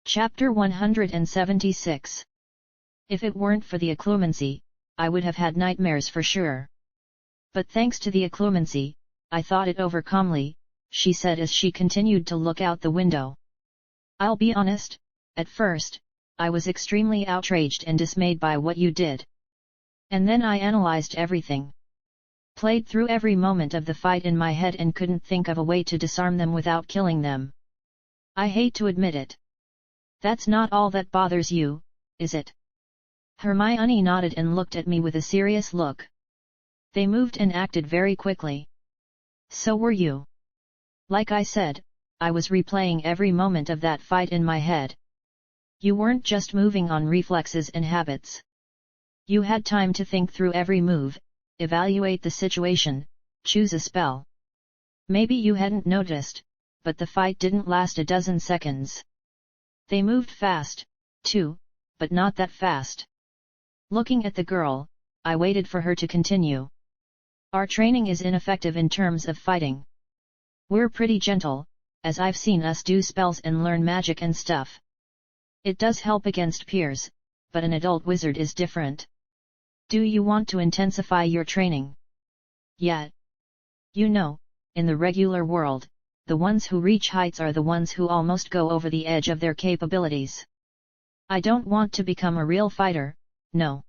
Chapter 176. If it weren't for the occlumency, I would have had nightmares for sure. But thanks to the occlumency, I thought it over calmly, she said as she continued to look out the window. I'll be honest, at first, I was extremely outraged and dismayed by what you did. And then I analyzed everything. Played through every moment of the fight in my head and couldn't think of a way to disarm them without killing them. I hate to admit it. That's not all that bothers you, is it? Hermione nodded and looked at me with a serious look. They moved and acted very quickly. So were you. Like I said, I was replaying every moment of that fight in my head. You weren't just moving on reflexes and habits. You had time to think through every move, evaluate the situation, choose a spell. Maybe you hadn't noticed, but the fight didn't last a dozen seconds. They moved fast, too, but not that fast. Looking at the girl, I waited for her to continue. Our training is ineffective in terms of fighting. We're pretty gentle, as I've seen us do spells and learn magic and stuff. It does help against peers, but an adult wizard is different. Do you want to intensify your training? Yeah. You know, in the regular world, the ones who reach heights are the ones who almost go over the edge of their capabilities. I don't want to become a real fighter, no.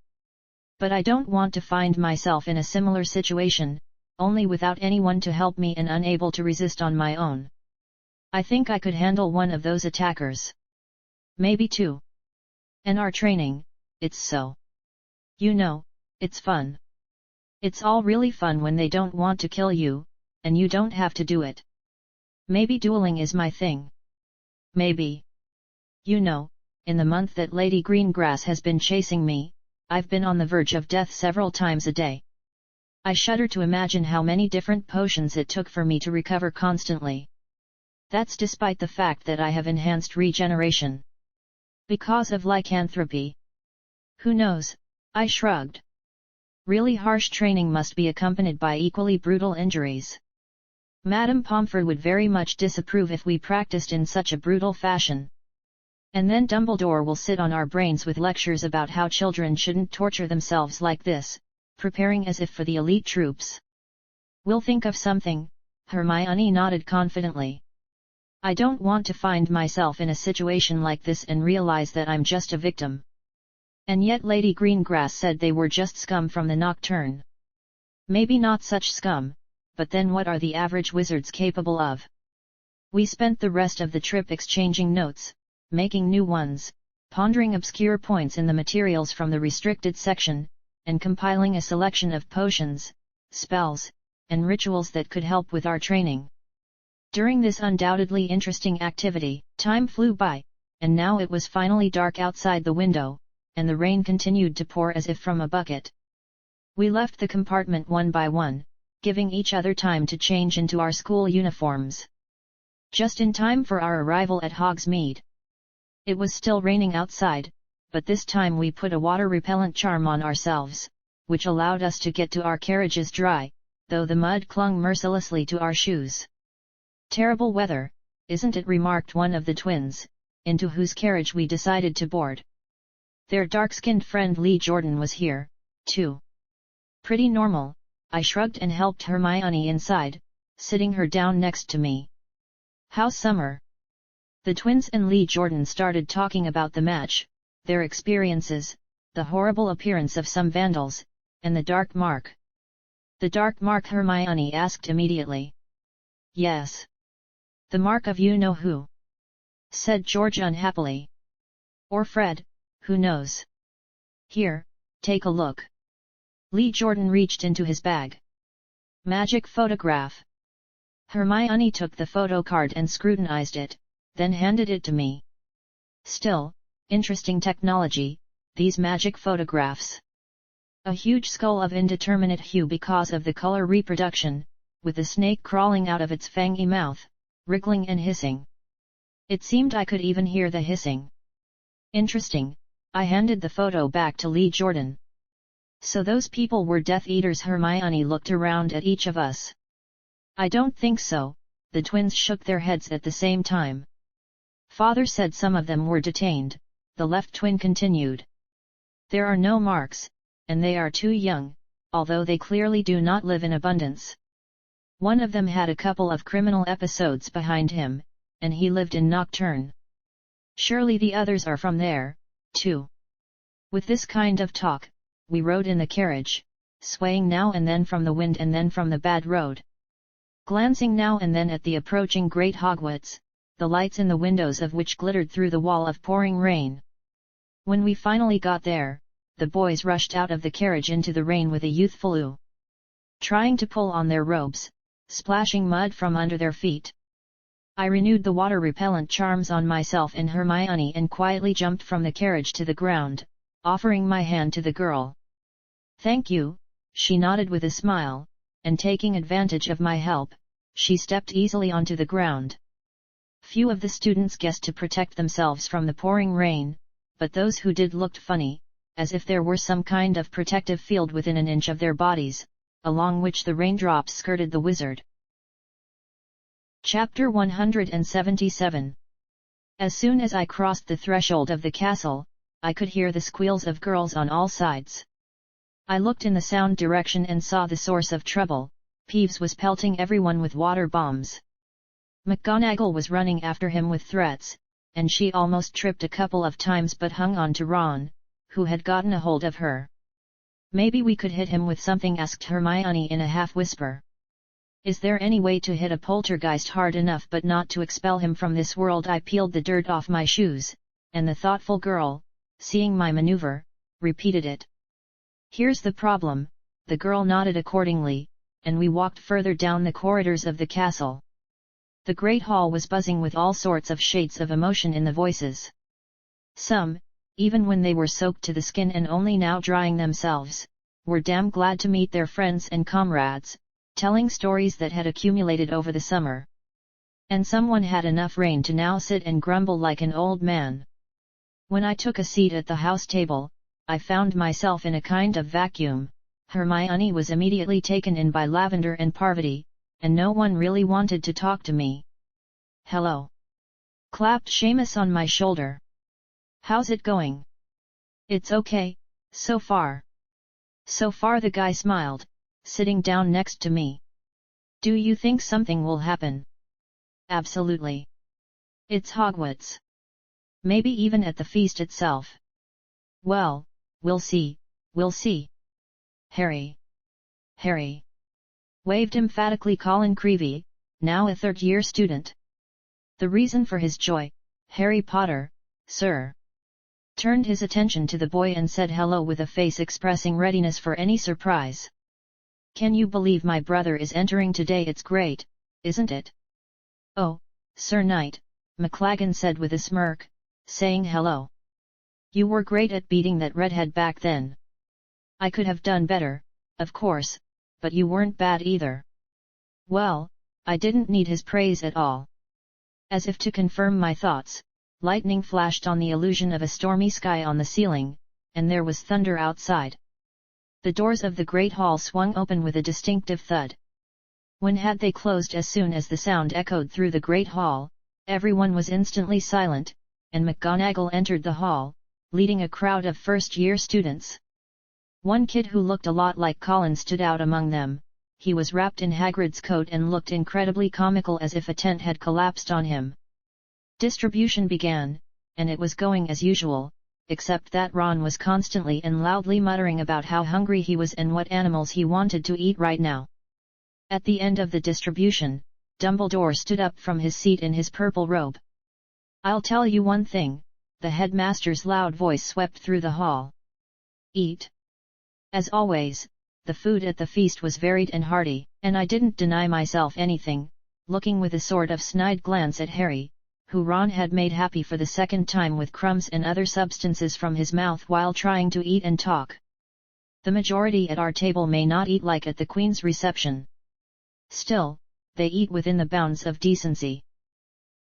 But I don't want to find myself in a similar situation, only without anyone to help me and unable to resist on my own. I think I could handle one of those attackers. Maybe two. And our training, it's so. You know, it's fun. It's all really fun when they don't want to kill you, and you don't have to do it. Maybe dueling is my thing. Maybe. You know, in the month that Lady Greengrass has been chasing me, I've been on the verge of death several times a day. I shudder to imagine how many different potions it took for me to recover constantly. That's despite the fact that I have enhanced regeneration. Because of lycanthropy. Who knows? I shrugged. Really harsh training must be accompanied by equally brutal injuries. Madame Pomfrey would very much disapprove if we practiced in such a brutal fashion. And then Dumbledore will sit on our brains with lectures about how children shouldn't torture themselves like this, preparing as if for the elite troops. We'll think of something, Hermione nodded confidently. I don't want to find myself in a situation like this and realize that I'm just a victim. And yet Lady Greengrass said they were just scum from the Nocturne. Maybe not such scum, but then what are the average wizards capable of? We spent the rest of the trip exchanging notes, making new ones, pondering obscure points in the materials from the restricted section, and compiling a selection of potions, spells, and rituals that could help with our training. During this undoubtedly interesting activity, time flew by, and now it was finally dark outside the window, and the rain continued to pour as if from a bucket. We left the compartment one by one, giving each other time to change into our school uniforms. Just in time for our arrival at Hogsmeade. It was still raining outside, but this time we put a water-repellent charm on ourselves, which allowed us to get to our carriages dry, though the mud clung mercilessly to our shoes. Terrible weather, isn't it? Remarked one of the twins, into whose carriage we decided to board. Their dark-skinned friend Lee Jordan was here, too. Pretty normal, I shrugged and helped Hermione inside, sitting her down next to me. How's summer? The twins and Lee Jordan started talking about the match, their experiences, the horrible appearance of some vandals, and the dark mark. The dark mark? Hermione asked immediately. Yes. The mark of you-know-who, said George unhappily. Or Fred, who knows? Here, take a look. Lee Jordan reached into his bag. Magic photograph. Hermione took the photo card and scrutinized it, then handed it to me. Still, interesting technology, these magic photographs. A huge skull of indeterminate hue because of the color reproduction, with a snake crawling out of its fangy mouth, wriggling and hissing. It seemed I could even hear the hissing. Interesting, I handed the photo back to Lee Jordan. So those people were Death Eaters? Hermione looked around at each of us. I don't think so, the twins shook their heads at the same time. Father said some of them were detained, the left twin continued. There are no marks, and they are too young, although they clearly do not live in abundance. One of them had a couple of criminal episodes behind him, and he lived in Nocturne. Surely the others are from there, too. With this kind of talk, we rode in the carriage, swaying now and then from the wind and then from the bad road. Glancing now and then at the approaching great Hogwarts, the lights in the windows of which glittered through the wall of pouring rain. When we finally got there, the boys rushed out of the carriage into the rain with a youthful ooh, trying to pull on their robes, splashing mud from under their feet. I renewed the water-repellent charms on myself and Hermione and quietly jumped from the carriage to the ground, offering my hand to the girl. "Thank you," she nodded with a smile, and taking advantage of my help, she stepped easily onto the ground. Few of the students guessed to protect themselves from the pouring rain, but those who did looked funny, as if there were some kind of protective field within an inch of their bodies, along which the raindrops skirted the wizard. Chapter 177. As soon as I crossed the threshold of the castle, I could hear the squeals of girls on all sides. I looked in the sound direction and saw the source of trouble. Peeves was pelting everyone with water bombs. McGonagall was running after him with threats, and she almost tripped a couple of times but hung on to Ron, who had gotten a hold of her. "Maybe we could hit him with something," asked Hermione in a half-whisper. "Is there any way to hit a poltergeist hard enough but not to expel him from this world?" I peeled the dirt off my shoes, and the thoughtful girl, seeing my maneuver, repeated it. "Here's the problem," the girl nodded accordingly, and we walked further down the corridors of the castle. The great hall was buzzing with all sorts of shades of emotion in the voices. Some, even when they were soaked to the skin and only now drying themselves, were damn glad to meet their friends and comrades, telling stories that had accumulated over the summer. And someone had enough rain to now sit and grumble like an old man. When I took a seat at the house table, I found myself in a kind of vacuum. Hermione was immediately taken in by Lavender and Parvati, and no one really wanted to talk to me. "Hello," clapped Seamus on my shoulder. "How's it going?" "It's okay, so far." "So far," the guy smiled, sitting down next to me. "Do you think something will happen?" "Absolutely. It's Hogwarts. Maybe even at the feast itself." "Well, we'll see, we'll see." "Harry. Harry," waved emphatically Colin Creevey, now a third-year student. The reason for his joy, "Harry Potter, sir," turned his attention to the boy and said hello with a face expressing readiness for any surprise. "Can you believe my brother is entering today? It's great, isn't it?" "Oh, Sir Knight," McLaggen said with a smirk, saying hello. "You were great at beating that redhead back then." "I could have done better, of course, but you weren't bad either." Well, I didn't need his praise at all. As if to confirm my thoughts, lightning flashed on the illusion of a stormy sky on the ceiling, and there was thunder outside. The doors of the great hall swung open with a distinctive thud. When had they closed as soon as the sound echoed through the great hall, everyone was instantly silent, and McGonagall entered the hall, leading a crowd of first-year students. One kid who looked a lot like Colin stood out among them. He was wrapped in Hagrid's coat and looked incredibly comical, as if a tent had collapsed on him. Distribution began, and it was going as usual, except that Ron was constantly and loudly muttering about how hungry he was and what animals he wanted to eat right now. At the end of the distribution, Dumbledore stood up from his seat in his purple robe. "I'll tell you one thing," the headmaster's loud voice swept through the hall. "Eat." As always, the food at the feast was varied and hearty, and I didn't deny myself anything, looking with a sort of snide glance at Harry, who Ron had made happy for the second time with crumbs and other substances from his mouth while trying to eat and talk. The majority at our table may not eat like at the Queen's reception. Still, they eat within the bounds of decency.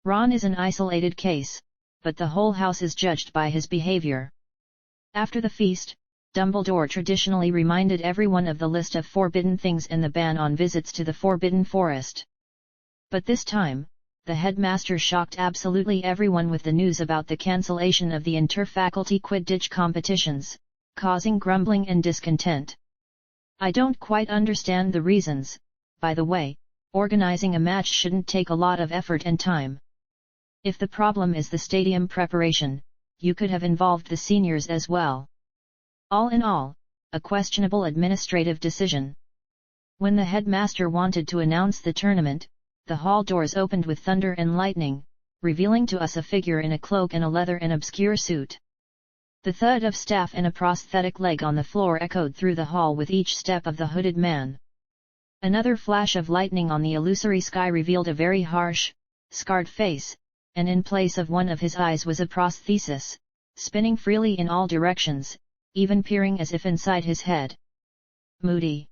Ron is an isolated case, but the whole house is judged by his behavior. After the feast, Dumbledore traditionally reminded everyone of the list of forbidden things and the ban on visits to the Forbidden Forest. But this time, the headmaster shocked absolutely everyone with the news about the cancellation of the inter-faculty Quidditch competitions, causing grumbling and discontent. I don't quite understand the reasons. By the way, organizing a match shouldn't take a lot of effort and time. If the problem is the stadium preparation, you could have involved the seniors as well. All in all, a questionable administrative decision. When the headmaster wanted to announce the tournament, the hall doors opened with thunder and lightning, revealing to us a figure in a cloak and a leather and obscure suit. The thud of staff and a prosthetic leg on the floor echoed through the hall with each step of the hooded man. Another flash of lightning on the illusory sky revealed a very harsh, scarred face, and in place of one of his eyes was a prosthesis, spinning freely in all directions, even peering as if inside his head. Moody.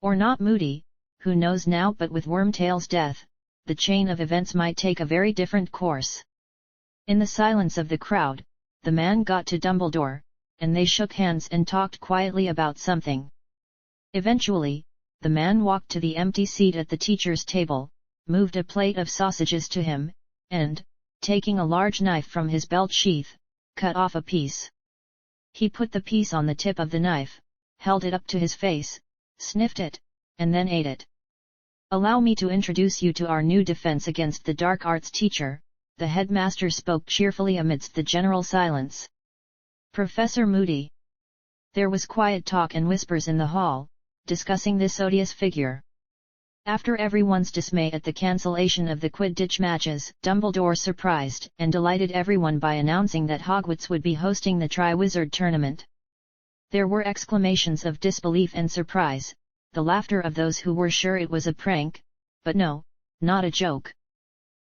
Or not moody, who knows now, but with Wormtail's death, the chain of events might take a very different course. In the silence of the crowd, the man got to Dumbledore, and they shook hands and talked quietly about something. Eventually, the man walked to the empty seat at the teacher's table, moved a plate of sausages to him, and, taking a large knife from his belt sheath, cut off a piece. He put the piece on the tip of the knife, held it up to his face, sniffed it, and then ate it. "Allow me to introduce you to our new defense against the dark arts teacher," the headmaster spoke cheerfully amidst the general silence. "Professor Moody." There was quiet talk and whispers in the hall, discussing this odious figure. After everyone's dismay at the cancellation of the Quidditch matches, Dumbledore surprised and delighted everyone by announcing that Hogwarts would be hosting the Triwizard Tournament. There were exclamations of disbelief and surprise, the laughter of those who were sure it was a prank, but no, not a joke.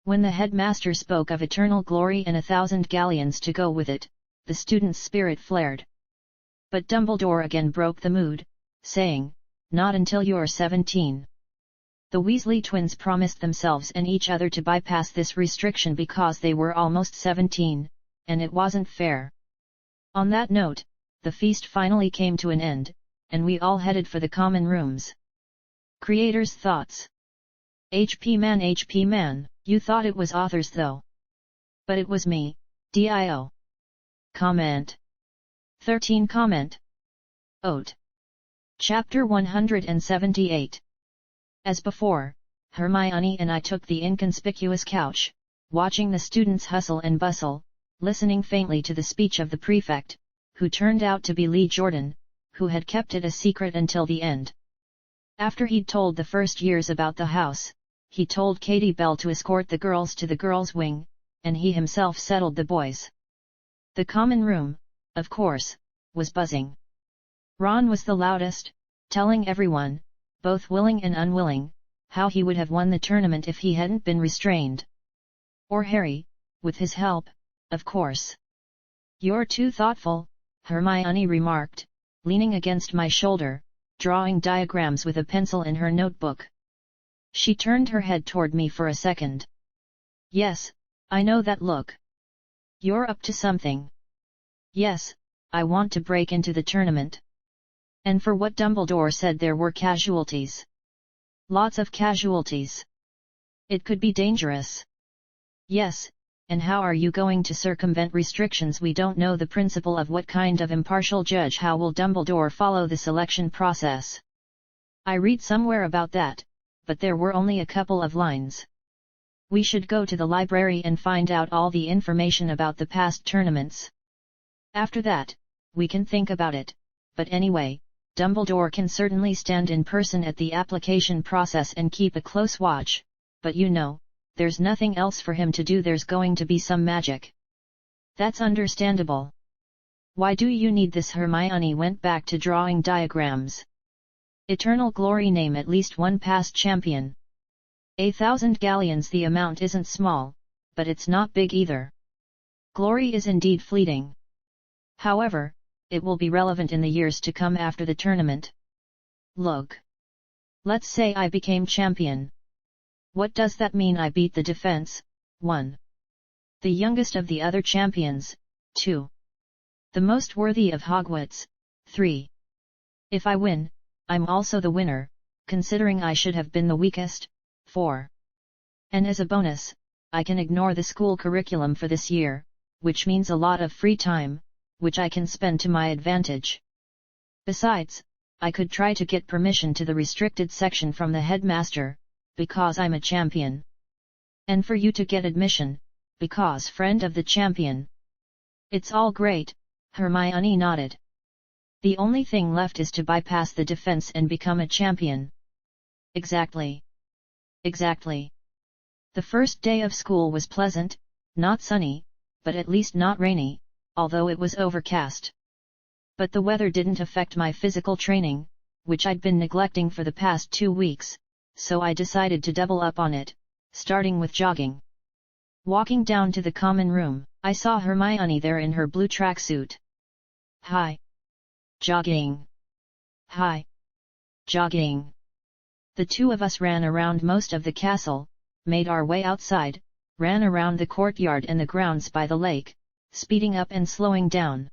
When the headmaster spoke of eternal glory and 1,000 galleons to go with it, the students' spirit flared. But Dumbledore again broke the mood, saying, "Not until you're 17. The Weasley twins promised themselves and each other to bypass this restriction because they were almost 17, and it wasn't fair. On that note, the feast finally came to an end, and we all headed for the common rooms. Creators' thoughts. HP man, you thought it was authors though. But it was me, DIO. Comment. 13 comment. Oat. Chapter 178. As before, Hermione and I took the inconspicuous couch, watching the students hustle and bustle, listening faintly to the speech of the prefect, who turned out to be Lee Jordan, who had kept it a secret until the end. After he'd told the first years about the house, he told Katie Bell to escort the girls to the girls' wing, and he himself settled the boys. The common room, of course, was buzzing. Ron was the loudest, telling everyone, both willing and unwilling, how he would have won the tournament if he hadn't been restrained. Or Harry, with his help, of course. "You're too thoughtful," Hermione remarked, leaning against my shoulder, drawing diagrams with a pencil in her notebook. She turned her head toward me for a second. "Yes, I know that look. You're up to something." "Yes, I want to break into the tournament." And for what Dumbledore said there were casualties. Lots of casualties. It could be dangerous. Yes, and how are you going to circumvent restrictions? We don't know the principle of what kind of impartial judge. How will Dumbledore follow the selection process? I read somewhere about that, but there were only a couple of lines. We should go to the library and find out all the information about the past tournaments. After that, we can think about it, but anyway, Dumbledore can certainly stand in person at the application process and keep a close watch, but you know, there's nothing else for him to do. There's going to be some magic. That's understandable. Why do you need this? Hermione went back to drawing diagrams. Eternal glory. Name at least one past champion. 1,000 galleons. The amount isn't small, but it's not big either. Glory is indeed fleeting. However, it will be relevant in the years to come after the tournament. Look. Let's say I became champion. What does that mean? I beat the defense, 1. The youngest of the other champions, 2. The most worthy of Hogwarts, 3. If I win, I'm also the winner, considering I should have been the weakest, 4. And as a bonus, I can ignore the school curriculum for this year, which means a lot of free time, which I can spend to my advantage. Besides, I could try to get permission to the restricted section from the headmaster, because I'm a champion. And for you to get admission, because friend of the champion. It's all great, Hermione nodded. The only thing left is to bypass the defense and become a champion. Exactly. Exactly. The first day of school was pleasant, not sunny, but at least not rainy, although it was overcast. But the weather didn't affect my physical training, which I'd been neglecting for the past 2 weeks, so I decided to double up on it, starting with jogging. Walking down to the common room, I saw Hermione there in her blue tracksuit. Hi. Jogging. Hi. Jogging. The two of us ran around most of the castle, made our way outside, ran around the courtyard and the grounds by the lake, speeding up and slowing down.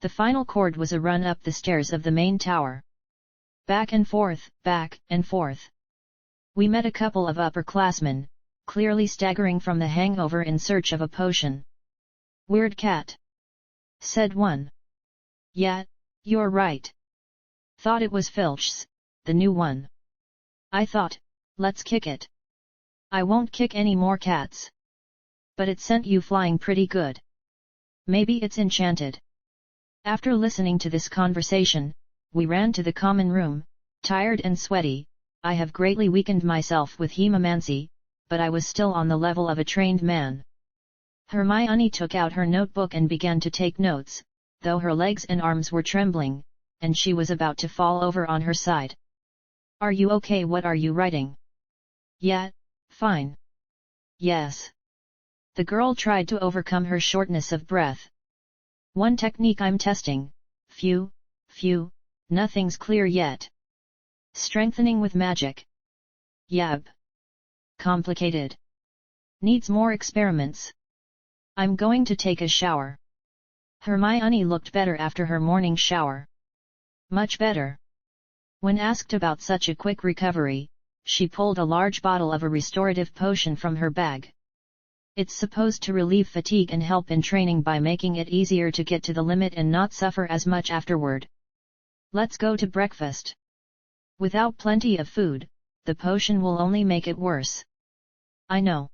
The final chord was a run up the stairs of the main tower. Back and forth, back and forth. We met a couple of upperclassmen, clearly staggering from the hangover in search of a potion. Weird cat, said one. Yeah, you're right. Thought it was Filch's, the new one. I thought, let's kick it. I won't kick any more cats. But it sent you flying pretty good. Maybe it's enchanted. After listening to this conversation, we ran to the common room, tired and sweaty. I have greatly weakened myself with hemomancy, but I was still on the level of a trained man. Hermione took out her notebook and began to take notes, though her legs and arms were trembling, and she was about to fall over on her side. Are you okay? What are you writing? Yeah, fine. Yes. The girl tried to overcome her shortness of breath. One technique I'm testing. Phew, nothing's clear yet. Strengthening with magic. Yab. Complicated. Needs more experiments. I'm going to take a shower. Hermione looked better after her morning shower. Much better. When asked about such a quick recovery, she pulled a large bottle of a restorative potion from her bag. It's supposed to relieve fatigue and help in training by making it easier to get to the limit and not suffer as much afterward. Let's go to breakfast. Without plenty of food, the potion will only make it worse. I know.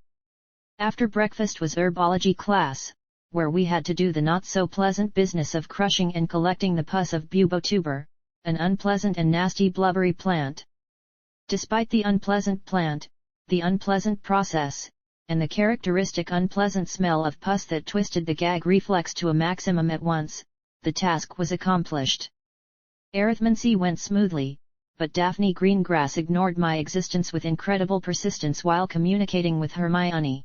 After breakfast was herbology class, where we had to do the not-so-pleasant business of crushing and collecting the pus of bubotuber, an unpleasant and nasty blubbery plant. Despite the unpleasant plant, the unpleasant process, and the characteristic unpleasant smell of pus that twisted the gag reflex to a maximum at once, the task was accomplished. Arithmancy went smoothly, but Daphne Greengrass ignored my existence with incredible persistence while communicating with Hermione.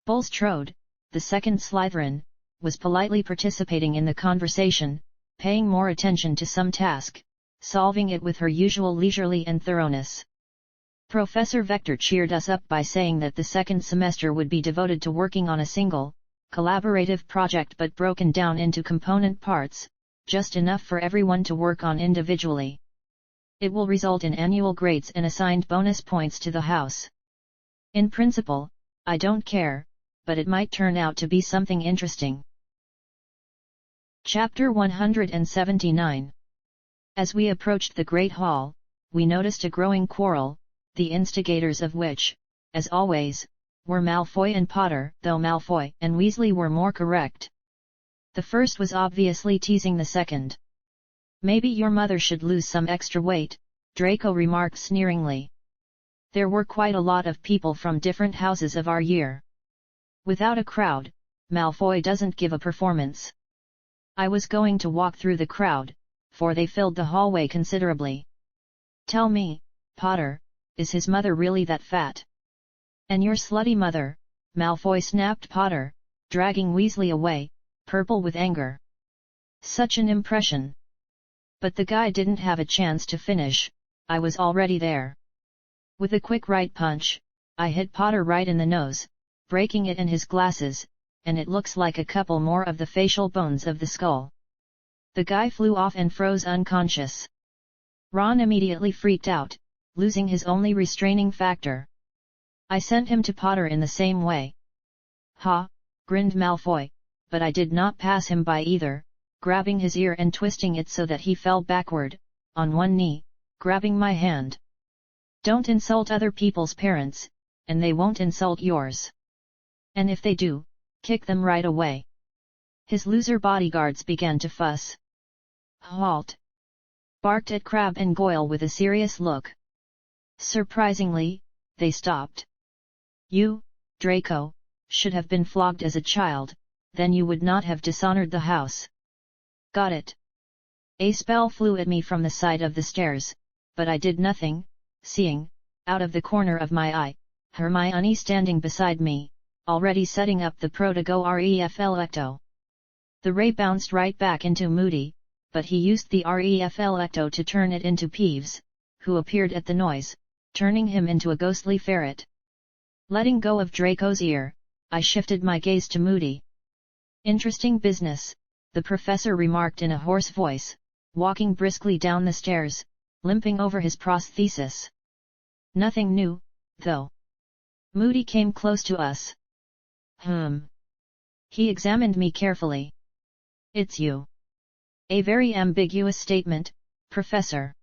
Bulstrode, the second Slytherin, was politely participating in the conversation, paying more attention to some task, solving it with her usual leisurely and thoroughness. Professor Vector cheered us up by saying that the second semester would be devoted to working on a single, collaborative project but broken down into component parts, just enough for everyone to work on individually. It will result in annual grades and assigned bonus points to the house. In principle, I don't care, but it might turn out to be something interesting. Chapter 179. As we approached the Great Hall, we noticed a growing quarrel, the instigators of which, as always, were Malfoy and Potter, though Malfoy and Weasley were more correct. The first was obviously teasing the second. Maybe your mother should lose some extra weight, Draco remarked sneeringly. There were quite a lot of people from different houses of our year. Without a crowd, Malfoy doesn't give a performance. I was going to walk through the crowd, for they filled the hallway considerably. Tell me, Potter, is his mother really that fat? And your slutty mother, Malfoy snapped Potter, dragging Weasley away, purple with anger. Such an impression. But the guy didn't have a chance to finish, I was already there. With a quick right punch, I hit Potter right in the nose, breaking it in his glasses, and it looks like a couple more of the facial bones of the skull. The guy flew off and froze unconscious. Ron immediately freaked out, losing his only restraining factor. I sent him to Potter in the same way. Ha, grinned Malfoy, but I did not pass him by either, grabbing his ear and twisting it so that he fell backward, on one knee, grabbing my hand. Don't insult other people's parents, and they won't insult yours. And if they do, kick them right away. His loser bodyguards began to fuss. Halt! Barked at Crabbe and Goyle with a serious look. Surprisingly, they stopped. You, Draco, should have been flogged as a child, then you would not have dishonored the house. Got it. A spell flew at me from the side of the stairs, but I did nothing, seeing, out of the corner of my eye, Hermione standing beside me, already setting up the Protego-Reflecto. The ray bounced right back into Moody, but he used the Reflecto to turn it into Peeves, who appeared at the noise, turning him into a ghostly ferret. Letting go of Draco's ear, I shifted my gaze to Moody. Interesting business, the professor remarked in a hoarse voice, walking briskly down the stairs, limping over his prosthesis. Nothing new, though. Moody came close to us. He examined me carefully. It's you. A very ambiguous statement, Professor.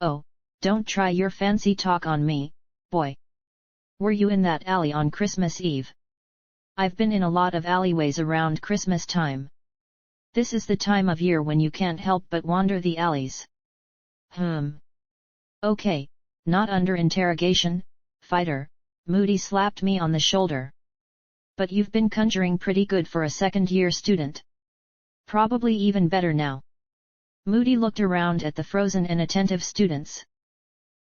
Oh, don't try your fancy talk on me, boy. Were you in that alley on Christmas Eve? I've been in a lot of alleyways around Christmas time. This is the time of year when you can't help but wander the alleys. Okay, not under interrogation, fighter, Moody slapped me on the shoulder. But you've been conjuring pretty good for a second-year student. Probably even better now. Moody looked around at the frozen and attentive students.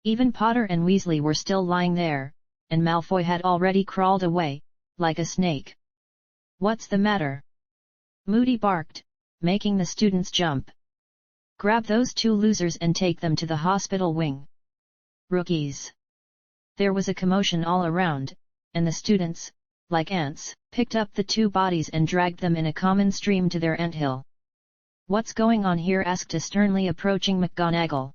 Even Potter and Weasley were still lying there, and Malfoy had already crawled away, like a snake. What's the matter? Moody barked, making the students jump. Grab those two losers and take them to the hospital wing. Rookies. There was a commotion all around, and the students, like ants, picked up the two bodies and dragged them in a common stream to their anthill. What's going on here? Asked a sternly approaching McGonagall.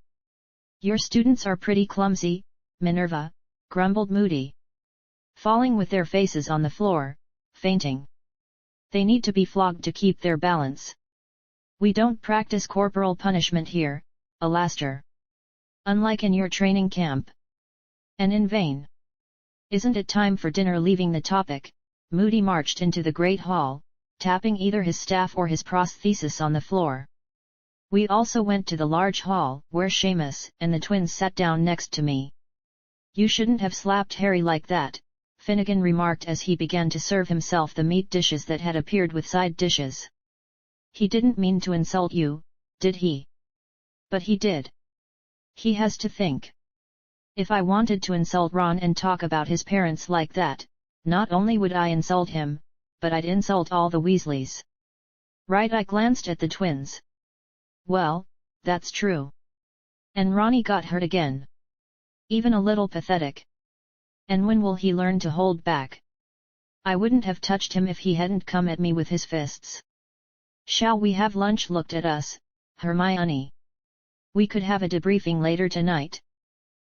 Your students are pretty clumsy, Minerva, grumbled Moody. Falling with their faces on the floor, fainting. They need to be flogged to keep their balance. We don't practice corporal punishment here, Alastair. Unlike in your training camp. And in vain. Isn't it time for dinner? Leaving the topic, Moody marched into the Great Hall, tapping either his staff or his prosthesis on the floor. We also went to the large hall, where Seamus and the twins sat down next to me. You shouldn't have slapped Harry like that, Finnegan remarked as he began to serve himself the meat dishes that had appeared with side dishes. He didn't mean to insult you, did he? But he did. He has to think. If I wanted to insult Ron and talk about his parents like that, not only would I insult him, but I'd insult all the Weasleys. Right? I glanced at the twins. Well, that's true. And Ronnie got hurt again. Even a little pathetic. And when will he learn to hold back? I wouldn't have touched him if he hadn't come at me with his fists. Shall we have lunch? Looked at us, Hermione. We could have a debriefing later tonight.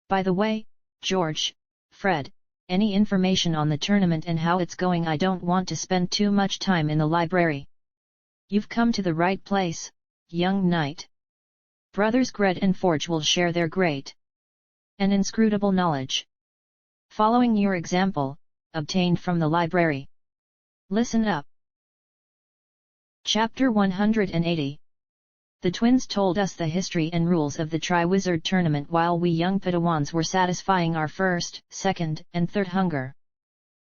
By the way, George, Fred, any information on the tournament and how it's going? I don't want to spend too much time in the library. You've come to the right place, young knight. Brothers Gret and Forge will share their great and inscrutable knowledge. Following your example, obtained from the library. Listen up. Chapter 180. The twins told us the history and rules of the Triwizard Tournament while we young Padawans were satisfying our first, second, and third hunger.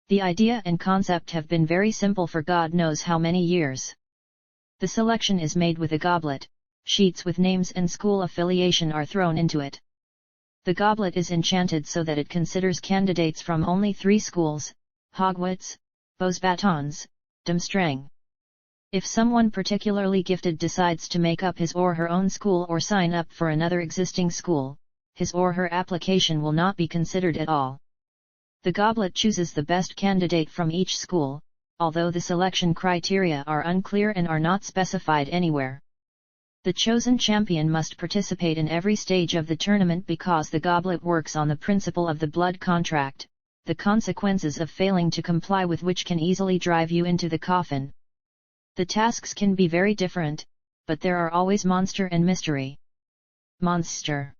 The idea and concept have been very simple for God knows how many years. The selection is made with a goblet, sheets with names and school affiliation are thrown into it. The goblet is enchanted so that it considers candidates from only 3 schools, Hogwarts, Beauxbatons, Durmstrang. If someone particularly gifted decides to make up his or her own school or sign up for another existing school, his or her application will not be considered at all. The goblet chooses the best candidate from each school, although the selection criteria are unclear and are not specified anywhere. The chosen champion must participate in every stage of the tournament because the goblet works on the principle of the blood contract, the consequences of failing to comply with which can easily drive you into the coffin. The tasks can be very different, but there are always monster and mystery. Monster.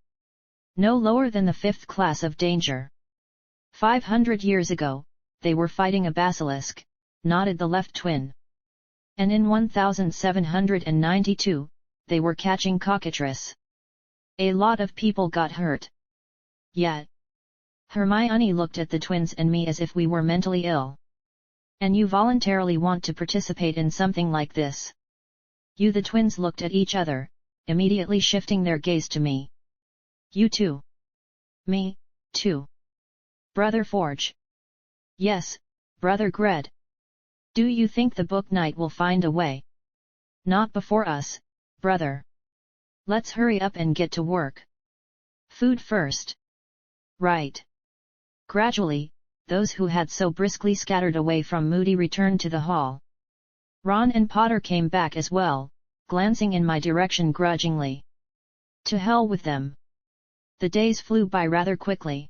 No lower than the 5th class of danger. 500 years ago, they were fighting a basilisk, nodded the left twin. And in 1792, they were catching cockatrice. A lot of people got hurt. Yet. Hermione looked at the twins and me as if we were mentally ill. And you voluntarily want to participate in something like this? You, the twins looked at each other, immediately shifting their gaze to me. You too? Me, too. Brother Forge. Yes, Brother Gred. Do you think the book knight will find a way? Not before us, brother. Let's hurry up and get to work. Food first. Right. Gradually, those who had so briskly scattered away from Moody returned to the hall. Ron and Potter came back as well, glancing in my direction grudgingly. To hell with them. The days flew by rather quickly.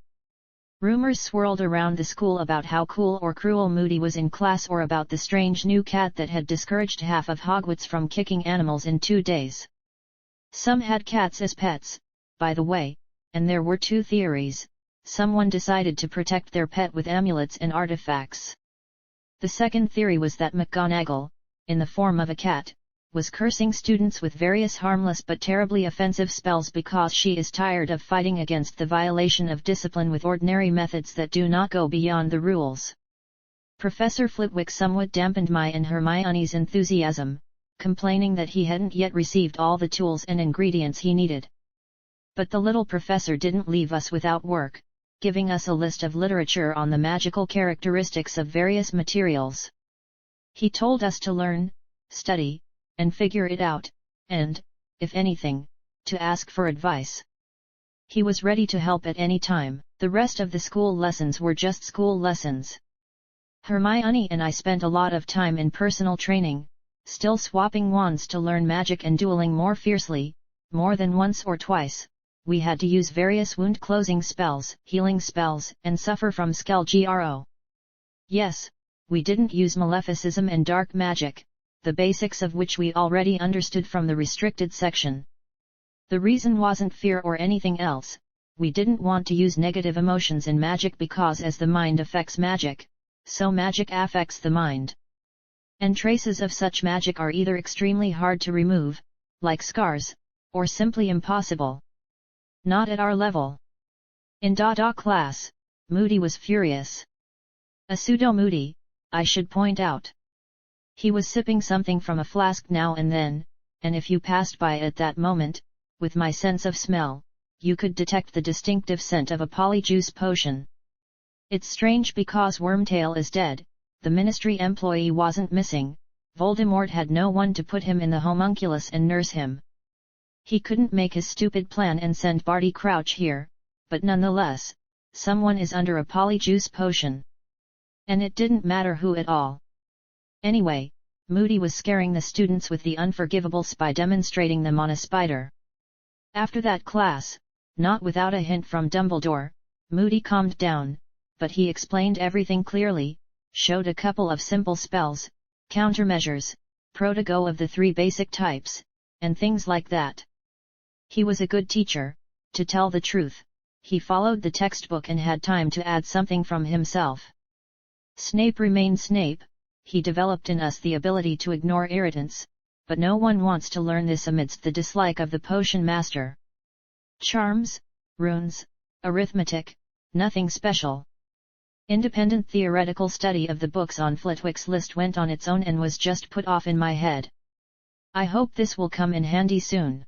Rumors swirled around the school about how cool or cruel Moody was in class, or about the strange new cat that had discouraged half of Hogwarts from kicking animals in 2 days. Some had cats as pets, by the way, and there were 2 theories. Someone decided to protect their pet with amulets and artifacts. The second theory was that McGonagall, in the form of a cat, was cursing students with various harmless but terribly offensive spells because she is tired of fighting against the violation of discipline with ordinary methods that do not go beyond the rules. Professor Flitwick somewhat dampened my and Hermione's enthusiasm, complaining that he hadn't yet received all the tools and ingredients he needed. But the little professor didn't leave us without work, giving us a list of literature on the magical characteristics of various materials. He told us to learn, study, and figure it out, and, if anything, to ask for advice. He was ready to help at any time. The rest of the school lessons were just school lessons. Hermione and I spent a lot of time in personal training, still swapping wands to learn magic and dueling more fiercely. More than once or twice, we had to use various wound-closing spells, healing spells, and suffer from Skelgro. Yes, we didn't use maleficism and dark magic, the basics of which we already understood from the restricted section. The reason wasn't fear or anything else. We didn't want to use negative emotions in magic because as the mind affects magic, so magic affects the mind. And traces of such magic are either extremely hard to remove, like scars, or simply impossible. Not at our level. In class, Moody was furious. A pseudo-Moody, I should point out. He was sipping something from a flask now and then, and if you passed by at that moment, with my sense of smell, you could detect the distinctive scent of a polyjuice potion. It's strange because Wormtail is dead, the ministry employee wasn't missing, Voldemort had no one to put him in the homunculus and nurse him. He couldn't make his stupid plan and send Barty Crouch here, but nonetheless, someone is under a polyjuice potion. And it didn't matter who at all. Anyway, Moody was scaring the students with the unforgivables by demonstrating them on a spider. After that class, not without a hint from Dumbledore, Moody calmed down, but he explained everything clearly, showed a couple of simple spells, countermeasures, protego of the 3 basic types, and things like that. He was a good teacher, to tell the truth. He followed the textbook and had time to add something from himself. Snape remained Snape. He developed in us the ability to ignore irritants, but no one wants to learn this amidst the dislike of the potion master. Charms, runes, arithmetic, nothing special. Independent theoretical study of the books on Flitwick's list went on its own and was just put off in my head. I hope this will come in handy soon.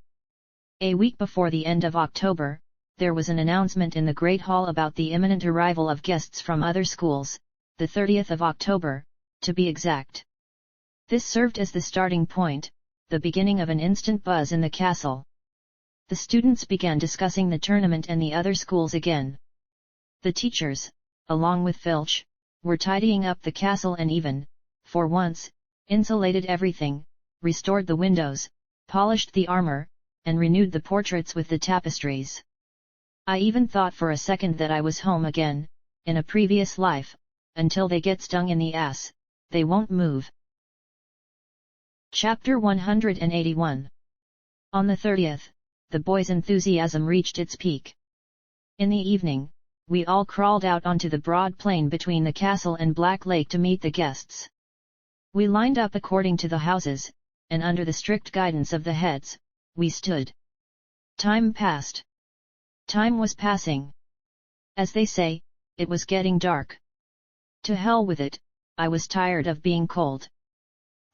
A week before the end of October, there was an announcement in the Great Hall about the imminent arrival of guests from other schools, the 30th of October, to be exact. This served as the starting point, the beginning of an instant buzz in the castle. The students began discussing the tournament and the other schools again. The teachers, along with Filch, were tidying up the castle and even, for once, insulated everything, restored the windows, polished the armor, and renewed the portraits with the tapestries. I even thought for a second that I was home again, in a previous life, until they get stung in the ass, they won't move. Chapter 181. On the 30th, the boys' enthusiasm reached its peak. In the evening, we all crawled out onto the broad plain between the castle and Black Lake to meet the guests. We lined up according to the houses, and under the strict guidance of the heads, we stood. Time passed. Time was passing. As they say, it was getting dark. To hell with it, I was tired of being cold.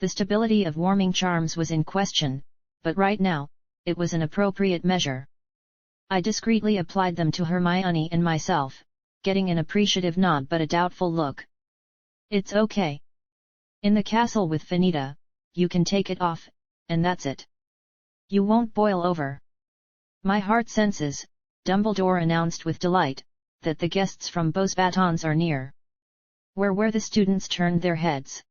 The stability of warming charms was in question, but right now, it was an appropriate measure. I discreetly applied them to Hermione and myself, getting an appreciative nod but a doubtful look. It's okay. In the castle with Finita, you can take it off, and that's it. You won't boil over. My heart senses, Dumbledore announced with delight, that the guests from Beauxbatons are near. Where the students turned their heads.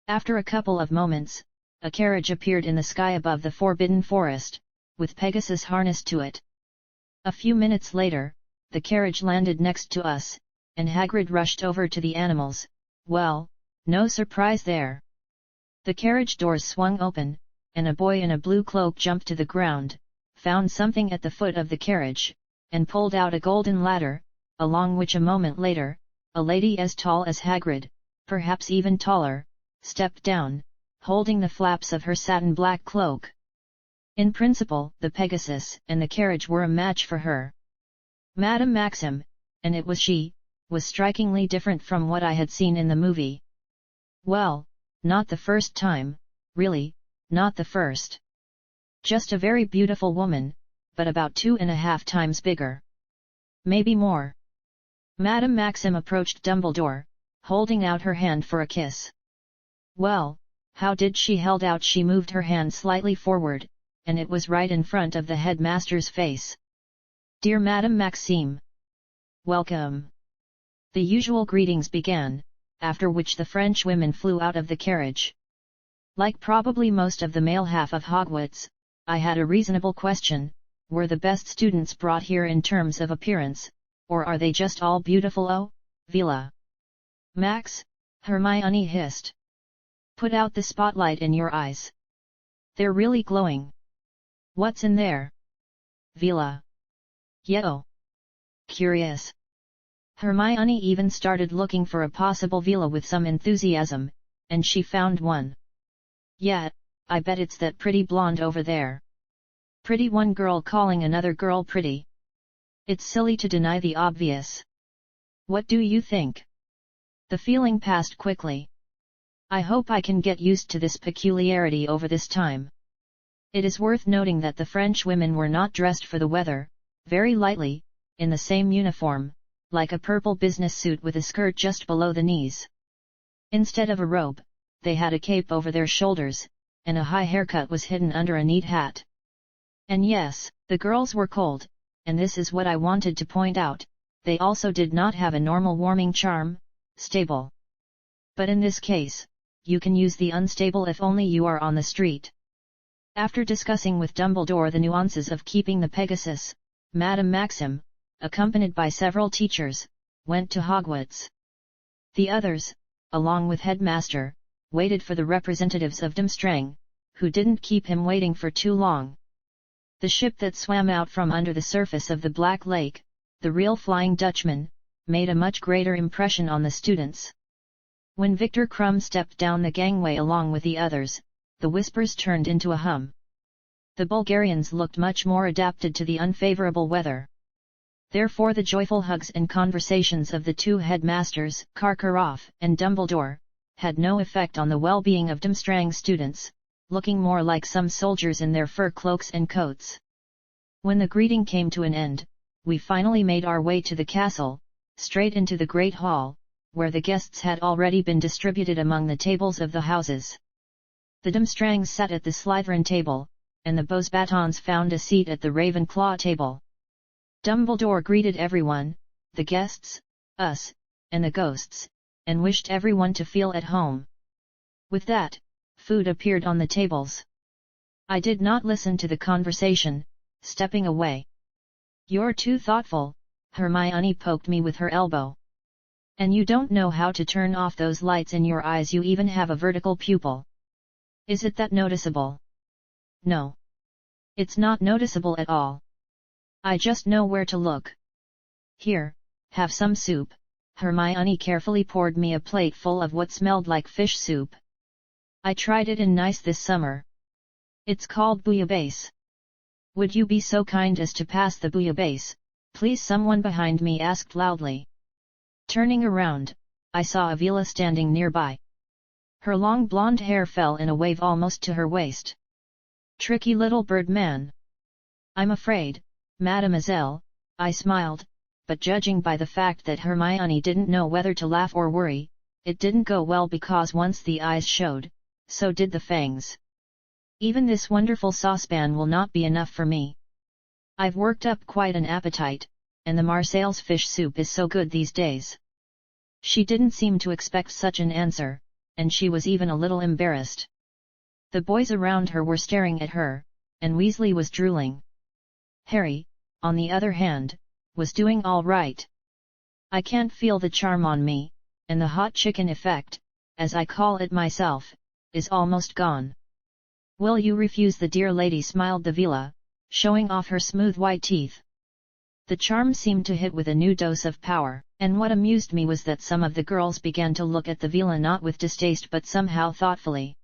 After a couple of moments, a carriage appeared in the sky above the Forbidden Forest, with Pegasus harnessed to it. A few minutes later, the carriage landed next to us, and Hagrid rushed over to the animals. Well, no surprise there. The carriage doors swung open, and a boy in a blue cloak jumped to the ground, found something at the foot of the carriage, and pulled out a golden ladder, along which a moment later, a lady as tall as Hagrid, perhaps even taller, stepped down, holding the flaps of her satin black cloak. In principle, the Pegasus and the carriage were a match for her. Madame Maxim, and it was she, was strikingly different from what I had seen in the movie. Well, not the first time, really, not the first. Just a very beautiful woman, but about 2.5 times bigger. Maybe more. Madame Maxim approached Dumbledore, holding out her hand for a kiss. Well, how did she held out? She moved her hand slightly forward, and it was right in front of the headmaster's face. Dear Madame Maxime. Welcome. The usual greetings began, after which the French women flew out of the carriage. Like probably most of the male half of Hogwarts, I had a reasonable question: were the best students brought here in terms of appearance, or are they just all beautiful? Oh, Vila. Max, Hermione hissed. Put out the spotlight in your eyes. They're really glowing. What's in there? Vila. Yo. Curious. Hermione even started looking for a possible Vila with some enthusiasm, and she found one. Yeah, I bet it's that pretty blonde over there. Pretty, one girl calling another girl pretty. It's silly to deny the obvious. What do you think? The feeling passed quickly. I hope I can get used to this peculiarity over this time. It is worth noting that the French women were not dressed for the weather, very lightly, in the same uniform, like a purple business suit with a skirt just below the knees. Instead of a robe, they had a cape over their shoulders, and a high haircut was hidden under a neat hat. And yes, the girls were cold, and this is what I wanted to point out, they also did not have a normal warming charm, stable. But in this case, you can use the unstable if only you are on the street. After discussing with Dumbledore the nuances of keeping the Pegasus, Madame Maxim, accompanied by several teachers, went to Hogwarts. The others, along with Headmaster, waited for the representatives of Durmstrang, who didn't keep him waiting for too long. The ship that swam out from under the surface of the Black Lake, the real Flying Dutchman, made a much greater impression on the students. When Victor Crumb stepped down the gangway along with the others, the whispers turned into a hum. The Bulgarians looked much more adapted to the unfavorable weather. Therefore the joyful hugs and conversations of the two headmasters, Karkaroff and Dumbledore, had no effect on the well-being of Durmstrang students, looking more like some soldiers in their fur cloaks and coats. When the greeting came to an end, we finally made our way to the castle, straight into the Great Hall, where the guests had already been distributed among the tables of the houses. The Durmstrangs sat at the Slytherin table, and the Beauxbatons found a seat at the Ravenclaw table. Dumbledore greeted everyone, the guests, us, and the ghosts, and wished everyone to feel at home. With that, food appeared on the tables. I did not listen to the conversation, stepping away. You're too thoughtful, Hermione poked me with her elbow. And you don't know how to turn off those lights in your eyes, you even have a vertical pupil. Is it that noticeable? No. It's not noticeable at all. I just know where to look. Here, have some soup. Hermione carefully poured me a plate full of what smelled like fish soup. I tried it in Nice this summer. It's called bouillabaisse. Would you be so kind as to pass the bouillabaisse, please? Someone behind me asked loudly. Turning around, I saw Avila standing nearby. Her long blonde hair fell in a wave almost to her waist. Tricky little bird man. I'm afraid, mademoiselle, I smiled, but judging by the fact that Hermione didn't know whether to laugh or worry, it didn't go well because once the eyes showed, so did the fangs. Even this wonderful saucepan will not be enough for me. I've worked up quite an appetite, and the Marseille's fish soup is so good these days. She didn't seem to expect such an answer, and she was even a little embarrassed. The boys around her were staring at her, and Weasley was drooling. Harry, on the other hand, was doing all right. I can't feel the charm on me, and the hot chicken effect, as I call it myself, is almost gone. Will you refuse the dear lady? Smiled the Vila, showing off her smooth white teeth. The charm seemed to hit with a new dose of power, and what amused me was that some of the girls began to look at the Vila not with distaste but somehow thoughtfully.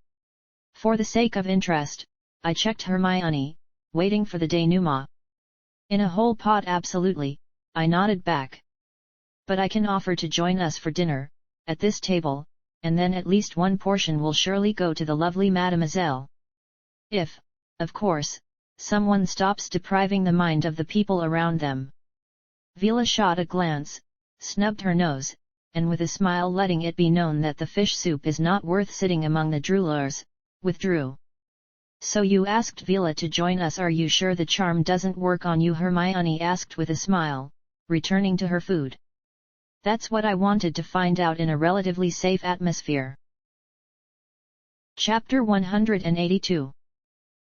For the sake of interest, I checked Hermione, waiting for the denouement. In a whole pot? Absolutely, I nodded back. But I can offer to join us for dinner, at this table, and then at least one portion will surely go to the lovely mademoiselle. If, of course, someone stops depriving the mind of the people around them. Vila shot a glance, snubbed her nose, and with a smile letting it be known that the fish soup is not worth sitting among the droolers, withdrew. So you asked Vila to join us? Are you sure the charm doesn't work on you? Hermione asked with a smile, returning to her food. That's what I wanted to find out in a relatively safe atmosphere. Chapter 182.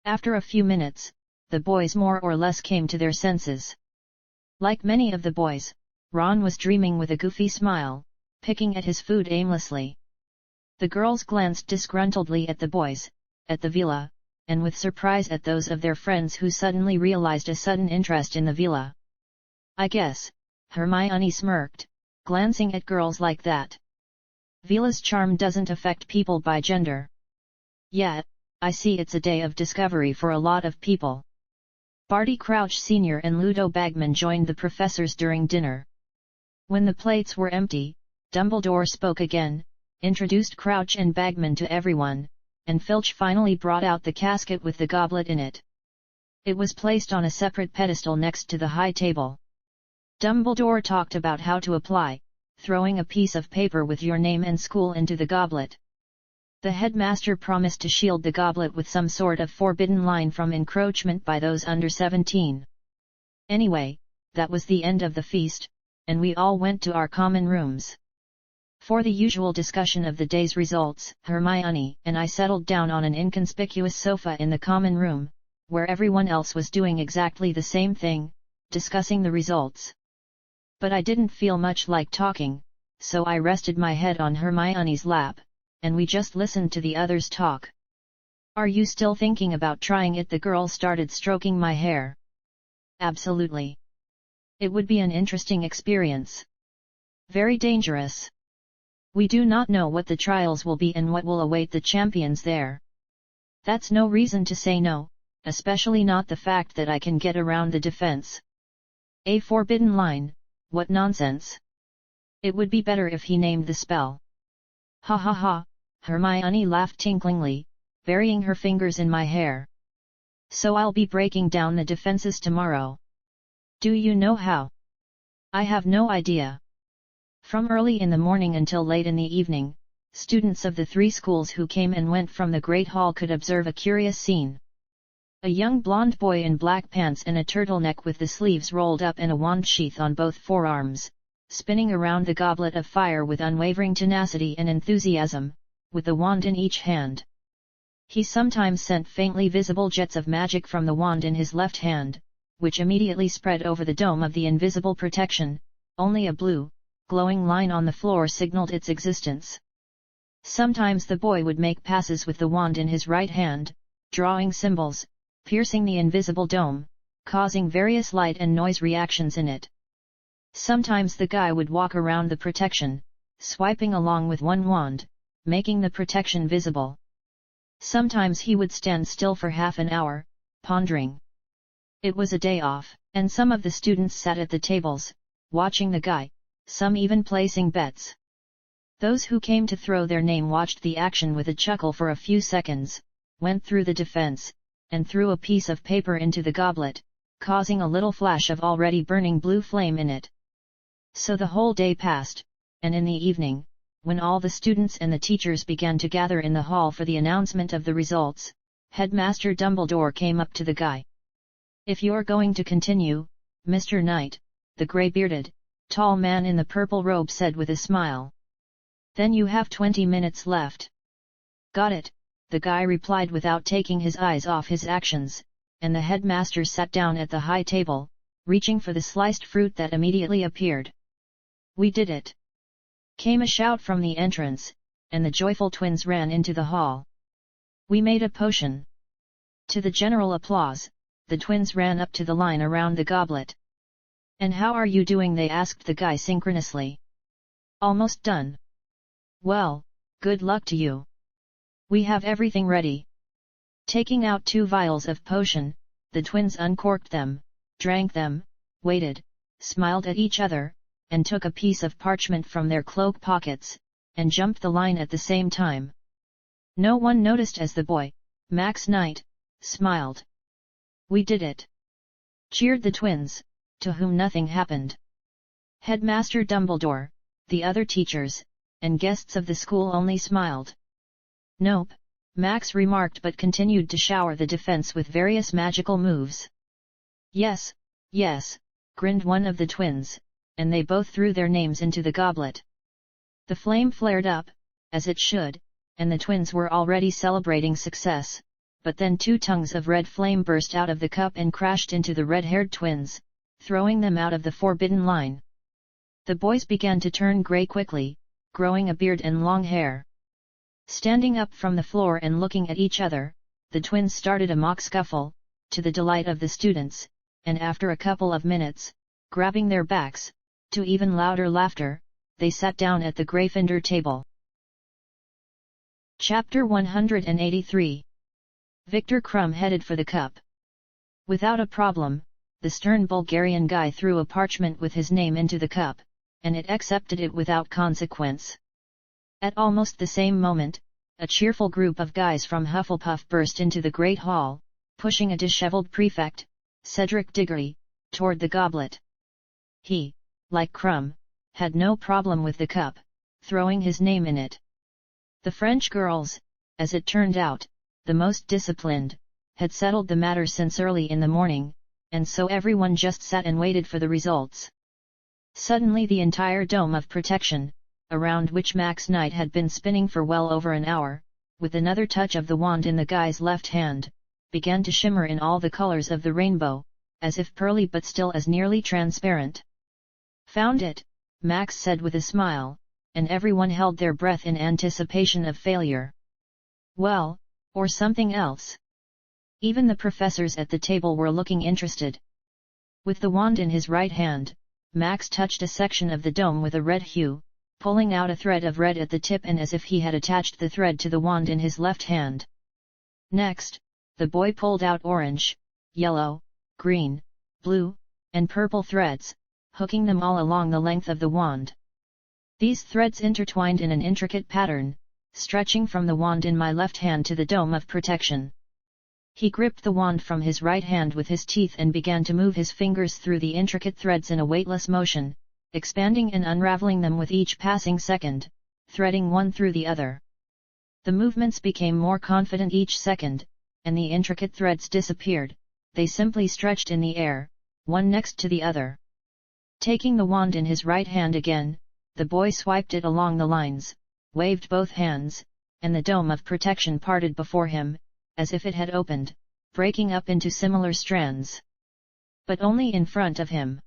After a few minutes, the boys more or less came to their senses. Like many of the boys, Ron was dreaming with a goofy smile, picking at his food aimlessly. The girls glanced disgruntledly at the boys, at the Vila, and with surprise at those of their friends who suddenly realized a sudden interest in the Vila. I guess, Hermione smirked, glancing at girls like that. Vila's charm doesn't affect people by gender. Yet, I see it's a day of discovery for a lot of people. Barty Crouch Sr. and Ludo Bagman joined the professors during dinner. When the plates were empty, Dumbledore spoke again, introduced Crouch and Bagman to everyone, and Filch finally brought out the casket with the goblet in it. It was placed on a separate pedestal next to the high table. Dumbledore talked about how to apply, throwing a piece of paper with your name and school into the goblet. The headmaster promised to shield the goblet with some sort of forbidden line from encroachment by those under 17. Anyway, that was the end of the feast, and we all went to our common rooms. For the usual discussion of the day's results, Hermione and I settled down on an inconspicuous sofa in the common room, where everyone else was doing exactly the same thing, discussing the results. But I didn't feel much like talking, so I rested my head on Hermione's lap, and we just listened to the others talk. Are you still thinking about trying it? The girl started stroking my hair. Absolutely. It would be an interesting experience. Very dangerous. We do not know what the trials will be and what will await the champions there. That's no reason to say no, especially not the fact that I can get around the defense. A forbidden line, what nonsense. It would be better if he named the spell. Ha ha ha, Hermione laughed tinklingly, burying her fingers in my hair. So I'll be breaking down the defenses tomorrow. Do you know how? I have no idea. From early in the morning until late in the evening, students of the three schools who came and went from the Great Hall could observe a curious scene. A young blonde boy in black pants and a turtleneck with the sleeves rolled up and a wand sheath on both forearms, spinning around the goblet of fire with unwavering tenacity and enthusiasm, with the wand in each hand. He sometimes sent faintly visible jets of magic from the wand in his left hand, which immediately spread over the dome of the invisible protection, only a blue, glowing line on the floor signaled its existence. Sometimes the boy would make passes with the wand in his right hand, drawing symbols, piercing the invisible dome, causing various light and noise reactions in it. Sometimes the guy would walk around the protection, swiping along with one wand, making the protection visible. Sometimes he would stand still for half an hour, pondering. It was a day off, and some of the students sat at the tables, watching the guy, some even placing bets. Those who came to throw their name watched the action with a chuckle for a few seconds, went through the defense, and threw a piece of paper into the goblet, causing a little flash of already burning blue flame in it. So the whole day passed, and in the evening, when all the students and the teachers began to gather in the hall for the announcement of the results, Headmaster Dumbledore came up to the guy. "If you're going to continue, Mr. Knight," the grey-bearded, tall man in the purple robe said with a smile. "Then you have 20 minutes left." "Got it," the guy replied without taking his eyes off his actions, and the headmaster sat down at the high table, reaching for the sliced fruit that immediately appeared. "We did it!" came a shout from the entrance, and the joyful twins ran into the hall. "We made a potion!" To the general applause, the twins ran up to the line around the goblet. "And how are you doing?" they asked the guy synchronously. "Almost done." "Well, good luck to you. We have everything ready." Taking out 2 vials of potion, the twins uncorked them, drank them, waited, smiled at each other, and took a piece of parchment from their cloak pockets, and jumped the line at the same time. No one noticed as the boy, Max Knight, smiled. "We did it!" cheered the twins, to whom nothing happened. Headmaster Dumbledore, the other teachers, and guests of the school only smiled. "Nope," Max remarked, but continued to shower the defense with various magical moves. Yes, grinned one of the twins, and they both threw their names into the goblet. The flame flared up, as it should, and the twins were already celebrating success, but then 2 tongues of red flame burst out of the cup and crashed into the red-haired twins, throwing them out of the forbidden line. The boys began to turn grey quickly, growing a beard and long hair. Standing up from the floor and looking at each other, the twins started a mock scuffle, to the delight of the students, and after a couple of minutes, grabbing their backs, to even louder laughter, they sat down at the Gryffindor table. Chapter 183. Victor Crumb headed for the cup. Without a problem, the stern Bulgarian guy threw a parchment with his name into the cup, and it accepted it without consequence. At almost the same moment, a cheerful group of guys from Hufflepuff burst into the Great Hall, pushing a disheveled prefect, Cedric Diggory, toward the goblet. He, like Crumb, had no problem with the cup, throwing his name in it. The French girls, as it turned out, the most disciplined, had settled the matter since early in the morning, and so everyone just sat and waited for the results. Suddenly the entire dome of protection, around which Max Knight had been spinning for well over an hour, with another touch of the wand in the guy's left hand, began to shimmer in all the colors of the rainbow, as if pearly but still as nearly transparent. "Found it," Max said with a smile, and everyone held their breath in anticipation of failure. Well, or something else. Even the professors at the table were looking interested. With the wand in his right hand, Max touched a section of the dome with a red hue, pulling out a thread of red at the tip and as if he had attached the thread to the wand in his left hand. Next, the boy pulled out orange, yellow, green, blue, and purple threads, hooking them all along the length of the wand. These threads intertwined in an intricate pattern, stretching from the wand in my left hand to the dome of protection. He gripped the wand from his right hand with his teeth and began to move his fingers through the intricate threads in a weightless motion, expanding and unraveling them with each passing second, threading one through the other. The movements became more confident each second, and the intricate threads disappeared, they simply stretched in the air, one next to the other. Taking the wand in his right hand again, the boy swiped it along the lines, waved both hands, and the dome of protection parted before him, as if it had opened, breaking up into similar strands. But only in front of him.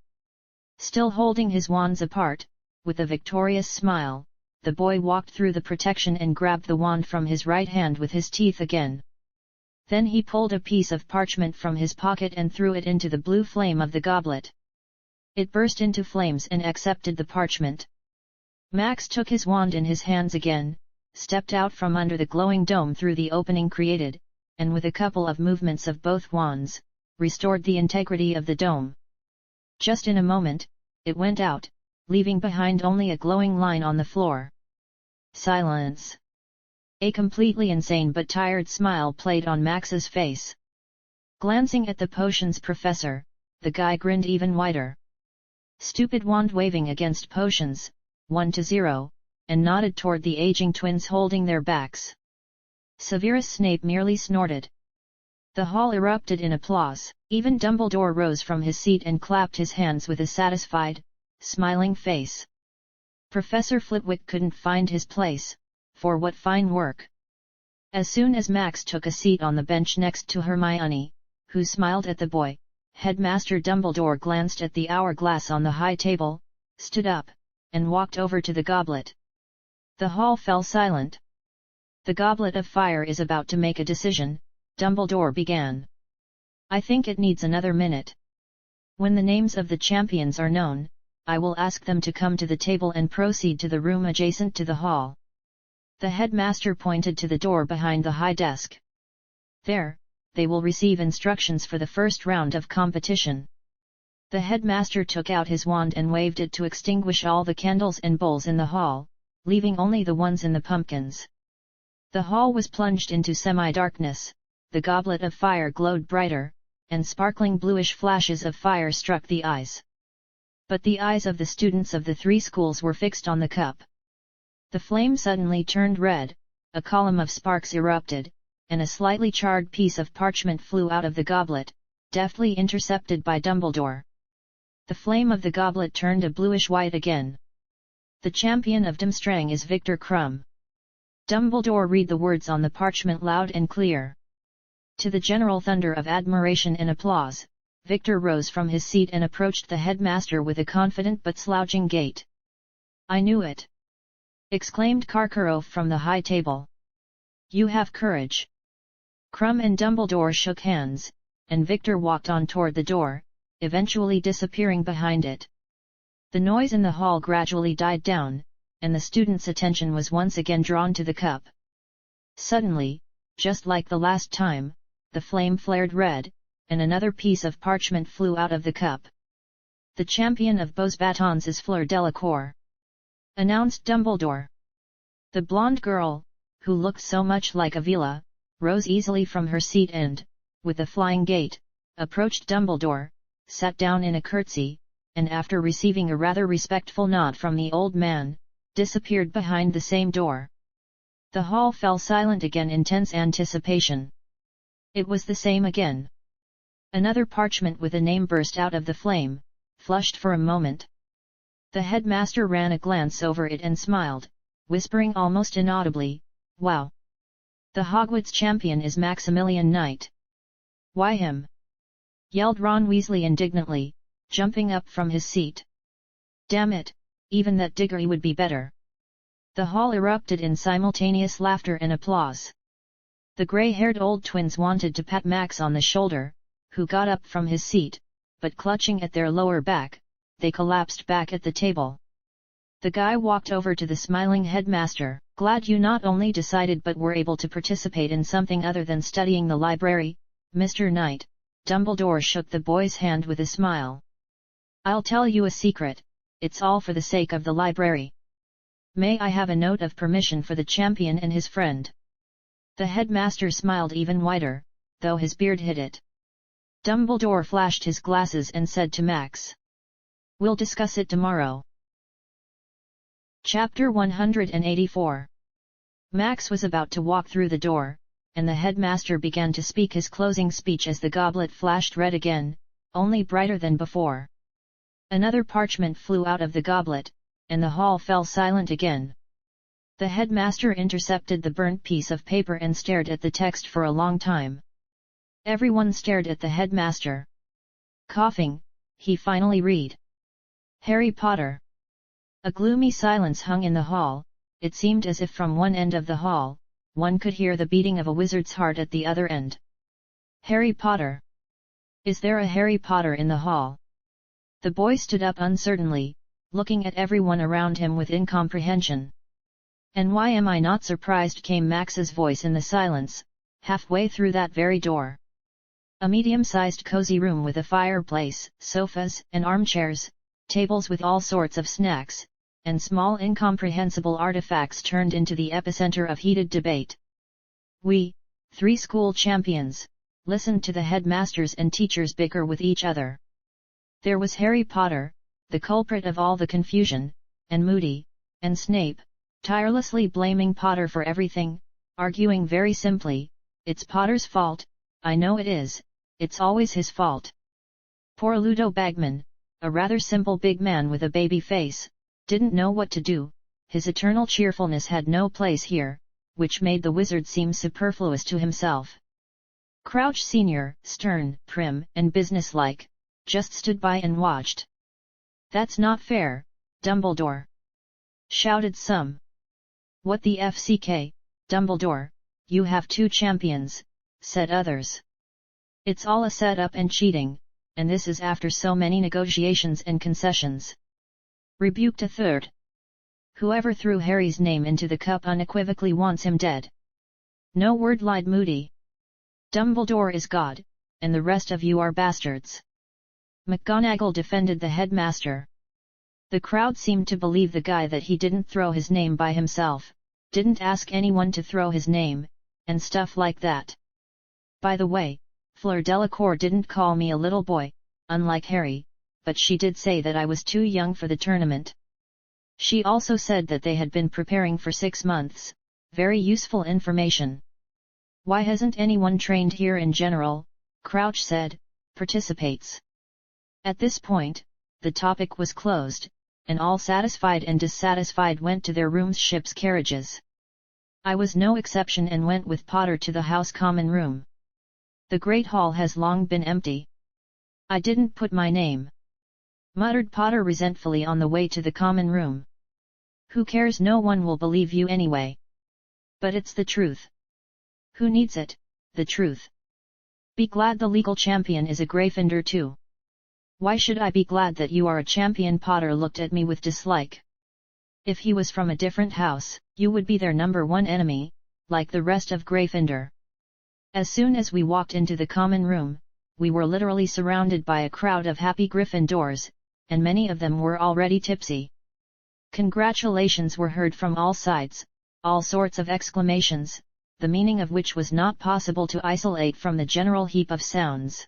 Still holding his wands apart, with a victorious smile, the boy walked through the protection and grabbed the wand from his right hand with his teeth again. Then he pulled a piece of parchment from his pocket and threw it into the blue flame of the goblet. It burst into flames and accepted the parchment. Max took his wand in his hands again, stepped out from under the glowing dome through the opening created, and with a couple of movements of both wands, restored the integrity of the dome. Just in a moment, it went out, leaving behind only a glowing line on the floor. Silence. A completely insane but tired smile played on Max's face. Glancing at the potions professor, the guy grinned even wider. Stupid wand waving against potions, 1-0, and nodded toward the aging twins holding their backs. Severus Snape merely snorted. The hall erupted in applause. Even Dumbledore rose from his seat and clapped his hands with a satisfied, smiling face. Professor Flitwick couldn't find his place. For what fine work! As soon as Max took a seat on the bench next to Hermione, who smiled at the boy, Headmaster Dumbledore glanced at the hourglass on the high table, stood up, and walked over to the goblet. The hall fell silent. The Goblet of Fire is about to make a decision, Dumbledore began. I think it needs another minute. When the names of the champions are known, I will ask them to come to the table and proceed to the room adjacent to the hall. The headmaster pointed to the door behind the high desk. There, they will receive instructions for the first round of competition. The headmaster took out his wand and waved it to extinguish all the candles and bowls in the hall, leaving only the ones in the pumpkins. The hall was plunged into semi-darkness, the Goblet of Fire glowed brighter, and sparkling bluish flashes of fire struck the eyes. But the eyes of the students of the three schools were fixed on the cup. The flame suddenly turned red, a column of sparks erupted, and a slightly charred piece of parchment flew out of the goblet, deftly intercepted by Dumbledore. The flame of the goblet turned a bluish-white again. The champion of Durmstrang is Victor Krum. Dumbledore read the words on the parchment loud and clear. To the general thunder of admiration and applause, Victor rose from his seat and approached the headmaster with a confident but slouching gait. I knew it! Exclaimed Karkaroff from the high table. You have courage. Krum and Dumbledore shook hands, and Victor walked on toward the door, eventually disappearing behind it. The noise in the hall gradually died down, and the students' attention was once again drawn to the cup. Suddenly, just like the last time, the flame flared red, and another piece of parchment flew out of the cup. The champion of Beaux Batons is Fleur Delacour, announced Dumbledore. The blonde girl, who looked so much like Avila, rose easily from her seat and, with a flying gait, approached Dumbledore, sat down in a curtsy, and after receiving a rather respectful nod from the old man, disappeared behind the same door. The hall fell silent again in tense anticipation. It was the same again. Another parchment with a name burst out of the flame, flushed for a moment. The headmaster ran a glance over it and smiled, whispering almost inaudibly, Wow! The Hogwarts champion is Maximilian Knight. Why him? Yelled Ron Weasley indignantly, jumping up from his seat. Damn it, even that Diggory would be better. The hall erupted in simultaneous laughter and applause. The grey-haired old twins wanted to pat Max on the shoulder, who got up from his seat, but clutching at their lower back, they collapsed back at the table. The guy walked over to the smiling headmaster. Glad you not only decided but were able to participate in something other than studying the library, Mr. Knight. Dumbledore shook the boy's hand with a smile. I'll tell you a secret, it's all for the sake of the library. May I have a note of permission for the champion and his friend? The headmaster smiled even wider, though his beard hid it. Dumbledore flashed his glasses and said to Max. We'll discuss it tomorrow. Chapter 184. Max was about to walk through the door, and the headmaster began to speak his closing speech as the goblet flashed red again, only brighter than before. Another parchment flew out of the goblet, and the hall fell silent again. The headmaster intercepted the burnt piece of paper and stared at the text for a long time. Everyone stared at the headmaster. Coughing, he finally read. Harry Potter. A gloomy silence hung in the hall. It seemed as if from one end of the hall, one could hear the beating of a wizard's heart at the other end. Harry Potter. Is there a Harry Potter in the hall? The boy stood up uncertainly, looking at everyone around him with incomprehension. And why am I not surprised, came Max's voice in the silence, halfway through that very door. A medium-sized cozy room with a fireplace, sofas and armchairs, tables with all sorts of snacks, and small incomprehensible artifacts turned into the epicenter of heated debate. We, 3 school champions, listened to the headmasters and teachers bicker with each other. There was Harry Potter, the culprit of all the confusion, and Moody, and Snape, tirelessly blaming Potter for everything, arguing very simply, "It's Potter's fault, I know it is, it's always his fault." Poor Ludo Bagman, a rather simple big man with a baby face, didn't know what to do. His eternal cheerfulness had no place here, which made the wizard seem superfluous to himself. Crouch Sr., stern, prim, and businesslike, just stood by and watched. "That's not fair, Dumbledore!" shouted some. "What the FCK, Dumbledore, you have 2 champions," said others. "It's all a set-up and cheating, and this is after so many negotiations and concessions," rebuked a third. "Whoever threw Harry's name into the cup unequivocally wants him dead." "No word," lied Moody. "Dumbledore is God, and the rest of you are bastards." McGonagall defended the headmaster. The crowd seemed to believe the guy that he didn't throw his name by himself, didn't ask anyone to throw his name, and stuff like that. "By the way, Fleur Delacour didn't call me a little boy, unlike Harry, but she did say that I was too young for the tournament. She also said that they had been preparing for 6 months, very useful information." "Why hasn't anyone trained here in general?" Crouch said, "participates." At this point, the topic was closed, and all satisfied and dissatisfied went to their rooms, ships, carriages. I was no exception and went with Potter to the house common room. The great hall has long been empty. "I didn't put my name," muttered Potter resentfully on the way to the common room. "Who cares, no one will believe you anyway." "But it's the truth." "Who needs it, the truth? Be glad the legal champion is a Gryffindor too." "Why should I be glad that you are a champion?" Potter looked at me with dislike. "If he was from a different house, you would be their number 1 enemy, like the rest of Gryffindor." As soon as we walked into the common room, we were literally surrounded by a crowd of happy Gryffindors, and many of them were already tipsy. Congratulations were heard from all sides, all sorts of exclamations, the meaning of which was not possible to isolate from the general heap of sounds.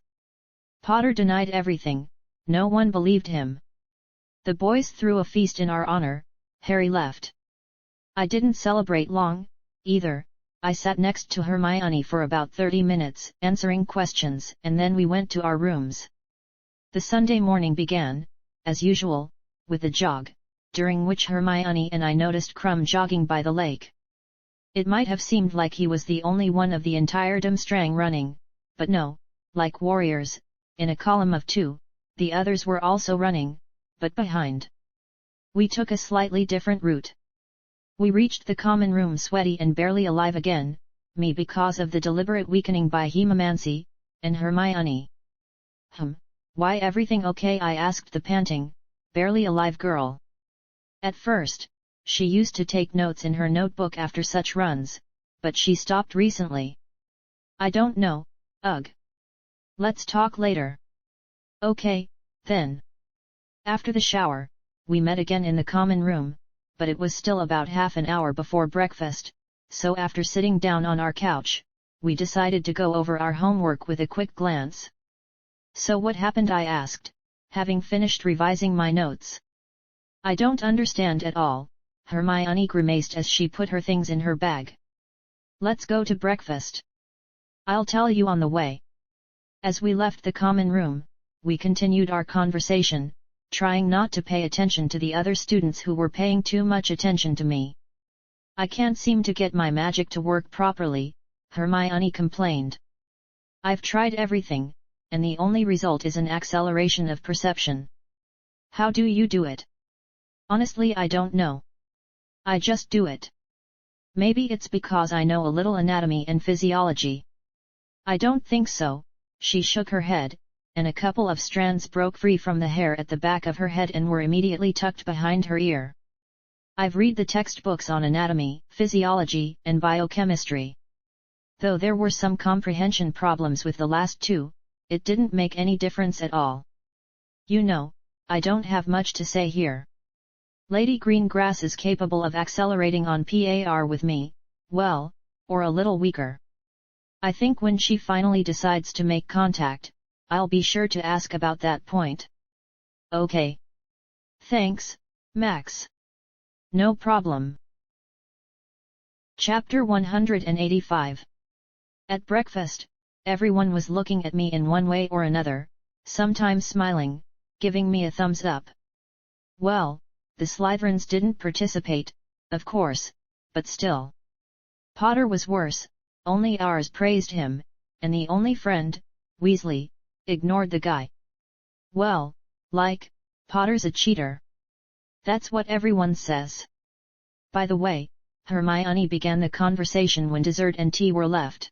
Potter denied everything. No one believed him. The boys threw a feast in our honor. Harry left. I didn't celebrate long, either. I sat next to Hermione for about 30 minutes, answering questions, and then we went to our rooms. The Sunday morning began, as usual, with a jog, during which Hermione and I noticed Crumb jogging by the lake. It might have seemed like he was the only one of the entire Durmstrang running, but no, like warriors, in a column of 2, the others were also running, but behind. We took a slightly different route. We reached the common room sweaty and barely alive again, me because of the deliberate weakening by hemomancy, and Hermione. Why, everything okay?" I asked the panting, barely alive girl. At first, she used to take notes in her notebook after such runs, but she stopped recently. "I don't know, ugh. Let's talk later." "Okay, then." After the shower, we met again in the common room, but it was still about half an hour before breakfast, so after sitting down on our couch, we decided to go over our homework with a quick glance. "So what happened?" I asked, having finished revising my notes. "I don't understand at all," Hermione grimaced as she put her things in her bag. "Let's go to breakfast. I'll tell you on the way." As we left the common room, we continued our conversation, trying not to pay attention to the other students who were paying too much attention to me. "I can't seem to get my magic to work properly," Hermione complained. "I've tried everything, and the only result is an acceleration of perception." "How do you do it?" Honestly, I don't know. I just do it. Maybe it's because I know a little anatomy and physiology. I don't think so. She shook her head, and a couple of strands broke free from the hair at the back of her head and were immediately tucked behind her ear. I've read the textbooks on anatomy, physiology, and biochemistry. Though there were some comprehension problems with the last two, it didn't make any difference at all. You know, I don't have much to say here. Lady Greengrass is capable of accelerating on par with me, well, or a little weaker. I think when she finally decides to make contact, I'll be sure to ask about that point. Okay. Thanks, Max. No problem. Chapter 185. At breakfast, everyone was looking at me in one way or another, sometimes smiling, giving me a thumbs up. Well, the Slytherins didn't participate, of course, but still. Potter was worse, only ours praised him, and the only friend, Weasley, ignored the guy. Well, like, Potter's a cheater. That's what everyone says. By the way, Hermione began the conversation when dessert and tea were left.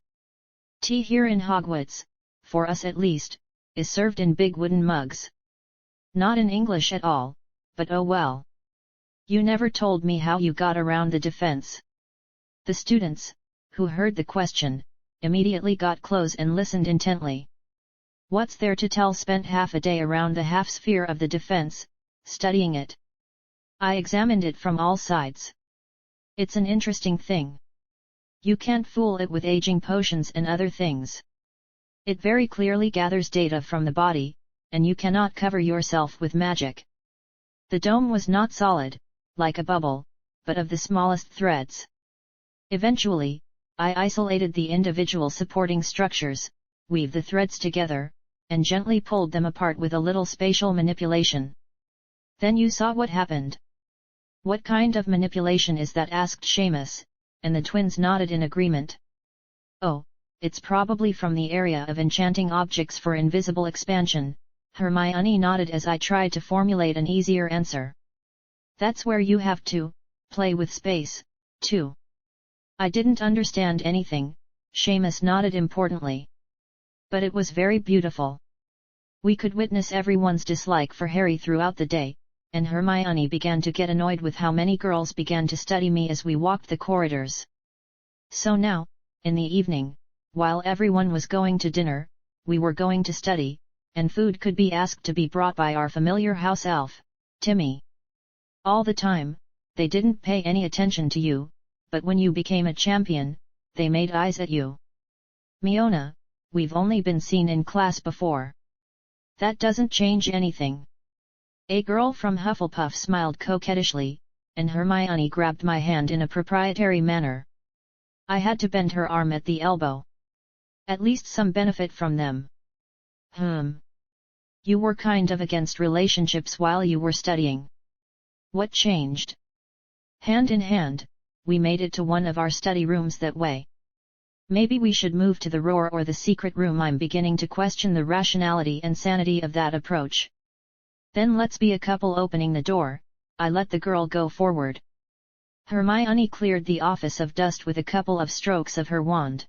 Tea here in Hogwarts, for us at least, is served in big wooden mugs. Not in English at all, but oh well. You never told me how you got around the defense. The students, who heard the question, immediately got close and listened intently. What's there to tell? Spent half a day around the half-sphere of the defense, studying it. I examined it from all sides. It's an interesting thing. You can't fool it with aging potions and other things. It very clearly gathers data from the body, and you cannot cover yourself with magic. The dome was not solid, like a bubble, but of the smallest threads. Eventually, I isolated the individual supporting structures, weaved the threads together, and gently pulled them apart with a little spatial manipulation. Then you saw what happened. What kind of manipulation is that? Asked Seamus, and the twins nodded in agreement. Oh, it's probably from the area of enchanting objects for invisible expansion, Hermione nodded as I tried to formulate an easier answer. That's where you have to play with space, too. I didn't understand anything, Seamus nodded importantly. But it was very beautiful. We could witness everyone's dislike for Harry throughout the day, and Hermione began to get annoyed with how many girls began to study me as we walked the corridors. So now, in the evening, while everyone was going to dinner, we were going to study, and food could be asked to be brought by our familiar house elf, Timmy. All the time, they didn't pay any attention to you, but when you became a champion, they made eyes at you. Miona, we've only been seen in class before. That doesn't change anything. A girl from Hufflepuff smiled coquettishly, and Hermione grabbed my hand in a proprietary manner. I had to bend her arm at the elbow. At least some benefit from them. You were kind of against relationships while you were studying. What changed? Hand in hand, we made it to one of our study rooms that way. Maybe we should move to the Roar or the secret room. I'm beginning to question the rationality and sanity of that approach. Then let's be a couple. Opening the door, I let the girl go forward. Hermione cleared the office of dust with a couple of strokes of her wand.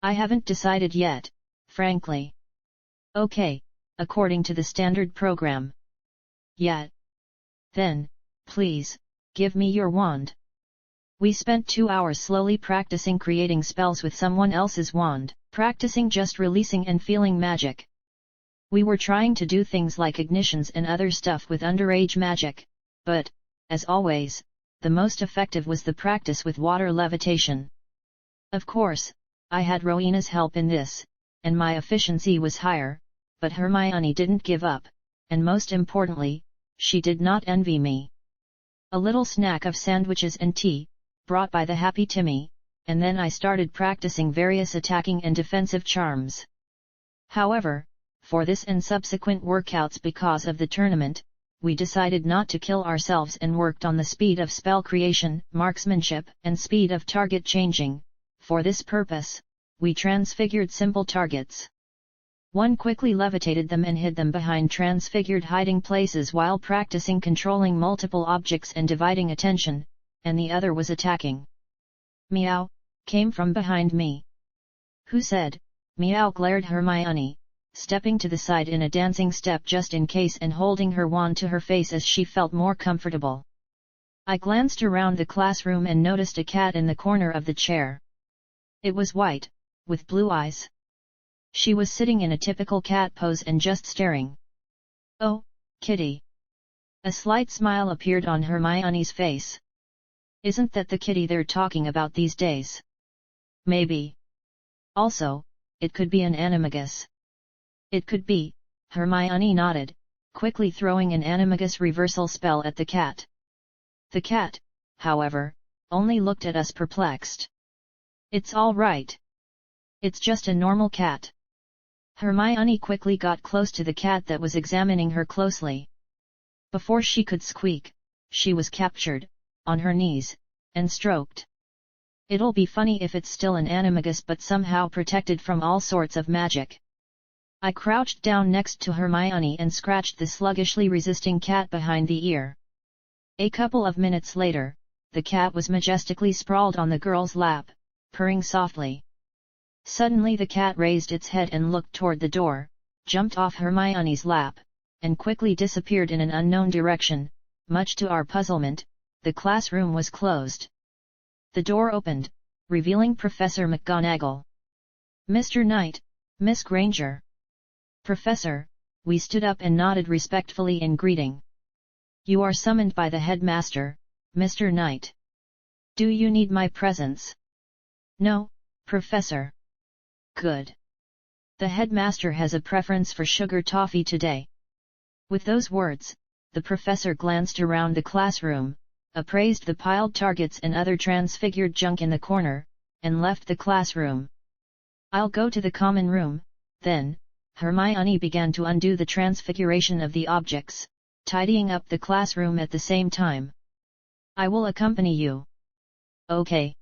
I haven't decided yet, frankly. Okay, according to the standard program. Yeah. Then, please, give me your wand. We spent 2 hours slowly practicing creating spells with someone else's wand, practicing just releasing and feeling magic. We were trying to do things like ignitions and other stuff with underage magic, but, as always, the most effective was the practice with water levitation. Of course, I had Rowena's help in this, and my efficiency was higher, but Hermione didn't give up, and most importantly, she did not envy me. A little snack of sandwiches and tea, brought by the happy Timmy, and then I started practicing various attacking and defensive charms. However, for this and subsequent workouts because of the tournament, we decided not to kill ourselves and worked on the speed of spell creation, marksmanship, and speed of target changing. For this purpose, we transfigured simple targets. One quickly levitated them and hid them behind transfigured hiding places while practicing controlling multiple objects and dividing attention, and the other was attacking. "Meow," came from behind me. "Who said?" Meow glared Hermione, stepping to the side in a dancing step just in case and holding her wand to her face as she felt more comfortable. I glanced around the classroom and noticed a cat in the corner of the chair. It was white, with blue eyes. She was sitting in a typical cat pose and just staring. "Oh, kitty." A slight smile appeared on Hermione's face. "Isn't that the kitty they're talking about these days?" "Maybe. Also, it could be an animagus." "It could be," Hermione nodded, quickly throwing an animagus reversal spell at the cat. The cat, however, only looked at us perplexed. "It's all right. It's just a normal cat." Hermione quickly got close to the cat that was examining her closely. Before she could squeak, she was captured, on her knees, and stroked. "It'll be funny if it's still an animagus but somehow protected from all sorts of magic." I crouched down next to Hermione and scratched the sluggishly resisting cat behind the ear. A couple of minutes later, the cat was majestically sprawled on the girl's lap, purring softly. Suddenly the cat raised its head and looked toward the door, jumped off Hermione's lap, and quickly disappeared in an unknown direction. Much to our puzzlement, the classroom was closed. The door opened, revealing Professor McGonagall. "Mr. Knight, Miss Granger." "Professor," we stood up and nodded respectfully in greeting. "You are summoned by the headmaster, Mr. Knight. Do you need my presence?" "No, Professor." "Good. The headmaster has a preference for sugar toffee today." With those words, the professor glanced around the classroom, appraised the piled targets and other transfigured junk in the corner, and left the classroom. "I'll go to the common room," then, Hermione began to undo the transfiguration of the objects, tidying up the classroom at the same time. "I will accompany you." "Okay."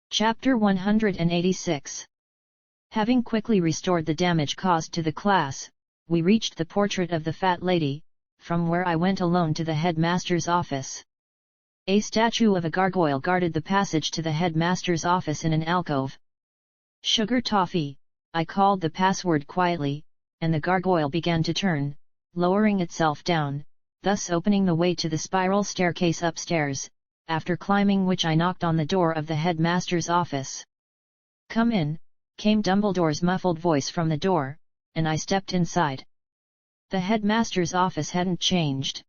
Chapter 186. Having quickly restored the damage caused to the class, we reached the portrait of the fat lady, from where I went alone to the headmaster's office. A statue of a gargoyle guarded the passage to the headmaster's office in an alcove. "Sugar toffee," I called the password quietly, and the gargoyle began to turn, lowering itself down, thus opening the way to the spiral staircase upstairs, after climbing which I knocked on the door of the headmaster's office. "Come in," came Dumbledore's muffled voice from the door, and I stepped inside. The headmaster's office hadn't changed.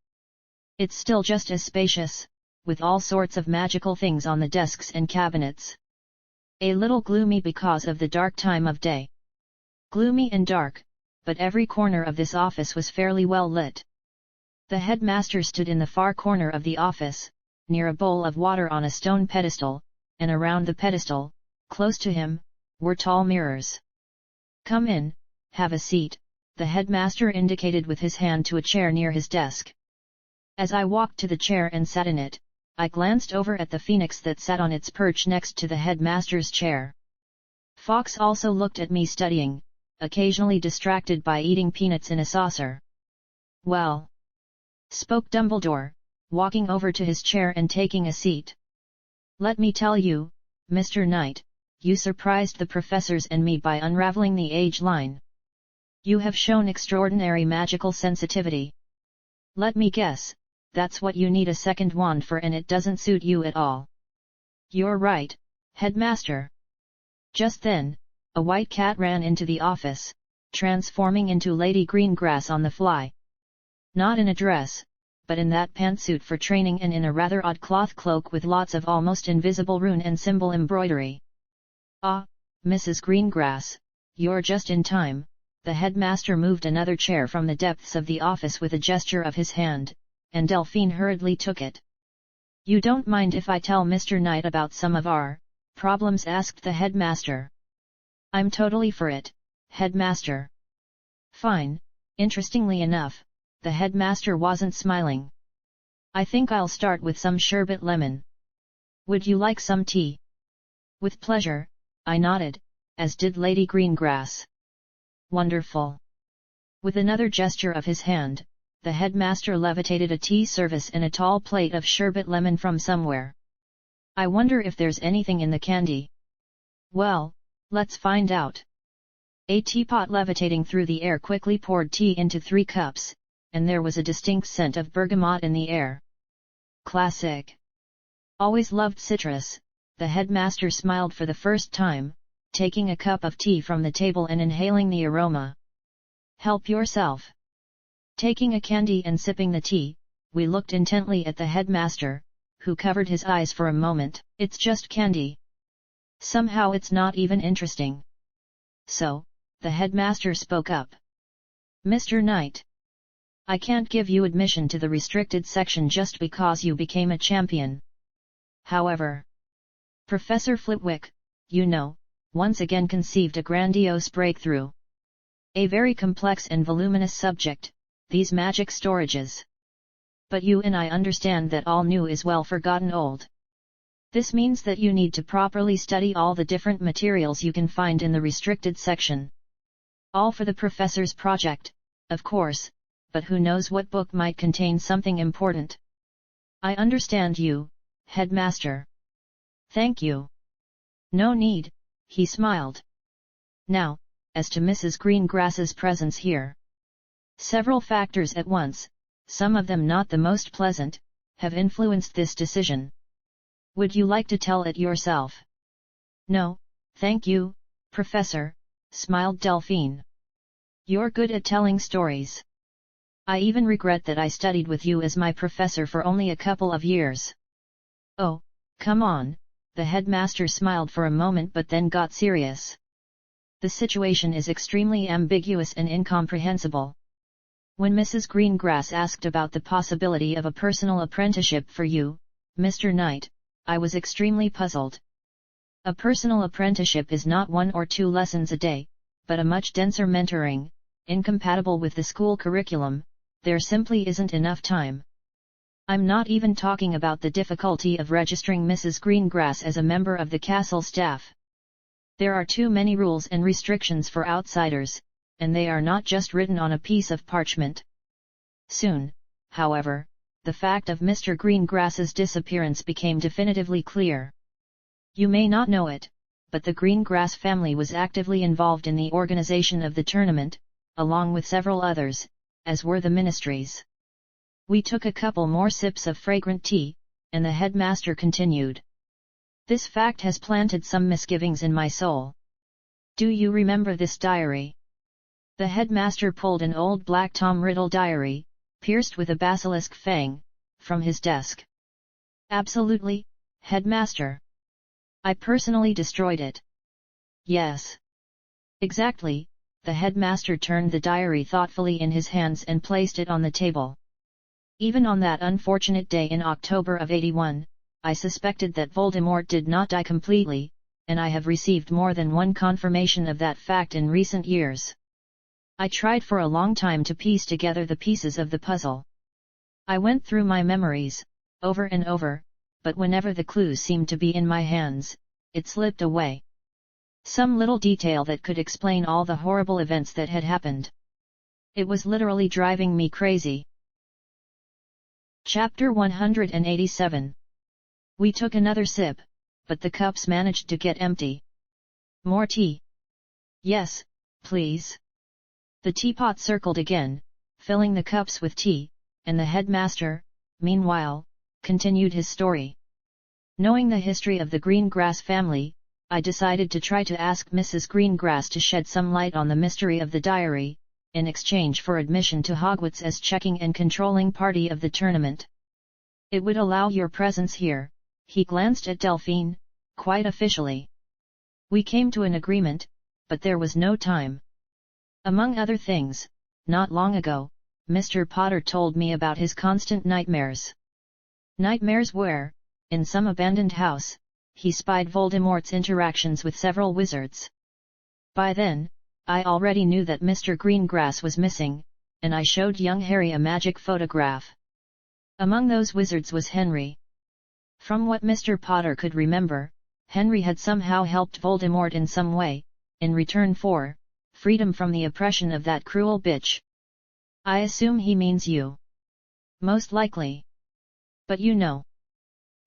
It's still just as spacious, with all sorts of magical things on the desks and cabinets. A little gloomy because of the dark time of day. Gloomy and dark, but every corner of this office was fairly well lit. The headmaster stood in the far corner of the office, near a bowl of water on a stone pedestal, and around the pedestal, close to him, were tall mirrors. "Come in, have a seat," the headmaster indicated with his hand to a chair near his desk. As I walked to the chair and sat in it, I glanced over at the phoenix that sat on its perch next to the headmaster's chair. Fox also looked at me studying, occasionally distracted by eating peanuts in a saucer. "Well," spoke Dumbledore, walking over to his chair and taking a seat. "Let me tell you, Mr. Knight, you surprised the professors and me by unraveling the age line. You have shown extraordinary magical sensitivity. Let me guess, that's what you need a second wand for, and it doesn't suit you at all." "You're right, headmaster." Just then, a white cat ran into the office, transforming into Lady Greengrass on the fly. Not in a dress, but in that pantsuit for training and in a rather odd cloth cloak with lots of almost invisible rune and symbol embroidery. "Ah, Mrs. Greengrass, you're just in time." The headmaster moved another chair from the depths of the office with a gesture of his hand, and Delphine hurriedly took it. "You don't mind if I tell Mr. Knight about some of our problems?" asked the headmaster. "I'm totally for it, headmaster." "Fine." Interestingly enough, the headmaster wasn't smiling. "I think I'll start with some sherbet lemon. Would you like some tea?" "With pleasure," I nodded, as did Lady Greengrass. Wonderful! With another gesture of his hand, the headmaster levitated a tea service and a tall plate of sherbet lemon from somewhere. I wonder if there's anything in the candy. Well, let's find out. A teapot levitating through the air quickly poured tea into 3 cups, and there was a distinct scent of bergamot in the air. Classic! Always loved citrus, the headmaster smiled for the first time, taking a cup of tea from the table and inhaling the aroma. Help yourself. Taking a candy and sipping the tea, we looked intently at the headmaster, who covered his eyes for a moment. It's just candy. Somehow it's not even interesting. So, the headmaster spoke up. Mr. Knight. I can't give you admission to the restricted section just because you became a champion. However, Professor Flitwick, you know, once again conceived a grandiose breakthrough. A very complex and voluminous subject, these magic storages. But you and I understand that all new is well forgotten old. This means that you need to properly study all the different materials you can find in the restricted section. All for the professor's project, of course, but who knows what book might contain something important. I understand you, headmaster. Thank you. No need, he smiled. Now, as to Mrs. Greengrass's presence here. Several factors at once, some of them not the most pleasant, have influenced this decision. Would you like to tell it yourself? No, thank you, Professor, smiled Delphine. You're good at telling stories. I even regret that I studied with you as my professor for only a couple of years. Oh, come on, the headmaster smiled for a moment but then got serious. The situation is extremely ambiguous and incomprehensible. When Mrs. Greengrass asked about the possibility of a personal apprenticeship for you, Mr. Knight, I was extremely puzzled. A personal apprenticeship is not 1 or 2 lessons a day, but a much denser mentoring, incompatible with the school curriculum. There simply isn't enough time. I'm not even talking about the difficulty of registering Mrs. Greengrass as a member of the castle staff. There are too many rules and restrictions for outsiders, and they are not just written on a piece of parchment. Soon, however, the fact of Mr. Greengrass's disappearance became definitively clear. You may not know it, but the Greengrass family was actively involved in the organization of the tournament, along with several others, as were the ministries. We took a couple more sips of fragrant tea, and the headmaster continued. This fact has planted some misgivings in my soul. Do you remember this diary? The headmaster pulled an old black Tom Riddle diary, pierced with a basilisk fang, from his desk. Absolutely, headmaster. I personally destroyed it. Yes. Exactly, the headmaster turned the diary thoughtfully in his hands and placed it on the table. Even on that unfortunate day in October of 81, I suspected that Voldemort did not die completely, and I have received more than one confirmation of that fact in recent years. I tried for a long time to piece together the pieces of the puzzle. I went through my memories, over and over, but whenever the clues seemed to be in my hands, it slipped away. Some little detail that could explain all the horrible events that had happened. It was literally driving me crazy. Chapter 187. We took another sip, but the cups managed to get empty. More tea? Yes, please. The teapot circled again, filling the cups with tea, and the headmaster, meanwhile, continued his story. Knowing the history of the Greengrass family, I decided to try to ask Mrs. Greengrass to shed some light on the mystery of the diary, in exchange for admission to Hogwarts as checking and controlling party of the tournament. It would allow your presence here, he glanced at Delphine, quite officially. We came to an agreement, but there was no time. Among other things, not long ago, Mr. Potter told me about his constant nightmares. Nightmares where, in some abandoned house, he spied Voldemort's interactions with several wizards. By then, I already knew that Mr. Greengrass was missing, and I showed young Harry a magic photograph. Among those wizards was Henry. From what Mr. Potter could remember, Henry had somehow helped Voldemort in some way, in return for, freedom from the oppression of that cruel bitch. I assume he means you. Most likely. But you know.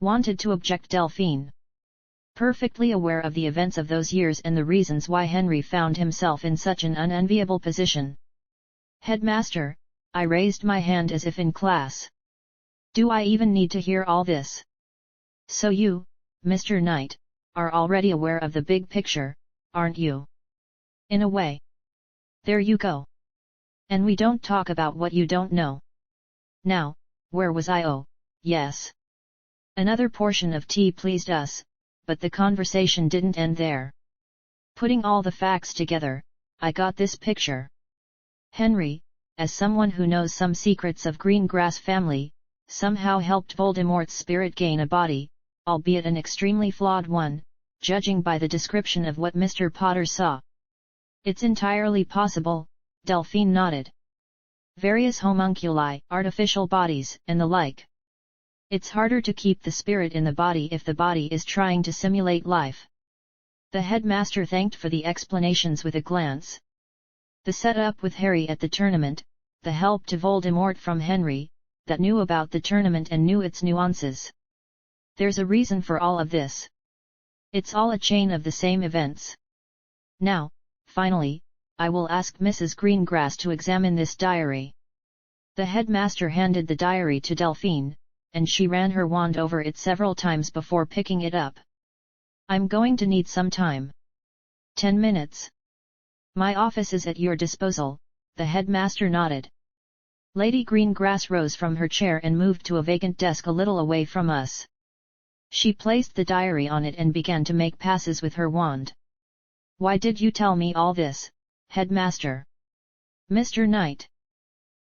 Wanted to object Delphine. Perfectly aware of the events of those years and the reasons why Henry found himself in such an unenviable position. Headmaster, I raised my hand as if in class. Do I even need to hear all this? So you, Mr. Knight, are already aware of the big picture, aren't you? In a way. There you go. And we don't talk about what you don't know. Now, where was I? Oh, yes. Another portion of tea pleased us, but the conversation didn't end there. Putting all the facts together, I got this picture. Henry, as someone who knows some secrets of Greengrass family, somehow helped Voldemort's spirit gain a body, albeit an extremely flawed one, judging by the description of what Mr. Potter saw. It's entirely possible, Delphine nodded. Various homunculi, artificial bodies, and the like. It's harder to keep the spirit in the body if the body is trying to simulate life. The headmaster thanked for the explanations with a glance. The setup with Harry at the tournament, the help to Voldemort from Henry, that knew about the tournament and knew its nuances. There's a reason for all of this. It's all a chain of the same events. Now, finally, I will ask Mrs. Greengrass to examine this diary. The headmaster handed the diary to Delphine, and she ran her wand over it several times before picking it up. I'm going to need some time. 10 minutes. My office is at your disposal, the headmaster nodded. Lady Greengrass rose from her chair and moved to a vacant desk a little away from us. She placed the diary on it and began to make passes with her wand. Why did you tell me all this, headmaster? Mr. Knight.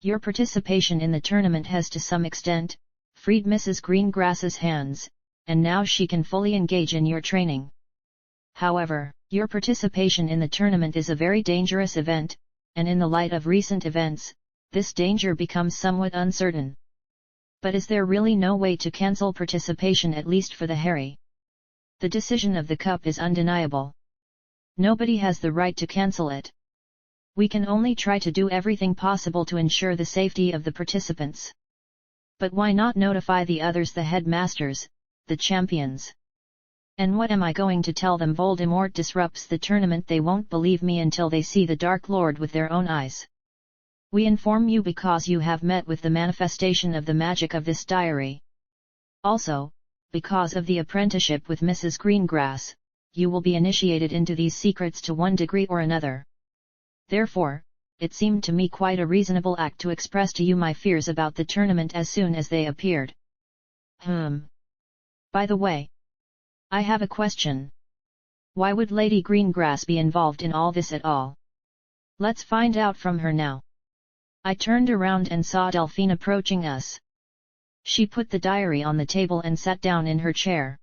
Your participation in the tournament has to some extent freed Mrs. Greengrass's hands, and now she can fully engage in your training. However, your participation in the tournament is a very dangerous event, and in the light of recent events, this danger becomes somewhat uncertain. But is there really no way to cancel participation, at least for the Harry? The decision of the cup is undeniable. Nobody has the right to cancel it. We can only try to do everything possible to ensure the safety of the participants. But why not notify the others, the headmasters, the champions? And what am I going to tell them? Voldemort disrupts the tournament. They won't believe me until they see the Dark Lord with their own eyes. We inform you because you have met with the manifestation of the magic of this diary. Also, because of the apprenticeship with Mrs. Greengrass, you will be initiated into these secrets to one degree or another. Therefore, it seemed to me quite a reasonable act to express to you my fears about the tournament as soon as they appeared. By the way, I have a question. Why would Lady Greengrass be involved in all this at all? Let's find out from her now. I turned around and saw Delphine approaching us. She put the diary on the table and sat down in her chair.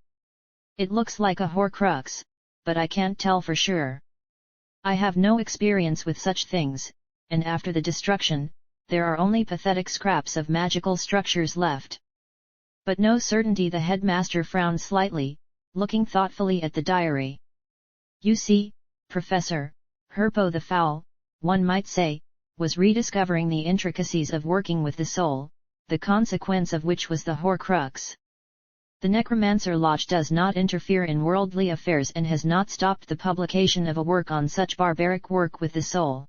It looks like a Horcrux, but I can't tell for sure. I have no experience with such things, and after the destruction, there are only pathetic scraps of magical structures left. But no certainty. The headmaster frowned slightly, looking thoughtfully at the diary. You see, Professor, Herpo the Foul, one might say, was rediscovering the intricacies of working with the soul, the consequence of which was the Horcrux. The Necromancer Lodge does not interfere in worldly affairs and has not stopped the publication of a work on such barbaric work with the soul.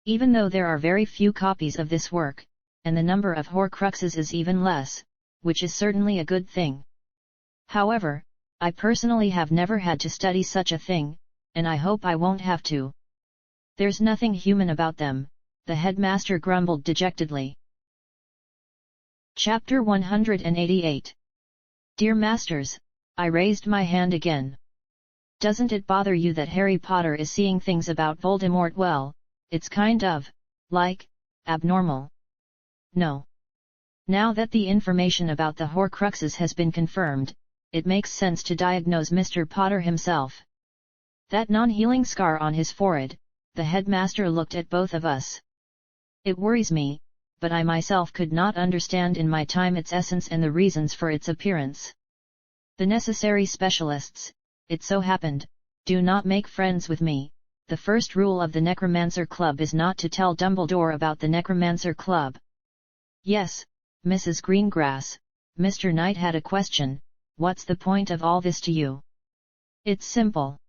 Even though there are very few copies of this work, and the number of Horcruxes is even less, which is certainly a good thing. However, I personally have never had to study such a thing, and I hope I won't have to. There's nothing human about them, the headmaster grumbled dejectedly. Chapter 188. Dear Masters, I raised my hand again. Doesn't it bother you that Harry Potter is seeing things about Voldemort? Well, it's kind of, like, abnormal. No. Now that the information about the Horcruxes has been confirmed, it makes sense to diagnose Mr. Potter himself. That non-healing scar on his forehead, the headmaster looked at both of us. It worries me, but I myself could not understand in my time its essence and the reasons for its appearance. The necessary specialists, it so happened, do not make friends with me, the first rule of the Necromancer Club is not to tell Dumbledore about the Necromancer Club. Yes, Mrs. Greengrass, Mr. Knight had a question, what's the point of all this to you? It's simple.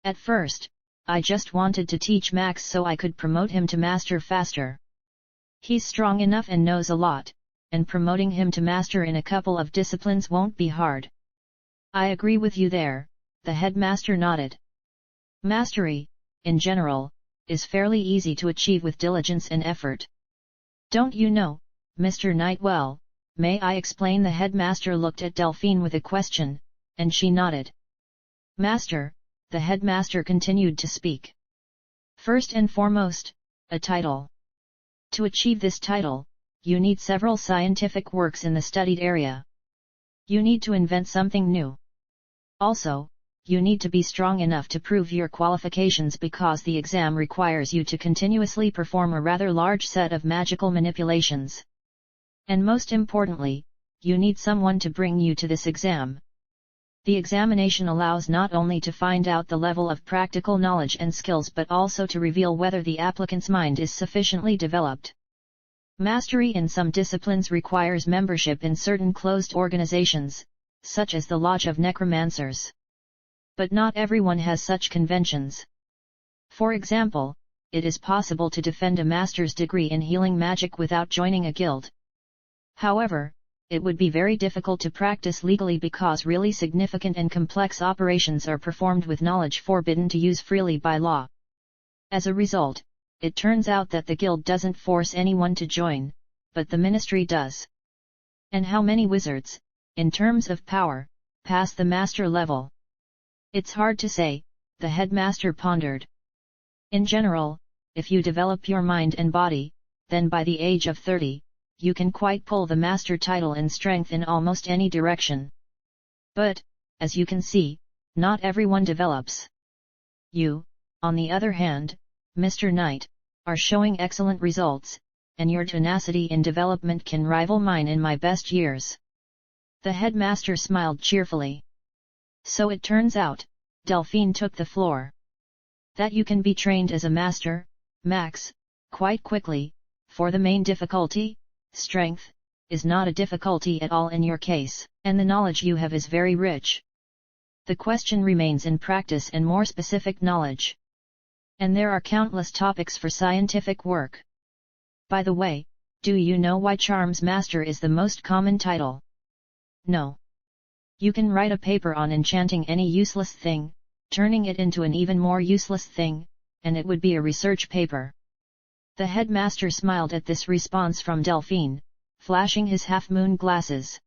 At first, I just wanted to teach Max so I could promote him to master faster. He's strong enough and knows a lot, and promoting him to master in a couple of disciplines won't be hard. I agree with you there, the headmaster nodded. Mastery, in general, is fairly easy to achieve with diligence and effort. Don't you know, Mr. Knight? Well, may I explain? The headmaster looked at Delphine with a question, and she nodded. Master, the headmaster continued to speak. First and foremost, a title. To achieve this title, you need several scientific works in the studied area. You need to invent something new. Also, you need to be strong enough to prove your qualifications because the exam requires you to continuously perform a rather large set of magical manipulations. And most importantly, you need someone to bring you to this exam. The examination allows not only to find out the level of practical knowledge and skills but also to reveal whether the applicant's mind is sufficiently developed. Mastery in some disciplines requires membership in certain closed organizations, such as the Lodge of Necromancers. But not everyone has such conventions. For example, it is possible to defend a master's degree in healing magic without joining a guild. However, it would be very difficult to practice legally because really significant and complex operations are performed with knowledge forbidden to use freely by law. As a result, it turns out that the guild doesn't force anyone to join, but the ministry does. And how many wizards, in terms of power, pass the master level? It's hard to say, the headmaster pondered. In general, if you develop your mind and body, then by the age of 30, you can quite pull the master title in strength in almost any direction. But, as you can see, not everyone develops. You, on the other hand, Mr. Knight, are showing excellent results, and your tenacity in development can rival mine in my best years. The headmaster smiled cheerfully. So it turns out, Delphine took the floor, that you can be trained as a master, Max, quite quickly, for the main difficulty, strength, is not a difficulty at all in your case, and the knowledge you have is very rich. The question remains in practice and more specific knowledge. And there are countless topics for scientific work. By the way, do you know why Charms Master is the most common title? No. You can write a paper on enchanting any useless thing, turning it into an even more useless thing, and it would be a research paper. The headmaster smiled at this response from Delphine, flashing his half-moon glasses.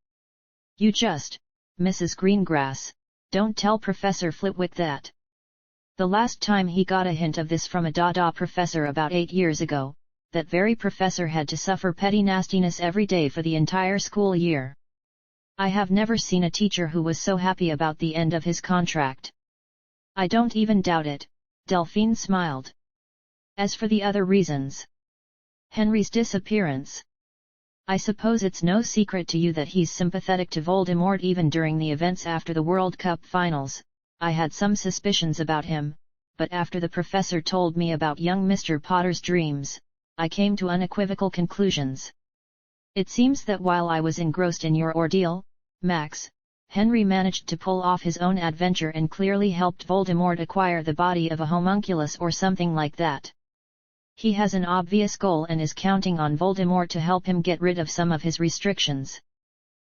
You just, Mrs. Greengrass, don't tell Professor Flitwick that. The last time he got a hint of this from a Dada professor about 8 years ago, that very professor had to suffer petty nastiness every day for the entire school year. I have never seen a teacher who was so happy about the end of his contract. I don't even doubt it, Delphine smiled. As for the other reasons, Henry's disappearance. I suppose it's no secret to you that he's sympathetic to Voldemort. Even during the events after the World Cup finals, I had some suspicions about him, but after the professor told me about young Mr. Potter's dreams, I came to unequivocal conclusions. It seems that while I was engrossed in your ordeal, Max, Henry managed to pull off his own adventure and clearly helped Voldemort acquire the body of a homunculus or something like that. He has an obvious goal and is counting on Voldemort to help him get rid of some of his restrictions.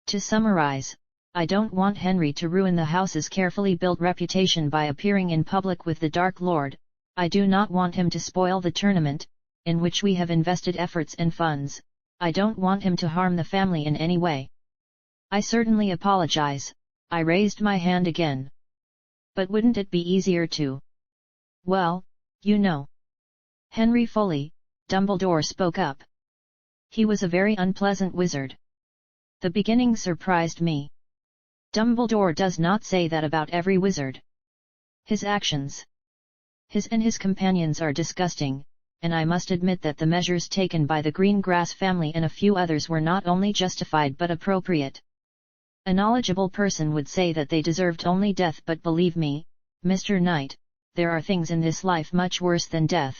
To summarize, I don't want Henry to ruin the house's carefully built reputation by appearing in public with the Dark Lord. I do not want him to spoil the tournament, in which we have invested efforts and funds. I don't want him to harm the family in any way. I certainly apologize, I raised my hand again. But wouldn't it be easier to? Well, you know. Henry Foley, Dumbledore spoke up. He was a very unpleasant wizard. The beginning surprised me. Dumbledore does not say that about every wizard. His actions. His and his companions are disgusting, and I must admit that the measures taken by the Greengrass family and a few others were not only justified but appropriate. A knowledgeable person would say that they deserved only death, but believe me, Mr. Knight, there are things in this life much worse than death.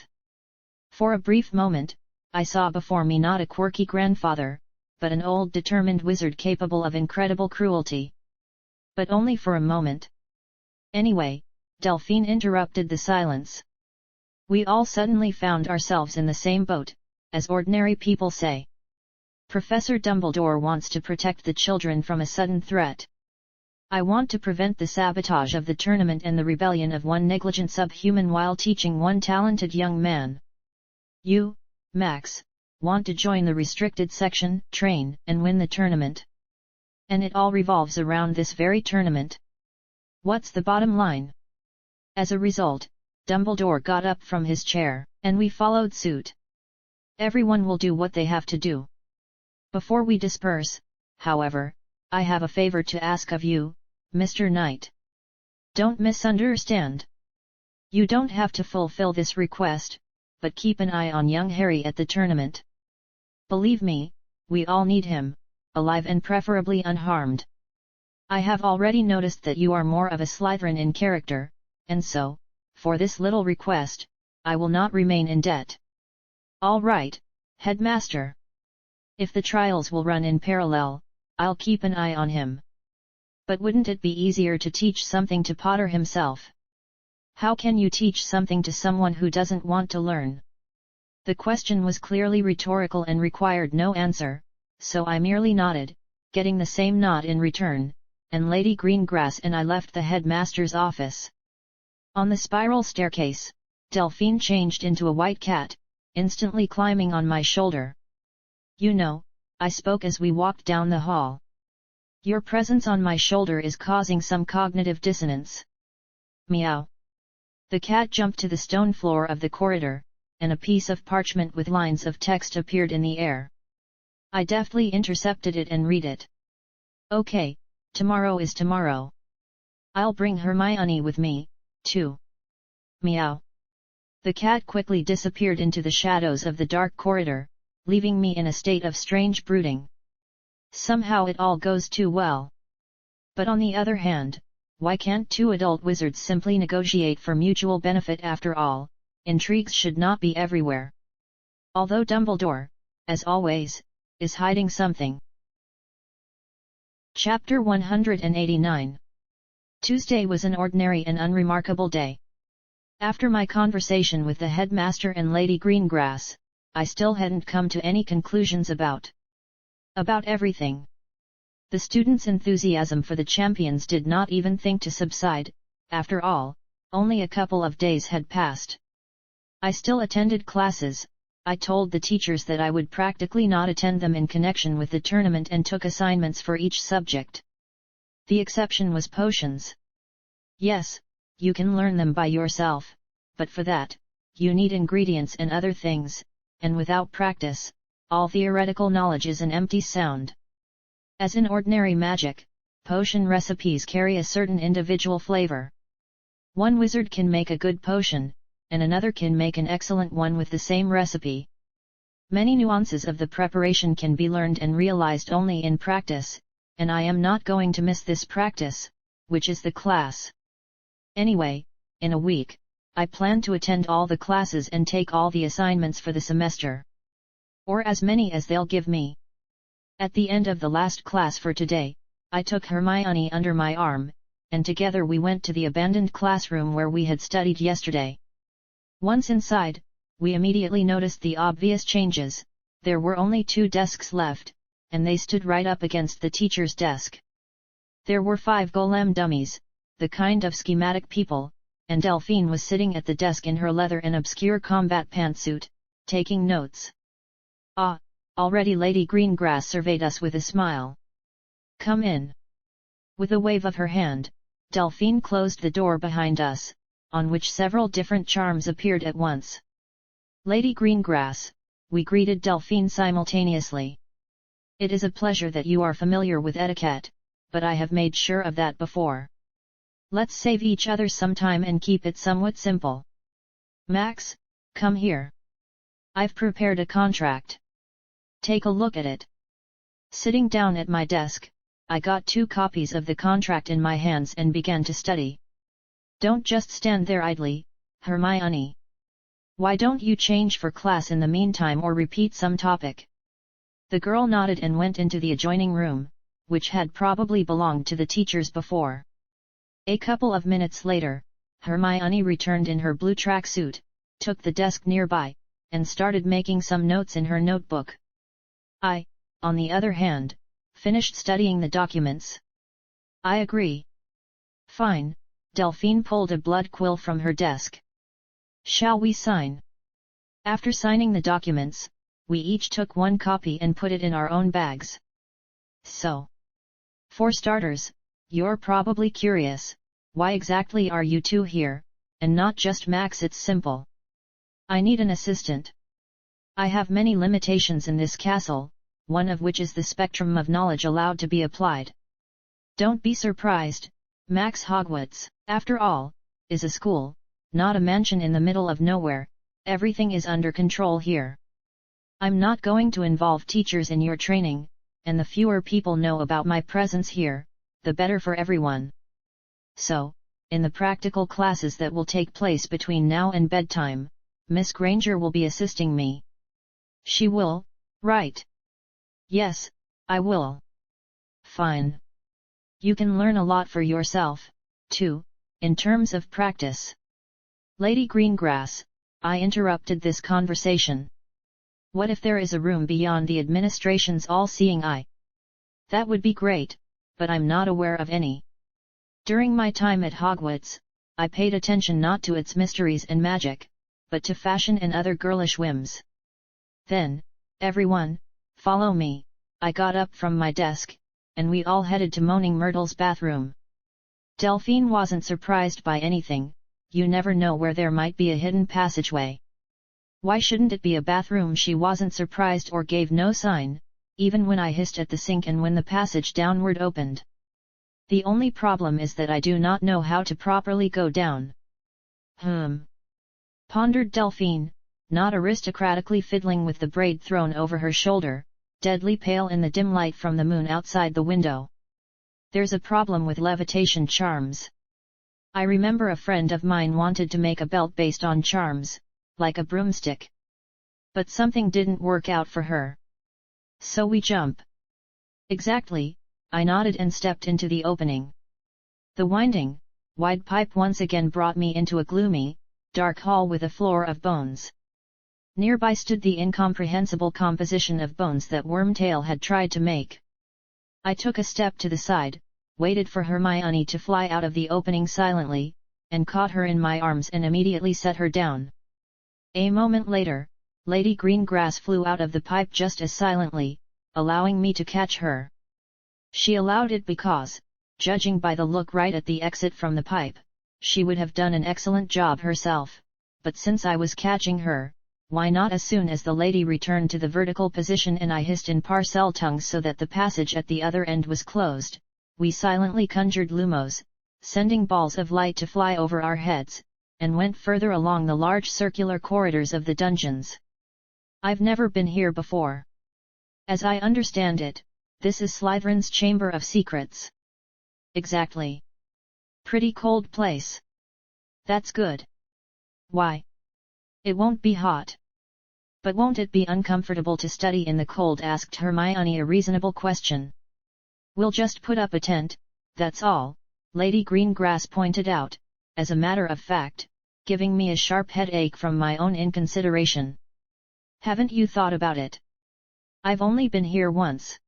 For a brief moment, I saw before me not a quirky grandfather, but an old determined wizard capable of incredible cruelty. But only for a moment. Anyway, Delphine interrupted the silence. We all suddenly found ourselves in the same boat, as ordinary people say. Professor Dumbledore wants to protect the children from a sudden threat. I want to prevent the sabotage of the tournament and the rebellion of one negligent subhuman while teaching one talented young man. You, Max, want to join the restricted section, train, and win the tournament. And it all revolves around this very tournament. What's the bottom line? As a result, Dumbledore got up from his chair, and we followed suit. Everyone will do what they have to do. Before we disperse, however, I have a favor to ask of you, Mr. Knight. Don't misunderstand. You don't have to fulfill this request, but keep an eye on young Harry at the tournament. Believe me, we all need him, alive and preferably unharmed. I have already noticed that you are more of a Slytherin in character, and so, for this little request, I will not remain in debt. All right, Headmaster. If the trials will run in parallel, I'll keep an eye on him. But wouldn't it be easier to teach something to Potter himself? How can you teach something to someone who doesn't want to learn? The question was clearly rhetorical and required no answer, so I merely nodded, getting the same nod in return, and Lady Greengrass and I left the headmaster's office. On the spiral staircase, Delphine changed into a white cat, instantly climbing on my shoulder. You know, I spoke as we walked down the hall. Your presence on my shoulder is causing some cognitive dissonance. Meow. The cat jumped to the stone floor of the corridor, and a piece of parchment with lines of text appeared in the air. I deftly intercepted it and read it. Okay, tomorrow is tomorrow. I'll bring Hermione with me, too. Meow. The cat quickly disappeared into the shadows of the dark corridor, leaving me in a state of strange brooding. Somehow it all goes too well. But on the other hand, why can't two adult wizards simply negotiate for mutual benefit? After all, intrigues should not be everywhere. Although Dumbledore, as always, is hiding something. Chapter 189. Tuesday was an ordinary and unremarkable day. After my conversation with the headmaster and Lady Greengrass, I still hadn't come to any conclusions about everything. The students' enthusiasm for the champions did not even think to subside. After all, only a couple of days had passed. I still attended classes. I told the teachers that I would practically not attend them in connection with the tournament and took assignments for each subject. The exception was potions. Yes, you can learn them by yourself, but for that, you need ingredients and other things, and without practice, all theoretical knowledge is an empty sound. As in ordinary magic, potion recipes carry a certain individual flavor. One wizard can make a good potion, and another can make an excellent one with the same recipe. Many nuances of the preparation can be learned and realized only in practice, and I am not going to miss this practice, which is the class. Anyway, in a week, I plan to attend all the classes and take all the assignments for the semester. Or as many as they'll give me. At the end of the last class for today, I took Hermione under my arm, and together we went to the abandoned classroom where we had studied yesterday. Once inside, we immediately noticed the obvious changes. There were only 2 desks left, and they stood right up against the teacher's desk. There were 5 golem dummies, the kind of schematic people, and Delphine was sitting at the desk in her leather and obscure combat pantsuit, taking notes. Ah, already Lady Greengrass surveyed us with a smile. Come in. With a wave of her hand, Delphine closed the door behind us, on which several different charms appeared at once. Lady Greengrass, we greeted Delphine simultaneously. It is a pleasure that you are familiar with etiquette, but I have made sure of that before. Let's save each other some time and keep it somewhat simple. Max, come here. I've prepared a contract. Take a look at it. Sitting down at my desk, I got 2 copies of the contract in my hands and began to study. Don't just stand there idly, Hermione. Why don't you change for class in the meantime or repeat some topic? The girl nodded and went into the adjoining room, which had probably belonged to the teachers before. A couple of minutes later, Hermione returned in her blue tracksuit, took the desk nearby, and started making some notes in her notebook. I, on the other hand, finished studying the documents. I agree. Fine, Delphine pulled a blood quill from her desk. Shall we sign? After signing the documents, we each took one copy and put it in our own bags. So, for starters, you're probably curious, why exactly are you two here, and not just Max? It's simple. I need an assistant. I have many limitations in this castle, one of which is the spectrum of knowledge allowed to be applied. Don't be surprised, Max. Hogwarts, after all, is a school, not a mansion in the middle of nowhere. Everything is under control here. I'm not going to involve teachers in your training, and the fewer people know about my presence here, the better for everyone. So, in the practical classes that will take place between now and bedtime, Miss Granger will be assisting me. She will, right? Yes, I will. Fine. You can learn a lot for yourself, too, in terms of practice. Lady Greengrass, I interrupted this conversation. What if there is a room beyond the administration's all-seeing eye? That would be great, but I'm not aware of any. During my time at Hogwarts, I paid attention not to its mysteries and magic, but to fashion and other girlish whims. Then, everyone, follow me. I got up from my desk, and we all headed to Moaning Myrtle's bathroom. Delphine wasn't surprised by anything. You never know where there might be a hidden passageway. Why shouldn't it be a bathroom? She wasn't surprised or gave no sign, even when I hissed at the sink and when the passage downward opened. The only problem is that I do not know how to properly go down. Pondered Delphine, not aristocratically fiddling with the braid thrown over her shoulder, deadly pale in the dim light from the moon outside the window. There's a problem with levitation charms. I remember a friend of mine wanted to make a belt based on charms, like a broomstick. But something didn't work out for her. So we jump. Exactly, I nodded and stepped into the opening. The winding, wide pipe once again brought me into a gloomy, dark hall with a floor of bones. Nearby stood the incomprehensible composition of bones that Wormtail had tried to make. I took a step to the side, waited for Hermione to fly out of the opening silently, and caught her in my arms and immediately set her down. A moment later, Lady Greengrass flew out of the pipe just as silently, allowing me to catch her. She allowed it because, judging by the look right at the exit from the pipe, she would have done an excellent job herself, but since I was catching her, why not? As soon as the lady returned to the vertical position and I hissed in Parseltongue so that the passage at the other end was closed, we silently conjured lumos, sending balls of light to fly over our heads, and went further along the large circular corridors of the dungeons. I've never been here before. As I understand it, this is Slytherin's Chamber of Secrets. Exactly. Pretty cold place. That's good. Why? It won't be hot. But won't it be uncomfortable to study in the cold? Asked Hermione, a reasonable question. We'll just put up a tent, that's all, Lady Greengrass pointed out, as a matter of fact, giving me a sharp headache from my own inconsideration. Haven't you thought about it? I've only been here once.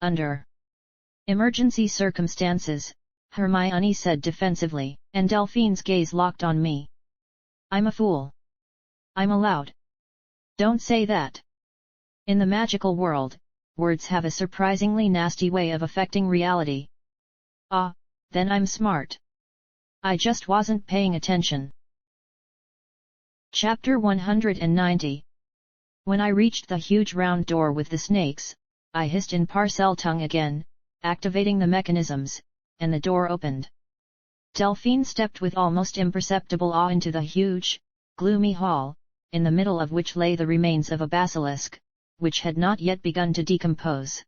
Under emergency circumstances, Hermione said defensively, and Delphine's gaze locked on me. I'm a fool. I'm allowed. Don't say that. In the magical world, words have a surprisingly nasty way of affecting reality. Ah, then I'm smart. I just wasn't paying attention. Chapter 190. When I reached the huge round door with the snakes, I hissed in Parseltongue again, activating the mechanisms, and the door opened. Delphine stepped with almost imperceptible awe into the huge, gloomy hall, in the middle of which lay the remains of a basilisk, which had not yet begun to decompose.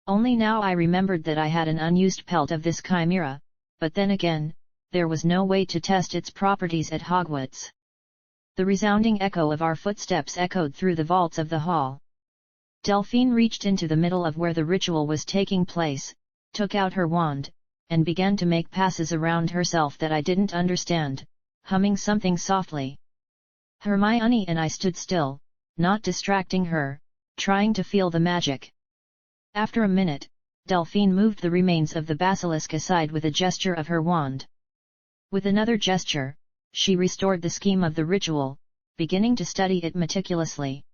Only now I remembered that I had an unused pelt of this chimera, but then again, there was no way to test its properties at Hogwarts. The resounding echo of our footsteps echoed through the vaults of the hall. Delphine reached into the middle of where the ritual was taking place, took out her wand, and began to make passes around herself that I didn't understand, humming something softly. Hermione and I stood still, not distracting her, trying to feel the magic. After a minute, Delphine moved the remains of the basilisk aside with a gesture of her wand. With another gesture, she restored the scheme of the ritual, beginning to study it meticulously.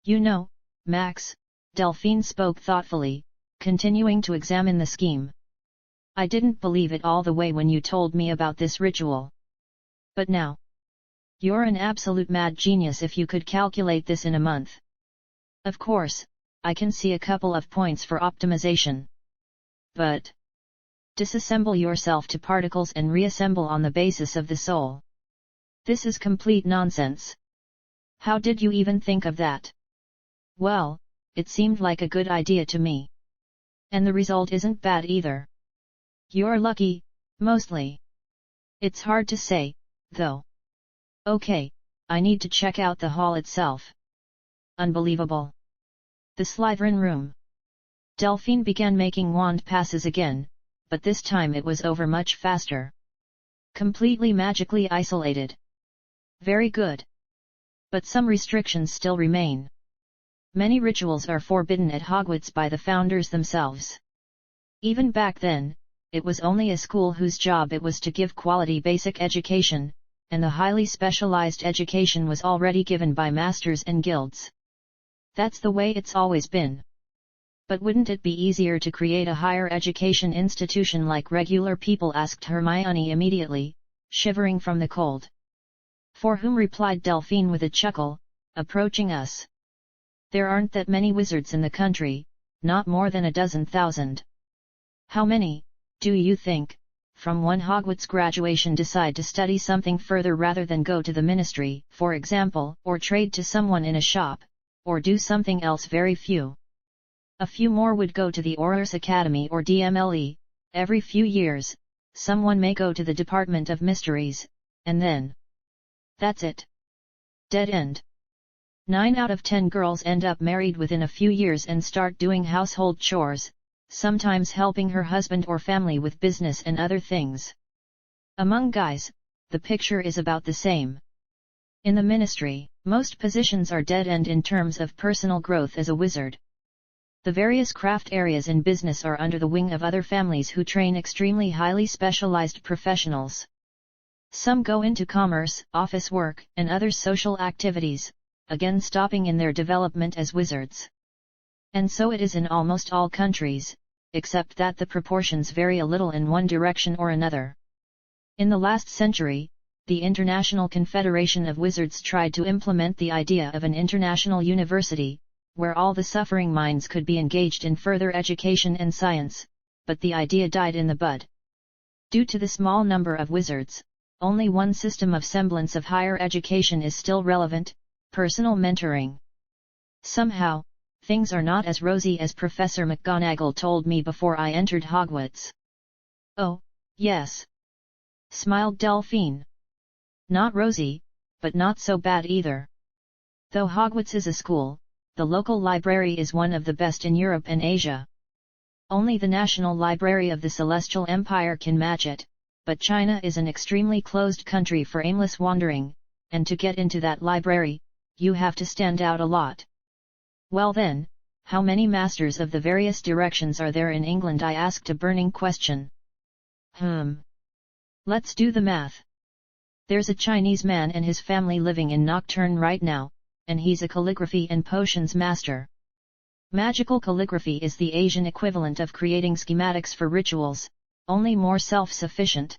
You know, Max, Delphine spoke thoughtfully, continuing to examine the scheme. I didn't believe it all the way when you told me about this ritual. But now, you're an absolute mad genius if you could calculate this in a month. Of course, I can see a couple of points for optimization. But disassemble yourself to particles and reassemble on the basis of the soul. This is complete nonsense. How did you even think of that? Well, it seemed like a good idea to me. And the result isn't bad either. You're lucky, mostly. It's hard to say, though. Okay, I need to check out the hall itself. Unbelievable. The Slytherin room. Delphine began making wand passes again, but this time it was over much faster. Completely magically isolated. Very good. But some restrictions still remain. Many rituals are forbidden at Hogwarts by the founders themselves. Even back then, it was only a school whose job it was to give quality basic education, and the highly specialized education was already given by masters and guilds. That's the way it's always been. But wouldn't it be easier to create a higher education institution like regular people? Asked Hermione immediately, shivering from the cold. For whom? Replied Delphine with a chuckle, approaching us. There aren't that many wizards in the country, not more than 12,000. How many, do you think, from one Hogwarts graduation decide to study something further rather than go to the ministry, for example, or trade to someone in a shop, or do something else? Very few. A few more would go to the Aurors Academy or DMLE. Every few years, someone may go to the Department of Mysteries, and then that's it. Dead end. 9 out of 10 girls end up married within a few years and start doing household chores, sometimes helping her husband or family with business and other things. Among guys, the picture is about the same. In the ministry, most positions are dead end in terms of personal growth as a wizard. The various craft areas in business are under the wing of other families who train extremely highly specialized professionals. Some go into commerce, office work, and other social activities, again stopping in their development as wizards. And so it is in almost all countries, except that the proportions vary a little in one direction or another. In the last century, the International Confederation of Wizards tried to implement the idea of an international university, where all the suffering minds could be engaged in further education and science, but the idea died in the bud. Due to the small number of wizards, only one system of semblance of higher education is still relevant: personal mentoring. Somehow, things are not as rosy as Professor McGonagall told me before I entered Hogwarts. Oh, yes, smiled Delphine. Not rosy, but not so bad either. Though Hogwarts is a school, the local library is one of the best in Europe and Asia. Only the National Library of the Celestial Empire can match it, but China is an extremely closed country for aimless wandering, and to get into that library, you have to stand out a lot. Well then, how many masters of the various directions are there in England? I asked a burning question. Let's do the math. There's a Chinese man and his family living in Nocturne right now, and he's a calligraphy and potions master. Magical calligraphy is the Asian equivalent of creating schematics for rituals, only more self-sufficient.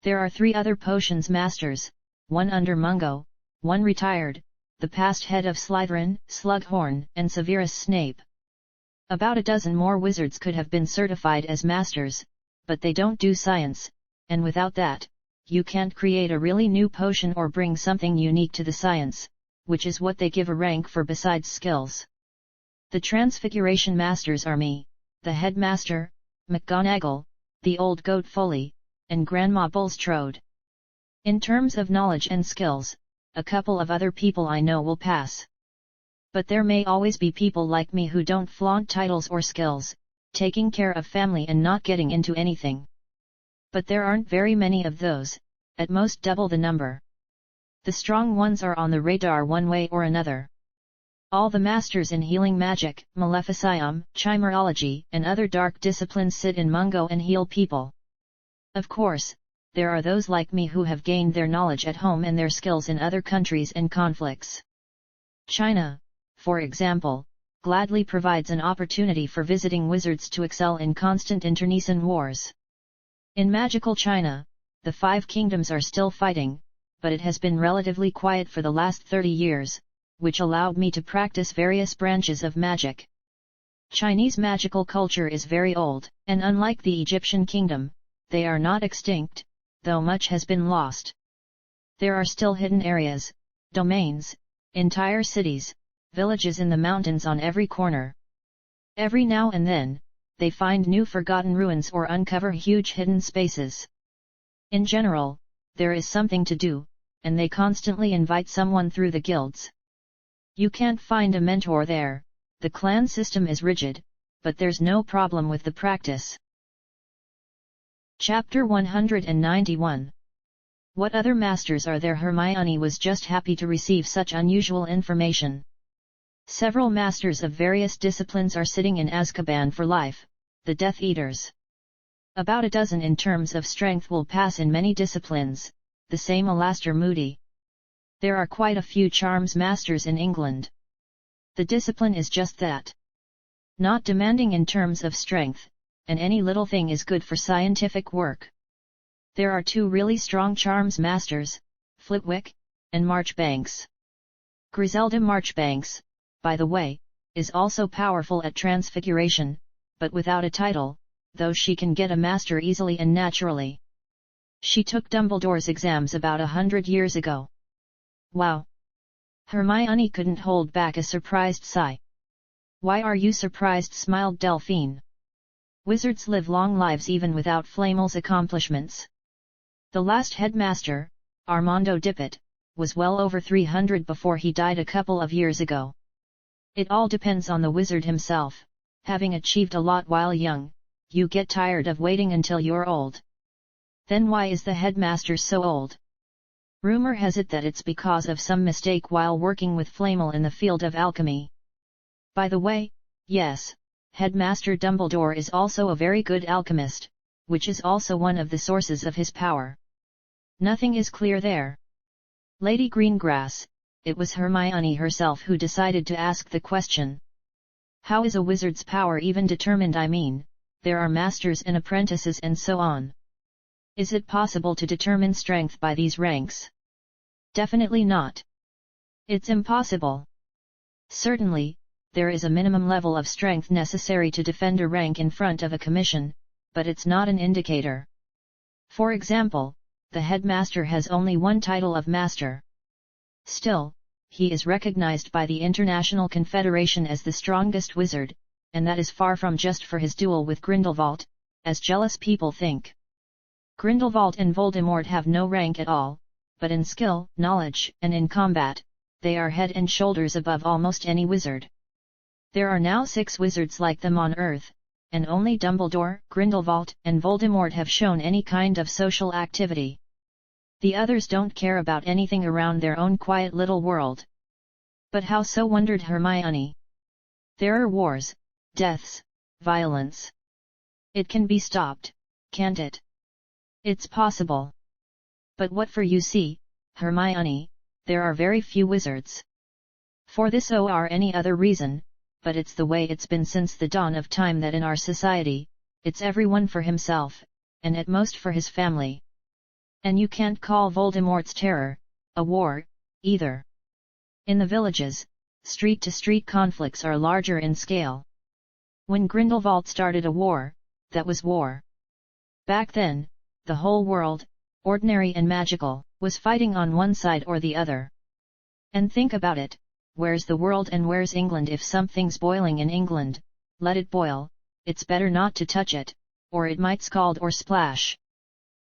There are 3 other potions masters, one under Mungo, one retired, the past head of Slytherin, Slughorn, and Severus Snape. About a dozen more wizards could have been certified as masters, but they don't do science, and without that, you can't create a really new potion or bring something unique to the science, which is what they give a rank for besides skills. The Transfiguration Masters are me, the headmaster, McGonagall, the old goat Foley, and Grandma Bulstrode. In terms of knowledge and skills, a couple of other people I know will pass. But there may always be people like me who don't flaunt titles or skills, taking care of family and not getting into anything. But there aren't very many of those, at most double the number. The strong ones are on the radar one way or another. All the masters in healing magic, maleficium, chimerology, and other dark disciplines sit in Mungo and heal people. Of course, there are those like me who have gained their knowledge at home and their skills in other countries and conflicts. China, for example, gladly provides an opportunity for visiting wizards to excel in constant internecine wars. In magical China, the 5 kingdoms are still fighting, but it has been relatively quiet for the last 30 years, which allowed me to practice various branches of magic. Chinese magical culture is very old, and unlike the Egyptian kingdom, they are not extinct, though much has been lost. There are still hidden areas, domains, entire cities, villages in the mountains on every corner. Every now and then, they find new forgotten ruins or uncover huge hidden spaces. In general, there is something to do, and they constantly invite someone through the guilds. You can't find a mentor there, the clan system is rigid, but there's no problem with the practice. Chapter 191. What other masters are there? Hermione was just happy to receive such unusual information. Several masters of various disciplines are sitting in Azkaban for life, the Death Eaters. About a dozen in terms of strength will pass in many disciplines, the same Alastor Moody. There are quite a few charms masters in England. The discipline is just that. Not demanding in terms of strength, and any little thing is good for scientific work. There are 2 really strong charms masters, Flitwick and Marchbanks. Griselda Marchbanks, by the way, is also powerful at transfiguration, but without a title, though she can get a master easily and naturally. She took Dumbledore's exams about 100 years ago. Wow! Hermione couldn't hold back a surprised sigh. Why are you surprised? Smiled Delphine. Wizards live long lives even without Flamel's accomplishments. The last headmaster, Armando Dippet, was well over 300 before he died a couple of years ago. It all depends on the wizard himself. Having achieved a lot while young, you get tired of waiting until you're old. Then why is the headmaster so old? Rumor has it that it's because of some mistake while working with Flamel in the field of alchemy. By the way, yes, Headmaster Dumbledore is also a very good alchemist, which is also one of the sources of his power. Nothing is clear there. Lady Greengrass, it was Hermione herself who decided to ask the question. How is a wizard's power even determined? I mean, there are masters and apprentices and so on. Is it possible to determine strength by these ranks? Definitely not. It's impossible. Certainly, there is a minimum level of strength necessary to defend a rank in front of a commission, but it's not an indicator. For example, the headmaster has only one title of master. Still, he is recognized by the International Confederation as the strongest wizard, and that is far from just for his duel with Grindelwald, as jealous people think. Grindelwald and Voldemort have no rank at all, but in skill, knowledge, and in combat, they are head and shoulders above almost any wizard. There are now 6 wizards like them on Earth, and only Dumbledore, Grindelwald, and Voldemort have shown any kind of social activity. The others don't care about anything around their own quiet little world. But how so? Wondered Hermione. There are wars, deaths, violence. It can be stopped, can't it? It's possible. But what for? You see, Hermione, there are very few wizards. For this or any other reason, but it's the way it's been since the dawn of time that in our society, it's everyone for himself, and at most for his family. And you can't call Voldemort's terror a war, either. In the villages, street-to-street conflicts are larger in scale. When Grindelwald started a war, that was war. Back then, the whole world, ordinary and magical, was fighting on one side or the other. And think about it, where's the world and where's England? If something's boiling in England, let it boil, it's better not to touch it, or it might scald or splash.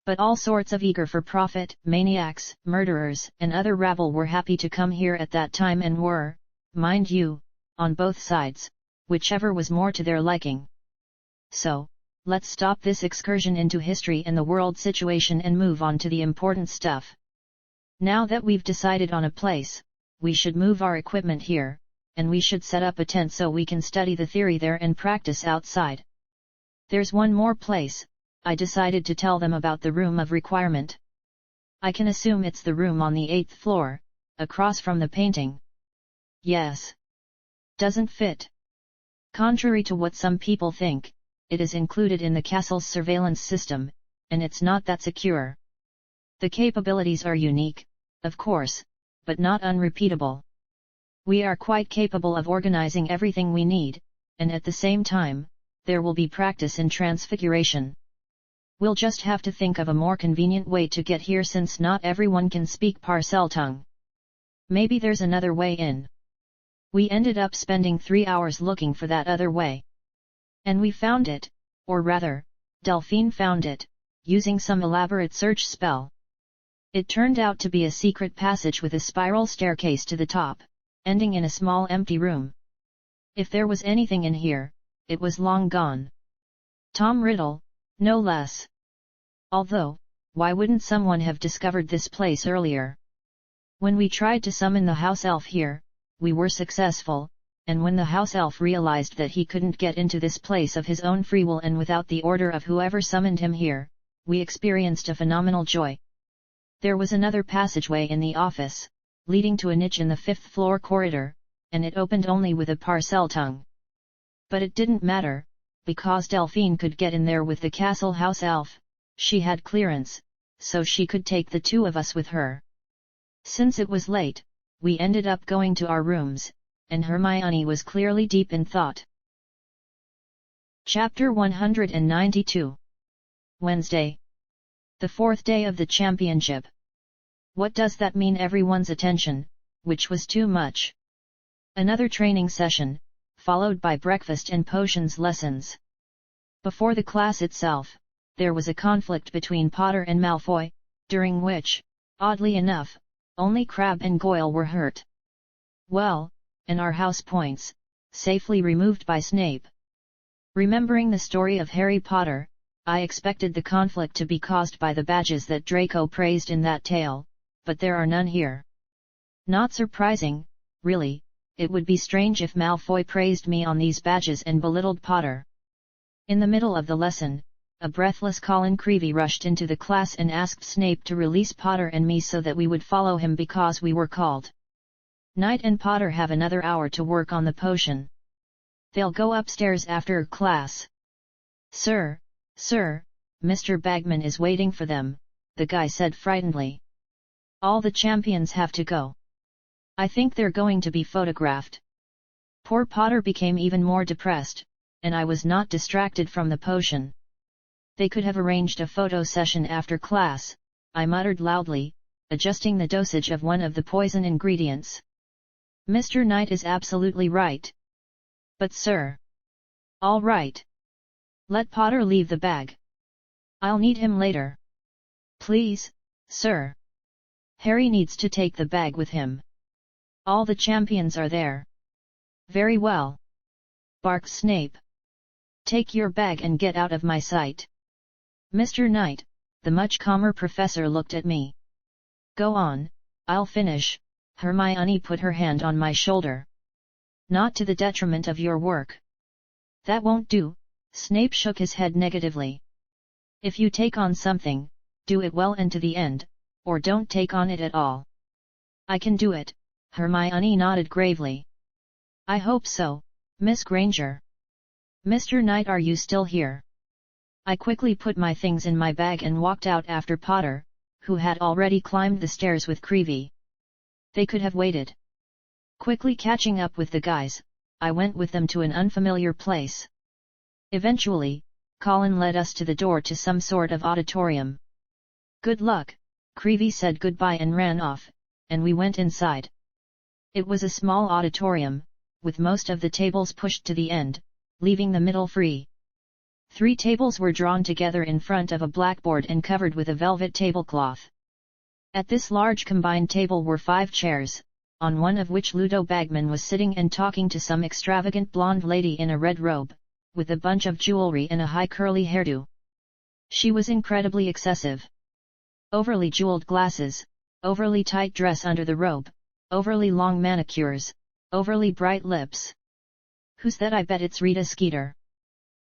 But all sorts of eager-for-profit, maniacs, murderers, and other rabble were happy to come here at that time and were, mind you, on both sides, whichever was more to their liking. So, let's stop this excursion into history and the world situation and move on to the important stuff. Now that we've decided on a place, we should move our equipment here, and we should set up a tent so we can study the theory there and practice outside. There's one more place. I decided to tell them about the room of requirement. I can assume it's the room on the 8th floor, across from the painting. Yes. Doesn't fit. Contrary to what some people think, it is included in the castle's surveillance system, and it's not that secure. The capabilities are unique, of course, but not unrepeatable. We are quite capable of organizing everything we need, and at the same time, there will be practice in transfiguration. We'll just have to think of a more convenient way to get here since not everyone can speak parcel tongue. Maybe there's another way in. We ended up spending 3 hours looking for that other way. And we found it, or rather, Delphine found it, using some elaborate search spell. It turned out to be a secret passage with a spiral staircase to the top, ending in a small empty room. If there was anything in here, it was long gone. Tom Riddle, no less. Although, why wouldn't someone have discovered this place earlier? When we tried to summon the house elf here, we were successful, and when the house elf realized that he couldn't get into this place of his own free will and without the order of whoever summoned him here, we experienced a phenomenal joy. There was another passageway in the office, leading to a niche in the 5th floor corridor, and it opened only with a parcel tongue. But it didn't matter, because Delphine could get in there with the castle house elf. She had clearance, so she could take the two of us with her. Since it was late, we ended up going to our rooms, and Hermione was clearly deep in thought. Chapter 192. Wednesday. The 4th day of the championship. What does that mean? Everyone's attention, which was too much. Another training session, followed by breakfast and potions lessons. Before the class itself, there was a conflict between Potter and Malfoy, during which, oddly enough, only Crabbe and Goyle were hurt. Well, and our house points, safely removed by Snape. Remembering the story of Harry Potter, I expected the conflict to be caused by the badges that Draco praised in that tale, but there are none here. Not surprising, really. It would be strange if Malfoy praised me on these badges and belittled Potter. In the middle of the lesson, a breathless Colin Creevey rushed into the class and asked Snape to release Potter and me so that we would follow him because we were called. Knight and Potter have another hour to work on the potion. They'll go upstairs after class. Sir, Mr. Bagman is waiting for them, the guy said frightenedly. All the champions have to go. I think they're going to be photographed. Poor Potter became even more depressed, and I was not distracted from the potion. They could have arranged a photo session after class, I muttered loudly, adjusting the dosage of one of the poison ingredients. Mr. Knight is absolutely right. But sir. All right. Let Potter leave the bag. I'll need him later. Please, sir. Harry needs to take the bag with him. All the champions are there. Very well. Barked Snape. Take your bag and get out of my sight. Mr. Knight, the much calmer professor looked at me. Go on, I'll finish. Hermione put her hand on my shoulder. Not to the detriment of your work. That won't do, Snape shook his head negatively. If you take on something, do it well and to the end, or don't take on it at all. I can do it. Hermione nodded gravely. I hope so, Miss Granger. Mr. Knight, are you still here? I quickly put my things in my bag and walked out after Potter, who had already climbed the stairs with Creevey. They could have waited. Quickly catching up with the guys, I went with them to an unfamiliar place. Eventually, Colin led us to the door to some sort of auditorium. Good luck, Creevey said goodbye and ran off, and we went inside. It was a small auditorium, with most of the tables pushed to the end, leaving the middle free. 3 tables were drawn together in front of a blackboard and covered with a velvet tablecloth. At this large combined table were 5 chairs, on one of which Ludo Bagman was sitting and talking to some extravagant blonde lady in a red robe, with a bunch of jewelry and a high curly hairdo. She was incredibly excessive. Overly jeweled glasses, overly tight dress under the robe, overly long manicures, overly bright lips. "Who's that? I bet it's Rita Skeeter."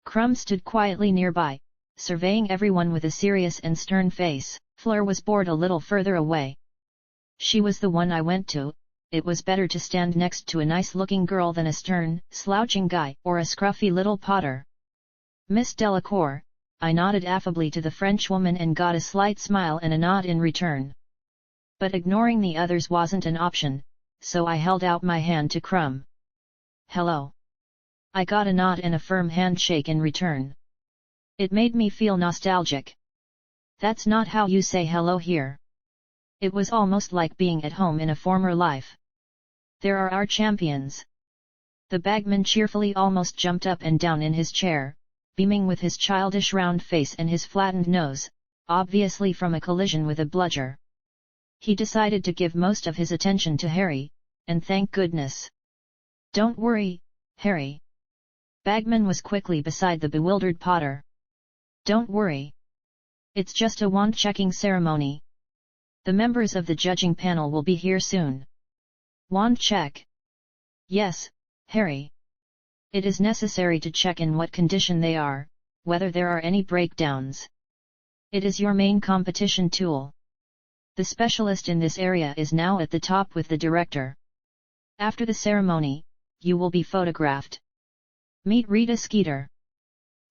Crumb stood quietly nearby, surveying everyone with a serious and stern face. Fleur was bored a little further away. "She was the one I went to. It was better to stand next to a nice-looking girl than a stern, slouching guy or a scruffy little Potter." "Miss Delacour," I nodded affably to the Frenchwoman and got a slight smile and a nod in return. But ignoring the others wasn't an option, so I held out my hand to Crumb. "Hello." I got a nod and a firm handshake in return. It made me feel nostalgic. That's not how you say hello here. It was almost like being at home in a former life. "There are our champions." The bagman cheerfully almost jumped up and down in his chair, beaming with his childish round face and his flattened nose, obviously from a collision with a bludger. He decided to give most of his attention to Harry, and thank goodness. "Don't worry, Harry." Bagman was quickly beside the bewildered Potter. "Don't worry. It's just a wand-checking ceremony. The members of the judging panel will be here soon." "Wand check?" "Yes, Harry. It is necessary to check in what condition they are, whether there are any breakdowns. It is your main competition tool. The specialist in this area is now at the top with the director. After the ceremony, you will be photographed. Meet Rita Skeeter."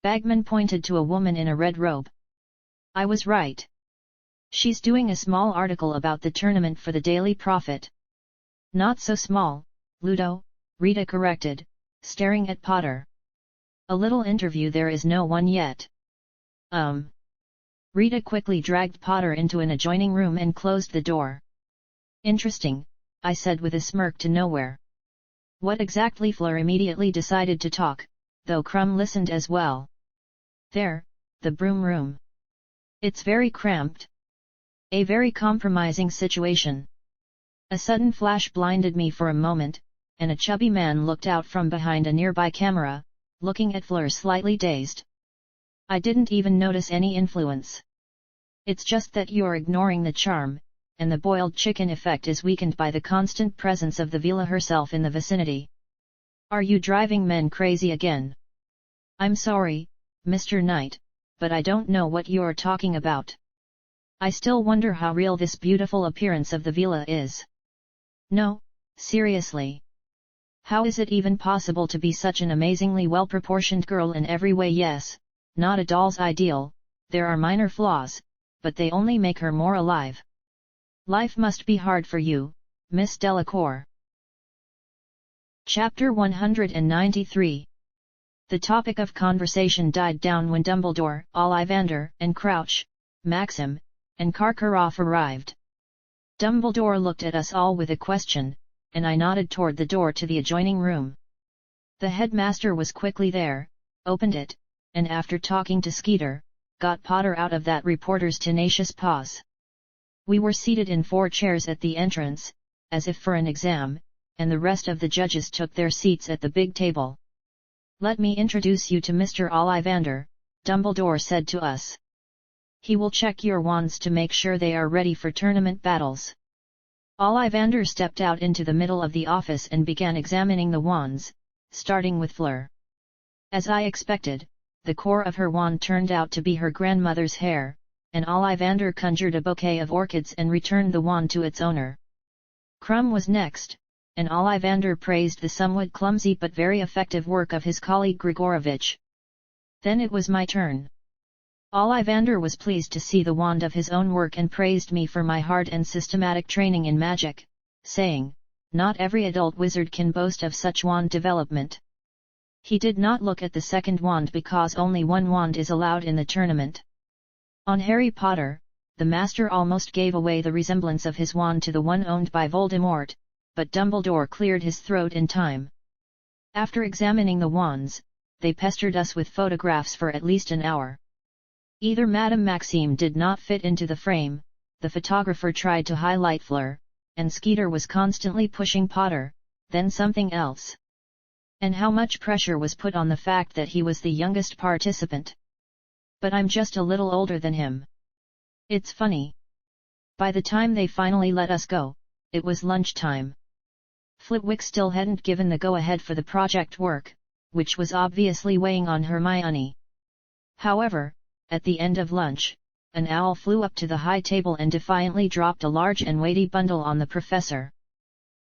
Bagman pointed to a woman in a red robe. I was right. "She's doing a small article about the tournament for the Daily Prophet." "Not so small, Ludo," Rita corrected, staring at Potter. "A little interview, there is no one yet." Rita quickly dragged Potter into an adjoining room and closed the door. "Interesting," I said with a smirk to nowhere. What exactly? Fleur immediately decided to talk, though Crumb listened as well. "There, the broom room. It's very cramped. A very compromising situation." A sudden flash blinded me for a moment, and a chubby man looked out from behind a nearby camera, looking at Fleur slightly dazed. "I didn't even notice any influence. It's just that you're ignoring the charm, and the boiled chicken effect is weakened by the constant presence of the Vila herself in the vicinity. Are you driving men crazy again?" "I'm sorry, Mr. Knight, but I don't know what you're talking about. I still wonder how real this beautiful appearance of the Vila is. No, seriously. How is it even possible to be such an amazingly well-proportioned girl in every way? Yes, not a doll's ideal, there are minor flaws, but they only make her more alive. Life must be hard for you, Miss Delacour." Chapter 193. The topic of conversation died down when Dumbledore, Ollivander, and Crouch, Maxim, and Karkaroff arrived. Dumbledore looked at us all with a question, and I nodded toward the door to the adjoining room. The headmaster was quickly there, opened it, and after talking to Skeeter, got Potter out of that reporter's tenacious paws. We were seated in 4 chairs at the entrance, as if for an exam, and the rest of the judges took their seats at the big table. "Let me introduce you to Mr. Ollivander," Dumbledore said to us. "He will check your wands to make sure they are ready for tournament battles." Ollivander stepped out into the middle of the office and began examining the wands, starting with Fleur. As I expected, the core of her wand turned out to be her grandmother's hair, and Ollivander conjured a bouquet of orchids and returned the wand to its owner. Crumb was next, and Ollivander praised the somewhat clumsy but very effective work of his colleague Grigorovitch. Then it was my turn. Ollivander was pleased to see the wand of his own work and praised me for my hard and systematic training in magic, saying, "Not every adult wizard can boast of such wand development." He did not look at the second wand because only one wand is allowed in the tournament. On Harry Potter, the master almost gave away the resemblance of his wand to the one owned by Voldemort, but Dumbledore cleared his throat in time. After examining the wands, they pestered us with photographs for at least an hour. Either Madame Maxime did not fit into the frame, the photographer tried to highlight Fleur, and Skeeter was constantly pushing Potter, then something else. And how much pressure was put on the fact that he was the youngest participant. But I'm just a little older than him. It's funny. By the time they finally let us go, it was lunchtime. Flitwick still hadn't given the go-ahead for the project work, which was obviously weighing on Hermione. However, at the end of lunch, an owl flew up to the high table and defiantly dropped a large and weighty bundle on the professor.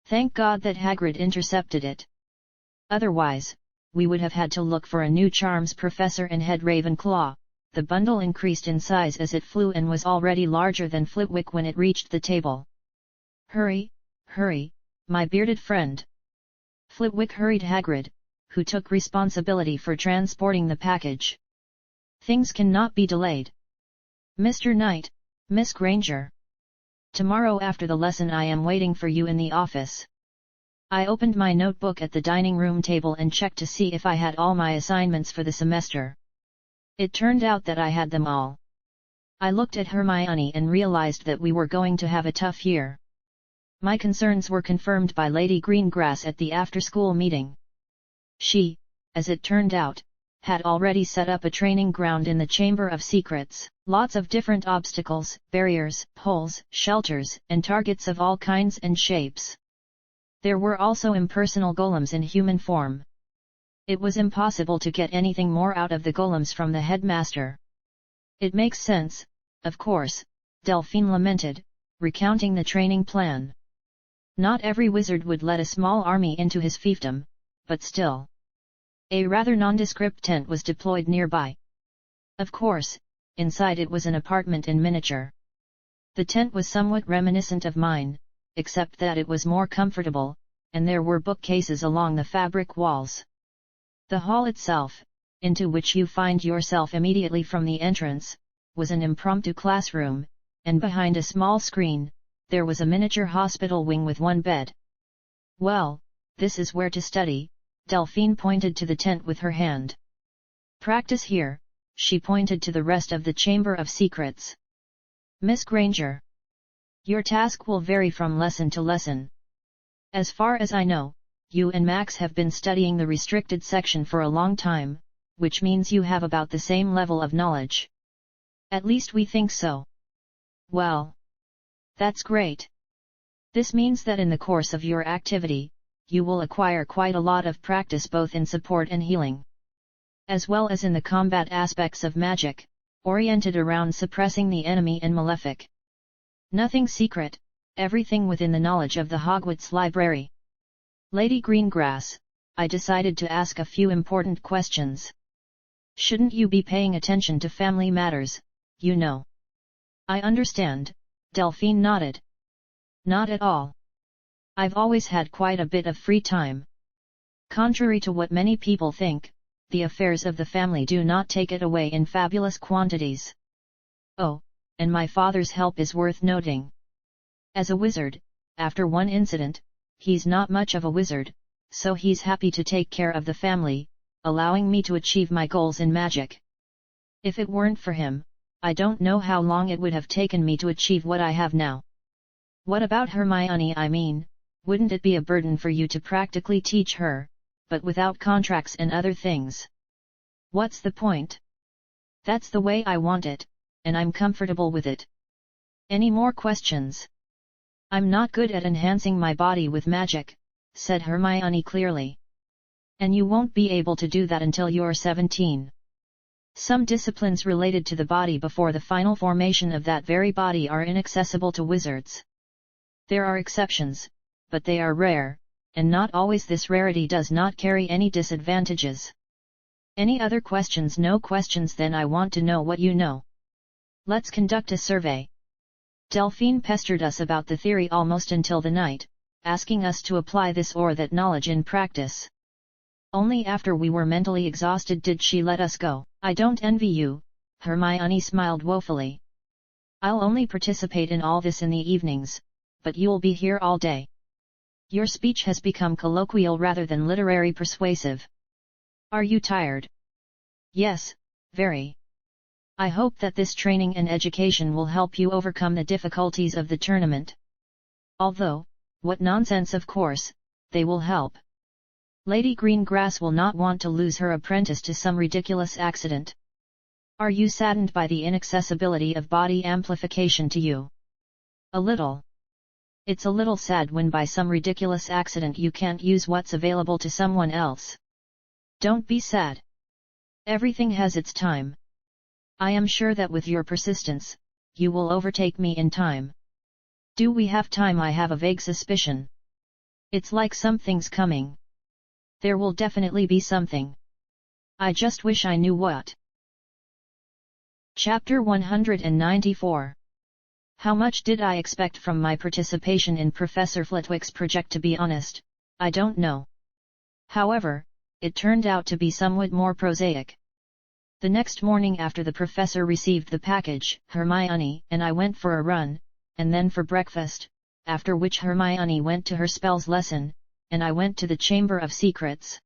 Thank God that Hagrid intercepted it. Otherwise, we would have had to look for a new charms professor and head Ravenclaw. The bundle increased in size as it flew and was already larger than Flitwick when it reached the table. Hurry, hurry, my bearded friend. Flitwick hurried Hagrid, who took responsibility for transporting the package. Things cannot be delayed. Mr. Knight, Miss Granger. Tomorrow after the lesson I am waiting for you in the office. I opened my notebook at the dining room table and checked to see if I had all my assignments for the semester. It turned out that I had them all. I looked at Hermione and realized that we were going to have a tough year. My concerns were confirmed by Lady Greengrass at the after-school meeting. She, as it turned out, had already set up a training ground in the Chamber of Secrets, lots of different obstacles, barriers, holes, shelters, and targets of all kinds and shapes. There were also impersonal golems in human form. It was impossible to get anything more out of the golems from the headmaster. It makes sense, of course, Delphine lamented, recounting the training plan. Not every wizard would let a small army into his fiefdom, but still. A rather nondescript tent was deployed nearby. Of course, inside it was an apartment in miniature. The tent was somewhat reminiscent of mine, except that it was more comfortable, and there were bookcases along the fabric walls. The hall itself, into which you find yourself immediately from the entrance, was an impromptu classroom, and behind a small screen, there was a miniature hospital wing with one bed. Well, this is where to study, Delphine pointed to the tent with her hand. Practice here, she pointed to the rest of the Chamber of Secrets. Miss Granger. Your task will vary from lesson to lesson. As far as I know, you and Max have been studying the restricted section for a long time, which means you have about the same level of knowledge. At least we think so. Well, that's great. This means that in the course of your activity, you will acquire quite a lot of practice both in support and healing, as well as in the combat aspects of magic, oriented around suppressing the enemy and malefic. Nothing secret, everything within the knowledge of the Hogwarts library. Lady Greengrass, I decided to ask a few important questions. Shouldn't you be paying attention to family matters, you know? I understand, Delphine nodded. Not at all. I've always had quite a bit of free time. Contrary to what many people think, the affairs of the family do not take it away in fabulous quantities. Oh, and my father's help is worth noting. As a wizard, after one incident, he's not much of a wizard, so he's happy to take care of the family, allowing me to achieve my goals in magic. If it weren't for him, I don't know how long it would have taken me to achieve what I have now. What about Hermione? I mean, wouldn't it be a burden for you to practically teach her, but without contracts and other things? What's the point? That's the way I want it, and I'm comfortable with it. Any more questions? I'm not good at enhancing my body with magic, said Hermione clearly. And you won't be able to do that until you're 17. Some disciplines related to the body before the final formation of that very body are inaccessible to wizards. There are exceptions, but they are rare, and not always. This rarity does not carry any disadvantages. Any other questions? No questions. Then I want to know what you know. Let's conduct a survey. Delphine pestered us about the theory almost until the night, asking us to apply this or that knowledge in practice. Only after we were mentally exhausted did she let us go. I don't envy you, Hermione smiled woefully. I'll only participate in all this in the evenings, but you'll be here all day. Your speech has become colloquial rather than literary persuasive. Are you tired? Yes, very. I hope that this training and education will help you overcome the difficulties of the tournament. Although, what nonsense, of course, they will help. Lady Greengrass will not want to lose her apprentice to some ridiculous accident. Are you saddened by the inaccessibility of body amplification to you? A little. It's a little sad when by some ridiculous accident you can't use what's available to someone else. Don't be sad. Everything has its time. I am sure that with your persistence, you will overtake me in time. Do we have time? I have a vague suspicion. It's like something's coming. There will definitely be something. I just wish I knew what. Chapter 194. How much did I expect from my participation in Professor Flitwick's project? To be honest, I don't know. However, it turned out to be somewhat more prosaic. The next morning after the professor received the package, Hermione and I went for a run, and then for breakfast, after which Hermione went to her spells lesson, and I went to the Chamber of Secrets.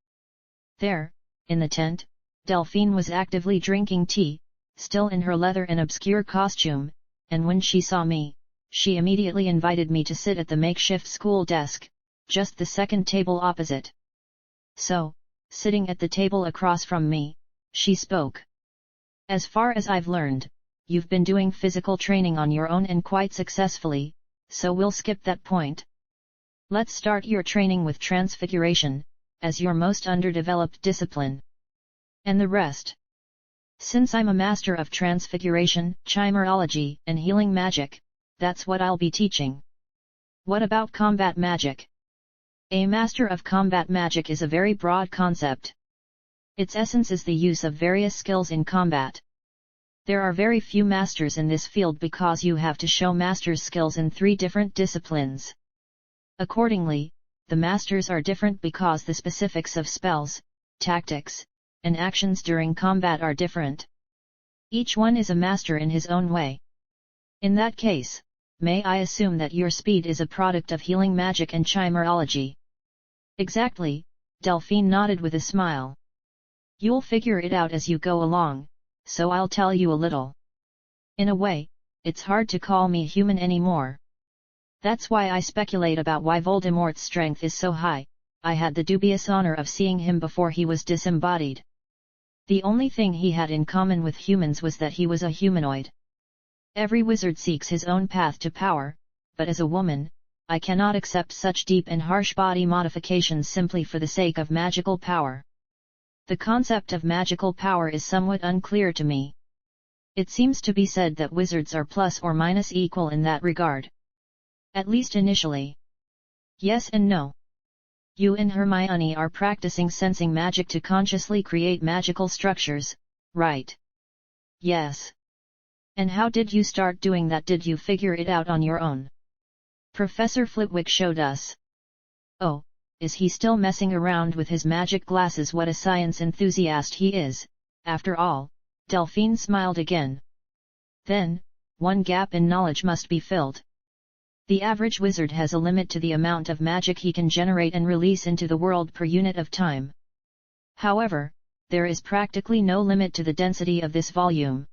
There, in the tent, Delphine was actively drinking tea, still in her leather and obscure costume, and when she saw me, she immediately invited me to sit at the makeshift school desk, just the second table opposite. So, sitting at the table across from me, she spoke. As far as I've learned, you've been doing physical training on your own and quite successfully, so we'll skip that point. Let's start your training with transfiguration, as your most underdeveloped discipline. And the rest. Since I'm a master of transfiguration, chimerology, and healing magic, that's what I'll be teaching. What about combat magic? A master of combat magic is a very broad concept. Its essence is the use of various skills in combat. There are very few masters in this field because you have to show master's skills in 3 different disciplines. Accordingly, the masters are different because the specifics of spells, tactics, and actions during combat are different. Each one is a master in his own way. In that case, may I assume that your speed is a product of healing magic and chimerology? Exactly, Delphine nodded with a smile. You'll figure it out as you go along, so I'll tell you a little. In a way, it's hard to call me human anymore. That's why I speculate about why Voldemort's strength is so high. I had the dubious honor of seeing him before he was disembodied. The only thing he had in common with humans was that he was a humanoid. Every wizard seeks his own path to power, but as a woman, I cannot accept such deep and harsh body modifications simply for the sake of magical power. The concept of magical power is somewhat unclear to me. It seems to be said that wizards are plus or minus equal in that regard. At least initially. Yes and no. You and Hermione are practicing sensing magic to consciously create magical structures, right? Yes. And how did you start doing that? Did you figure it out on your own? Professor Flitwick showed us. Oh, is he still messing around with his magic glasses? What a science enthusiast he is, after all. Delphine smiled again. Then, one gap in knowledge must be filled. The average wizard has a limit to the amount of magic he can generate and release into the world per unit of time. However, there is practically no limit to the density of this volume.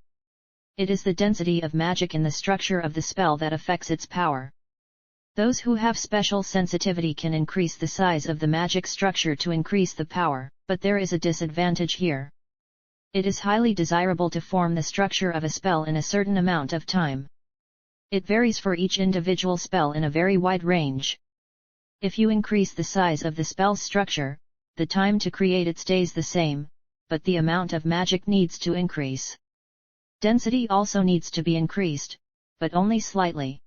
It is the density of magic in the structure of the spell that affects its power. Those who have special sensitivity can increase the size of the magic structure to increase the power, but there is a disadvantage here. It is highly desirable to form the structure of a spell in a certain amount of time. It varies for each individual spell in a very wide range. If you increase the size of the spell's structure, the time to create it stays the same, but the amount of magic needs to increase. Density also needs to be increased, but only slightly.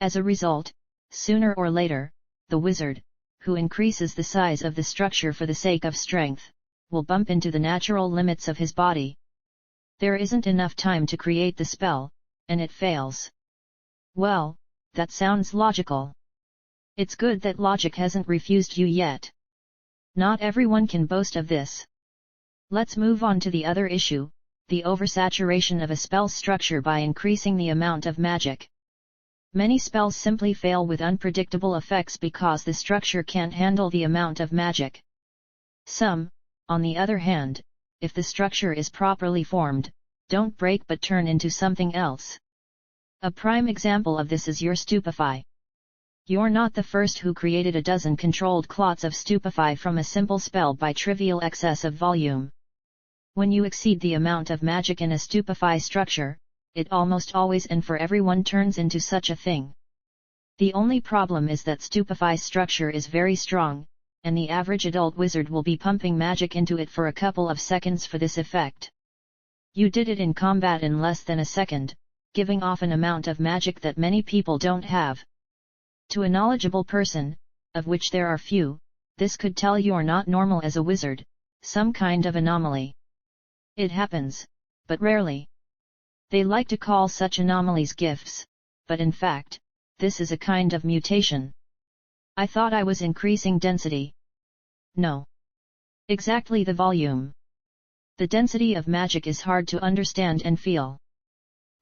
As a result, sooner or later, the wizard, who increases the size of the structure for the sake of strength, will bump into the natural limits of his body. There isn't enough time to create the spell, and it fails. Well, that sounds logical. It's good that logic hasn't refused you yet. Not everyone can boast of this. Let's move on to the other issue, the oversaturation of a spell's structure by increasing the amount of magic. Many spells simply fail with unpredictable effects because the structure can't handle the amount of magic. Some, On the other hand, if the structure is properly formed, don't break but turn into something else. A prime example of this is your stupefy. You're not the first who created a dozen controlled clots of stupefy from a simple spell by trivial excess of volume. When you exceed the amount of magic in a stupefy structure, it almost always and for everyone turns into such a thing. The only problem is that stupefy's structure is very strong, and the average adult wizard will be pumping magic into it for a couple of seconds for this effect. You did it in combat in less than a second, giving off an amount of magic that many people don't have. To a knowledgeable person, of which there are few, this could tell you're not normal as a wizard, some kind of anomaly. It happens, but rarely. They like to call such anomalies gifts, but in fact, this is a kind of mutation. I thought I was increasing density. No. Exactly the volume. The density of magic is hard to understand and feel.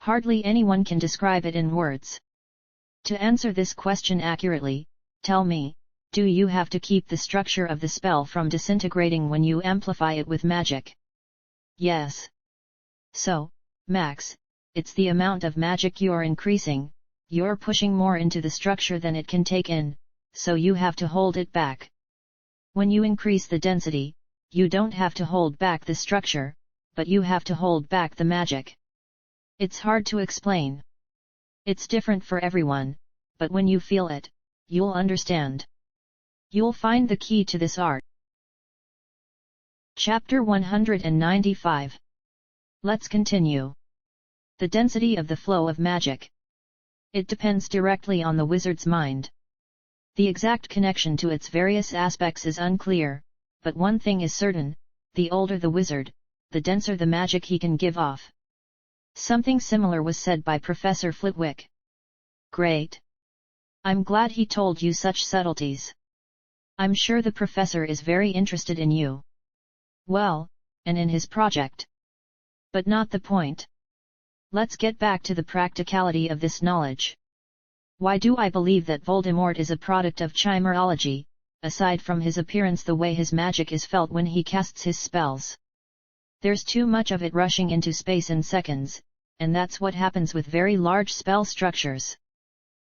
Hardly anyone can describe it in words. To answer this question accurately, tell me, do you have to keep the structure of the spell from disintegrating when you amplify it with magic? Yes. So, Max, it's the amount of magic you're increasing, you're pushing more into the structure than it can take in, so you have to hold it back. When you increase the density, you don't have to hold back the structure, but you have to hold back the magic. It's hard to explain. It's different for everyone, but when you feel it, you'll understand. You'll find the key to this art. Chapter 195. Let's continue. The density of the flow of magic. It depends directly on the wizard's mind. The exact connection to its various aspects is unclear, but one thing is certain, the older the wizard, the denser the magic he can give off. Something similar was said by Professor Flitwick. Great. I'm glad he told you such subtleties. I'm sure the professor is very interested in you. Well, and in his project. But not the point. Let's get back to the practicality of this knowledge. Why do I believe that Voldemort is a product of chimerology, aside from his appearance, the way his magic is felt when he casts his spells? There's too much of it rushing into space in seconds, and that's what happens with very large spell structures.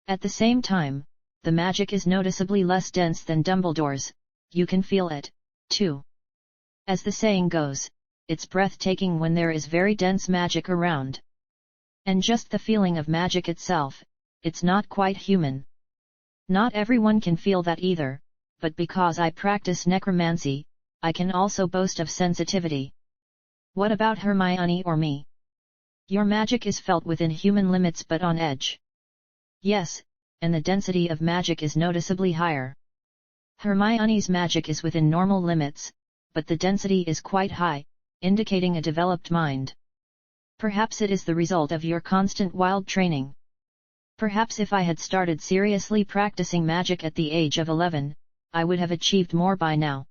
At the same time, the magic is noticeably less dense than Dumbledore's, you can feel it, too. As the saying goes, it's breathtaking when there is very dense magic around. And just the feeling of magic itself, it's not quite human. Not everyone can feel that either, but because I practice necromancy, I can also boast of sensitivity. What about Hermione or me? Your magic is felt within human limits but on edge. Yes, and the density of magic is noticeably higher. Hermione's magic is within normal limits, but the density is quite high, indicating a developed mind. Perhaps it is the result of your constant wild training. Perhaps if I had started seriously practicing magic at the age of 11, I would have achieved more by now.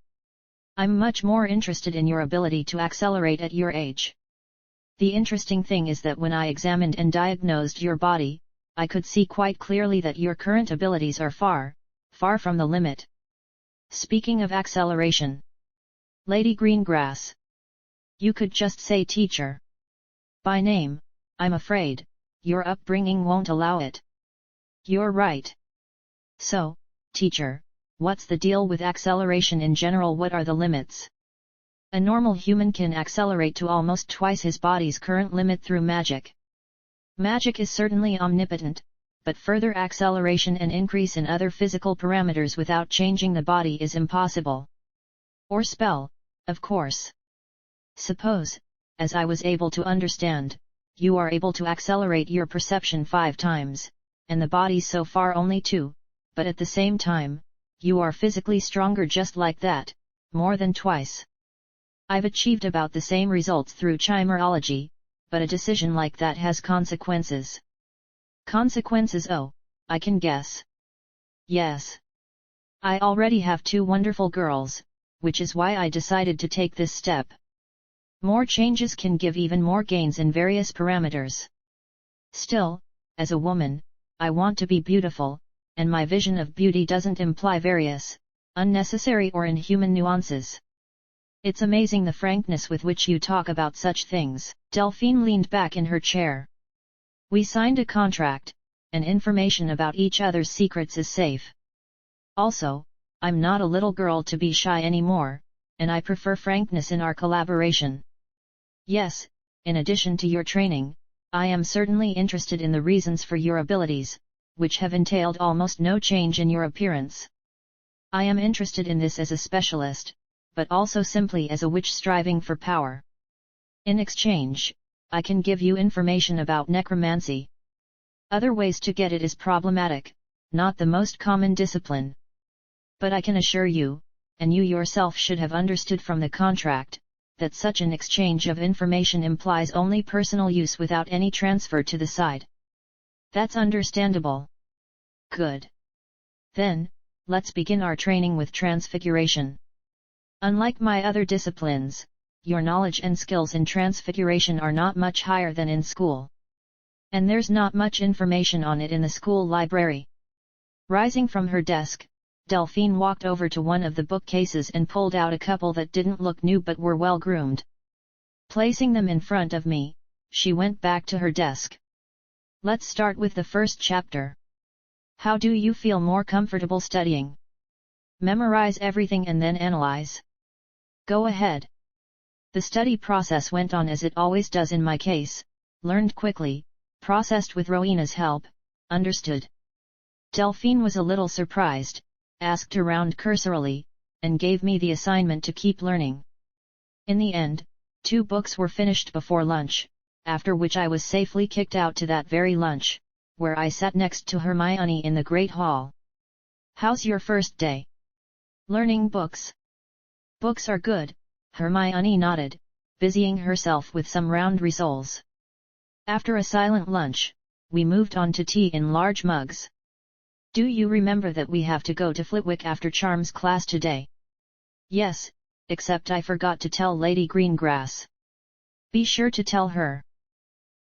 I'm much more interested in your ability to accelerate at your age. The interesting thing is that when I examined and diagnosed your body, I could see quite clearly that your current abilities are far, far from the limit. Speaking of acceleration. Lady Greengrass. You could just say teacher. By name, I'm afraid, your upbringing won't allow it. You're right. So, teacher, what's the deal with acceleration in general? What are the limits? A normal human can accelerate to almost twice his body's current limit through magic. Magic is certainly omnipotent, but further acceleration and increase in other physical parameters without changing the body is impossible. Or spell, of course. Suppose, as I was able to understand, you are able to accelerate your perception 5 times, and the body so far only 2, but at the same time, you are physically stronger just like that, more than twice. I've achieved about the same results through chimerology, but a decision like that has consequences. Consequences? Oh, I can guess. Yes. I already have 2 wonderful girls, which is why I decided to take this step. More changes can give even more gains in various parameters. Still, as a woman, I want to be beautiful, and my vision of beauty doesn't imply various, unnecessary or inhuman nuances. It's amazing the frankness with which you talk about such things. Delphine leaned back in her chair. We signed a contract, and information about each other's secrets is safe. Also, I'm not a little girl to be shy anymore, and I prefer frankness in our collaboration. Yes, in addition to your training, I am certainly interested in the reasons for your abilities, which have entailed almost no change in your appearance. I am interested in this as a specialist, but also simply as a witch striving for power. In exchange, I can give you information about necromancy. Other ways to get it is problematic, not the most common discipline. But I can assure you, and you yourself should have understood from the contract, that such an exchange of information implies only personal use without any transfer to the side. That's understandable. Good. Then, let's begin our training with transfiguration. Unlike my other disciplines, your knowledge and skills in transfiguration are not much higher than in school. And there's not much information on it in the school library. Rising from her desk, Delphine walked over to one of the bookcases and pulled out a couple that didn't look new but were well groomed. Placing them in front of me, she went back to her desk. Let's start with the first chapter. How do you feel more comfortable studying? Memorize everything and then analyze. Go ahead. The study process went on as it always does in my case, learned quickly, processed with Rowena's help, understood. Delphine was a little surprised, asked around cursorily, and gave me the assignment to keep learning. In the end, 2 books were finished before lunch, after which I was safely kicked out to that very lunch, where I sat next to Hermione in the Great Hall. How's your first day? Learning books. Books are good, Hermione nodded, busying herself with some round rissoles. After a silent lunch, we moved on to tea in large mugs. Do you remember that we have to go to Flitwick after Charms class today? Yes, except I forgot to tell Lady Greengrass. Be sure to tell her.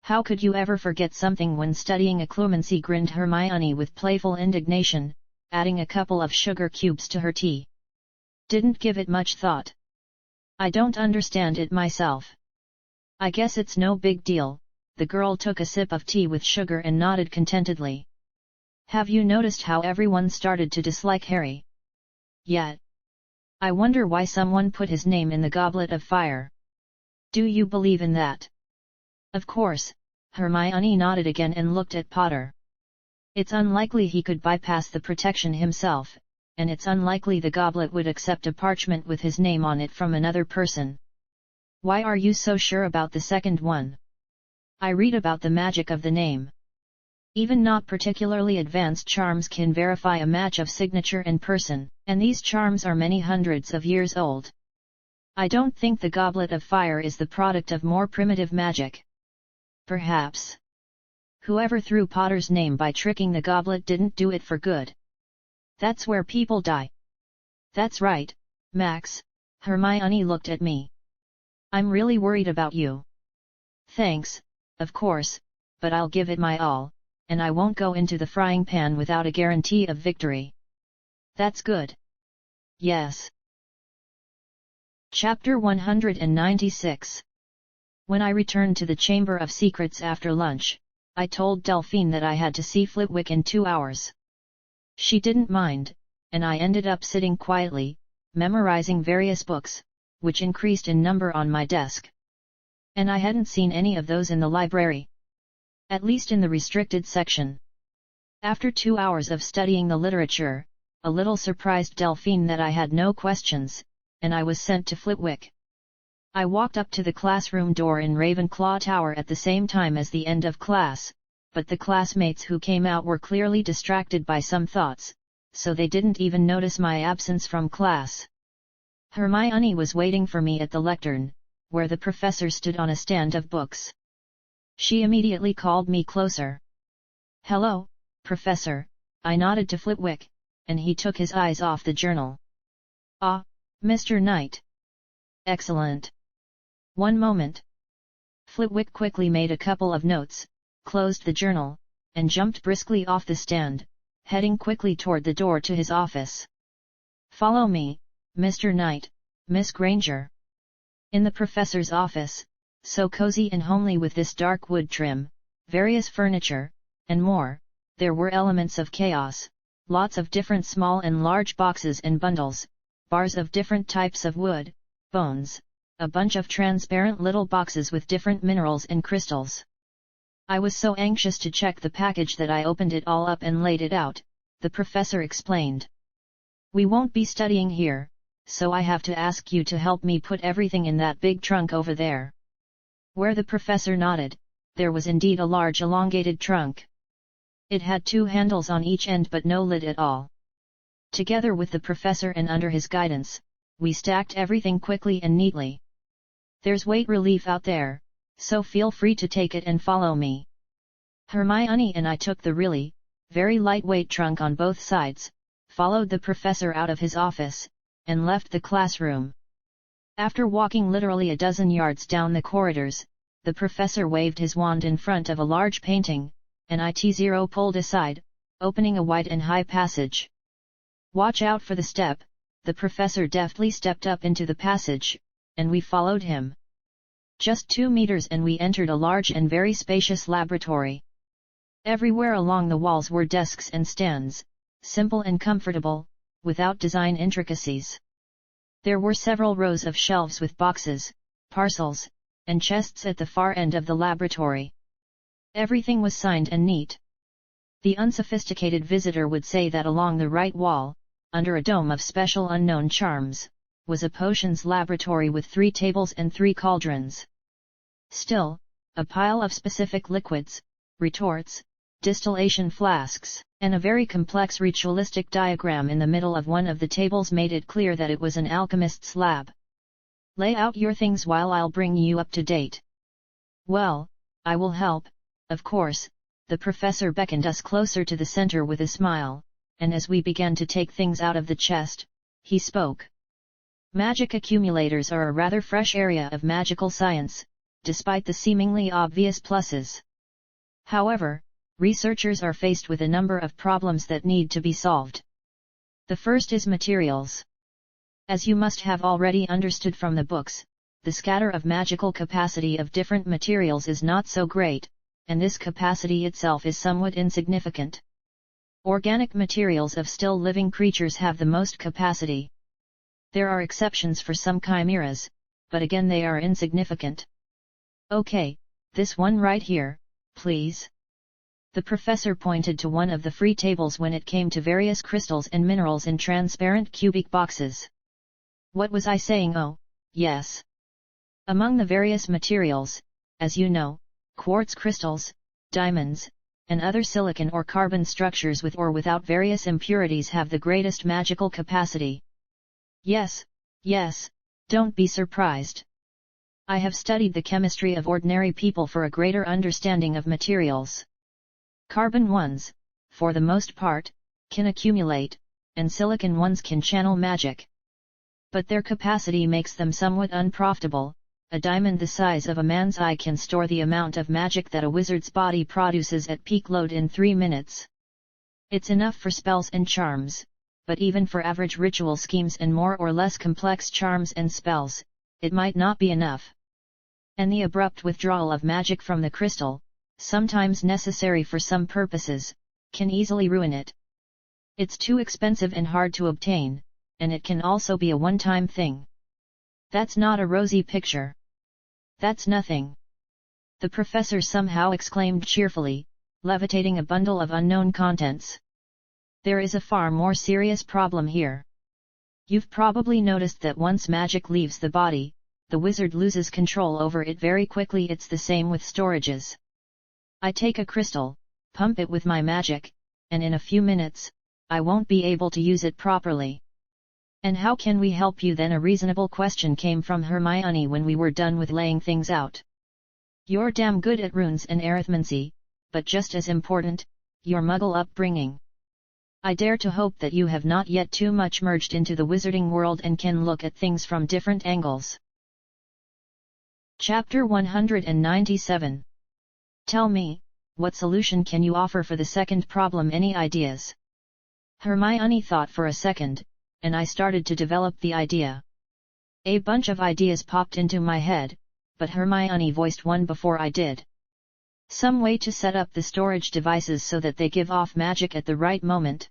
How could you ever forget something when studying occlumency? Grinned Hermione with playful indignation, adding a couple of sugar cubes to her tea. Didn't give it much thought. I don't understand it myself. I guess it's no big deal. The girl took a sip of tea with sugar and nodded contentedly. Have you noticed how everyone started to dislike Harry? Yet. I wonder why someone put his name in the Goblet of Fire. Do you believe in that? Of course, Hermione nodded again and looked at Potter. It's unlikely he could bypass the protection himself, and it's unlikely the goblet would accept a parchment with his name on it from another person. Why are you so sure about the second one? I read about the magic of the name. Even not particularly advanced charms can verify a match of signature and person, and these charms are many hundreds of years old. I don't think the Goblet of Fire is the product of more primitive magic. Perhaps. Whoever threw Potter's name by tricking the goblet didn't do it for good. That's where people die. That's right, Max. Hermione looked at me. I'm really worried about you. Thanks, of course, but I'll give it my all, and I won't go into the frying pan without a guarantee of victory. That's good. Yes. Chapter 196. When I returned to the Chamber of Secrets after lunch, I told Delphine that I had to see Flitwick in 2 hours. She didn't mind, and I ended up sitting quietly, memorizing various books, which increased in number on my desk. And I hadn't seen any of those in the library. At least in the restricted section. After 2 hours of studying the literature, a little surprised Delphine that I had no questions, and I was sent to Flitwick. I walked up to the classroom door in Ravenclaw Tower at the same time as the end of class, but the classmates who came out were clearly distracted by some thoughts, so they didn't even notice my absence from class. Hermione was waiting for me at the lectern, where the professor stood on a stand of books. She immediately called me closer. Hello, Professor, I nodded to Flitwick, and he took his eyes off the journal. Ah, Mr. Knight. Excellent. One moment. Flitwick quickly made a couple of notes, closed the journal, and jumped briskly off the stand, heading quickly toward the door to his office. Follow me, Mr. Knight, Miss Granger. In the professor's office, so cozy and homely with this dark wood trim, various furniture, and more, there were elements of chaos, lots of different small and large boxes and bundles, bars of different types of wood, bones, a bunch of transparent little boxes with different minerals and crystals. I was so anxious to check the package that I opened it all up and laid it out, the professor explained. We won't be studying here, so I have to ask you to help me put everything in that big trunk over there. Where the professor nodded, there was indeed a large elongated trunk. It had 2 handles on each end but no lid at all. Together with the professor and under his guidance, we stacked everything quickly and neatly. There's weight relief out there, so feel free to take it and follow me. Hermione and I took the really, very lightweight trunk on both sides, followed the professor out of his office, and left the classroom. After walking literally a dozen yards down the corridors, the professor waved his wand in front of a large painting, and IT0 pulled aside, opening a wide and high passage. Watch out for the step, the professor deftly stepped up into the passage, and we followed him. Just 2 meters and we entered a large and very spacious laboratory. Everywhere along the walls were desks and stands, simple and comfortable, without design intricacies. There were several rows of shelves with boxes, parcels, and chests at the far end of the laboratory. Everything was signed and neat. The unsophisticated visitor would say that along the right wall, under a dome of special unknown charms, was a potions laboratory with 3 tables and 3 cauldrons. Still, a pile of specific liquids, retorts, distillation flasks, and a very complex ritualistic diagram in the middle of one of the tables made it clear that it was an alchemist's lab. Lay out your things while I'll bring you up to date. Well, I will help, of course, the professor beckoned us closer to the center with a smile, and as we began to take things out of the chest, he spoke. Magic accumulators are a rather fresh area of magical science, despite the seemingly obvious pluses. However, researchers are faced with a number of problems that need to be solved. The first is materials. As you must have already understood from the books, the scatter of magical capacity of different materials is not so great, and this capacity itself is somewhat insignificant. Organic materials of still living creatures have the most capacity. There are exceptions for some chimeras, but again they are insignificant. Okay, this one right here, please. The professor pointed to one of the free tables when it came to various crystals and minerals in transparent cubic boxes. What was I saying? Oh, yes. Among the various materials, as you know, quartz crystals, diamonds, and other silicon or carbon structures with or without various impurities have the greatest magical capacity. Yes, don't be surprised. I have studied the chemistry of ordinary people for a greater understanding of materials. Carbon ones, for the most part, can accumulate, and silicon ones can channel magic. But their capacity makes them somewhat unprofitable. A diamond the size of a man's eye can store the amount of magic that a wizard's body produces at peak load in 3 minutes. It's enough for spells and charms, but even for average ritual schemes and more or less complex charms and spells, it might not be enough. And the abrupt withdrawal of magic from the crystal, sometimes necessary for some purposes, can easily ruin it. It's too expensive and hard to obtain, and it can also be a one-time thing. That's not a rosy picture. That's nothing. The professor somehow exclaimed cheerfully, levitating a bundle of unknown contents. There is a far more serious problem here. You've probably noticed that once magic leaves the body, the wizard loses control over it very quickly. It's the same with storages. I take a crystal, pump it with my magic, and in a few minutes, I won't be able to use it properly. And how can we help you then? A reasonable question came from Hermione when we were done with laying things out. You're damn good at runes and arithmancy, but just as important, your muggle upbringing. I dare to hope that you have not yet too much merged into the wizarding world and can look at things from different angles. Chapter 197. Tell me, what solution can you offer for the second problem? Any ideas? Hermione thought for a second, and I started to develop the idea. A bunch of ideas popped into my head, but Hermione voiced one before I did. Some way to set up the storage devices so that they give off magic at the right moment.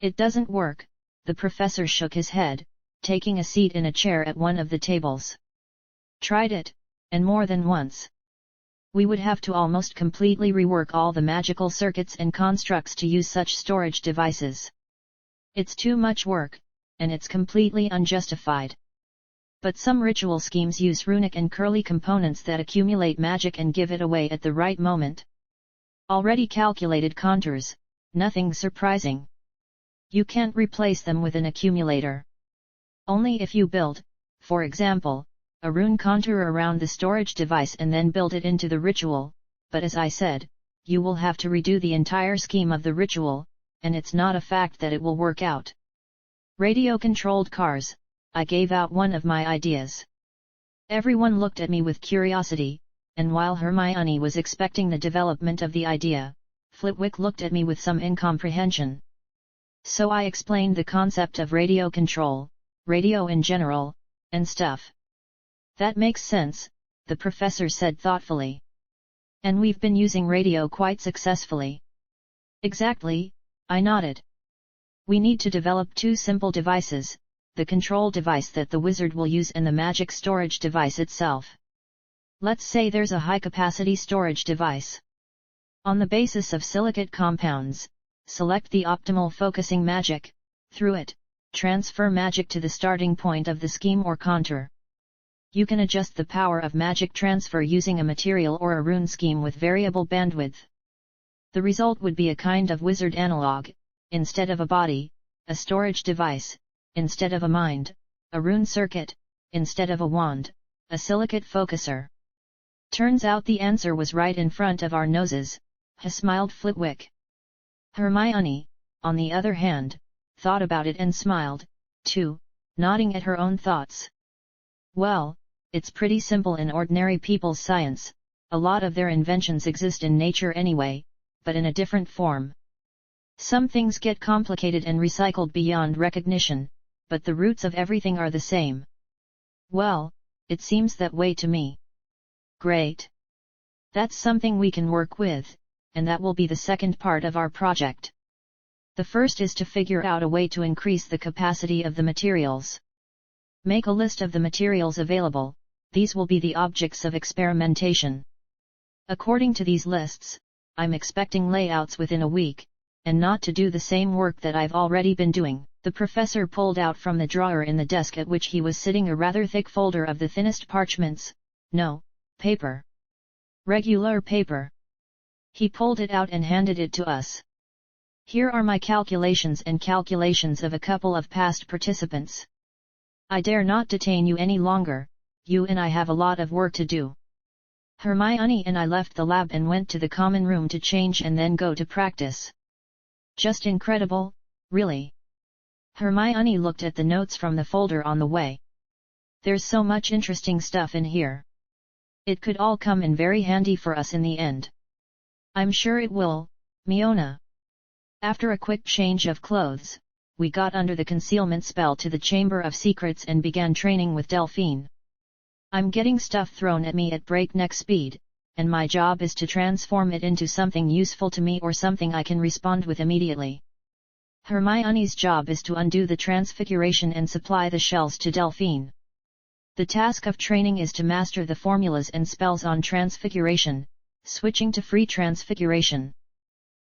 It doesn't work, the professor shook his head, taking a seat in a chair at one of the tables. Tried it, and more than once. We would have to almost completely rework all the magical circuits and constructs to use such storage devices. It's too much work, and it's completely unjustified. But some ritual schemes use runic and curly components that accumulate magic and give it away at the right moment. Already calculated contours, nothing surprising. You can't replace them with an accumulator. Only if you build, for example, a rune contour around the storage device and then build it into the ritual, but as I said, you will have to redo the entire scheme of the ritual, and it's not a fact that it will work out. Radio-controlled cars, I gave out one of my ideas. Everyone looked at me with curiosity, and while Hermione was expecting the development of the idea, Flitwick looked at me with some incomprehension. So I explained the concept of radio control, radio in general, and stuff. That makes sense, the professor said thoughtfully. And we've been using radio quite successfully. Exactly, I nodded. We need to develop two simple devices, the control device that the wizard will use and the magic storage device itself. Let's say there's a high-capacity storage device. On the basis of silicate compounds, select the optimal focusing magic, through it, transfer magic to the starting point of the scheme or contour. You can adjust the power of magic transfer using a material or a rune scheme with variable bandwidth. The result would be a kind of wizard analog, instead of a body, a storage device, instead of a mind, a rune circuit, instead of a wand, a silicate focuser. Turns out the answer was right in front of our noses, smiled Flitwick. Hermione, on the other hand, thought about it and smiled, too, nodding at her own thoughts. Well, it's pretty simple in ordinary people's science, a lot of their inventions exist in nature anyway, but in a different form. Some things get complicated and recycled beyond recognition, but the roots of everything are the same. Well, it seems that way to me. Great. That's something we can work with, and that will be the second part of our project. The first is to figure out a way to increase the capacity of the materials. Make a list of the materials available, these will be the objects of experimentation. According to these lists, I'm expecting layouts within a week, and not to do the same work that I've already been doing. The professor pulled out from the drawer in the desk at which he was sitting a rather thick folder of the thinnest parchments, no, paper. Regular paper. He pulled it out and handed it to us. Here are my calculations and calculations of a couple of past participants. I dare not detain you any longer, you and I have a lot of work to do. Hermione and I left the lab and went to the common room to change and then go to practice. Just incredible, really. Hermione looked at the notes from the folder on the way. There's so much interesting stuff in here. It could all come in very handy for us in the end. I'm sure it will, Miona. After a quick change of clothes, we got under the concealment spell to the Chamber of Secrets and began training with Delphine. I'm getting stuff thrown at me at breakneck speed, and my job is to transform it into something useful to me or something I can respond with immediately. Hermione's job is to undo the transfiguration and supply the shells to Delphine. The task of training is to master the formulas and spells on transfiguration, switching to free transfiguration.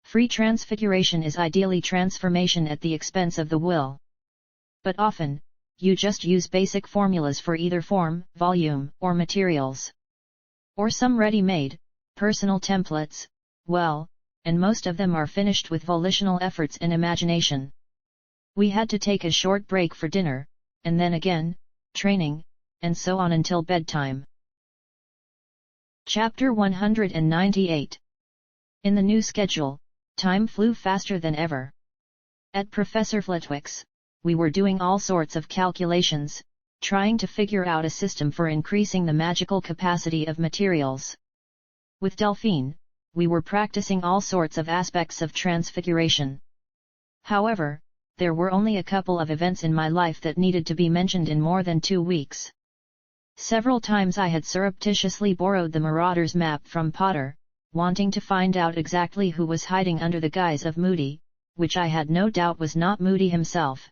Free transfiguration is ideally transformation at the expense of the will. But often, you just use basic formulas for either form, volume, or materials. Or some ready-made, personal templates, well, and most of them are finished with volitional efforts and imagination. We had to take a short break for dinner, and then again, training, and so on until bedtime. Chapter 198. In the new schedule, time flew faster than ever. At Professor Flitwick's, we were doing all sorts of calculations, trying to figure out a system for increasing the magical capacity of materials. With Delphine, we were practicing all sorts of aspects of transfiguration. However, there were only a couple of events in my life that needed to be mentioned in more than 2 weeks. Several times I had surreptitiously borrowed the Marauder's map from Potter, wanting to find out exactly who was hiding under the guise of Moody, which I had no doubt was not Moody himself.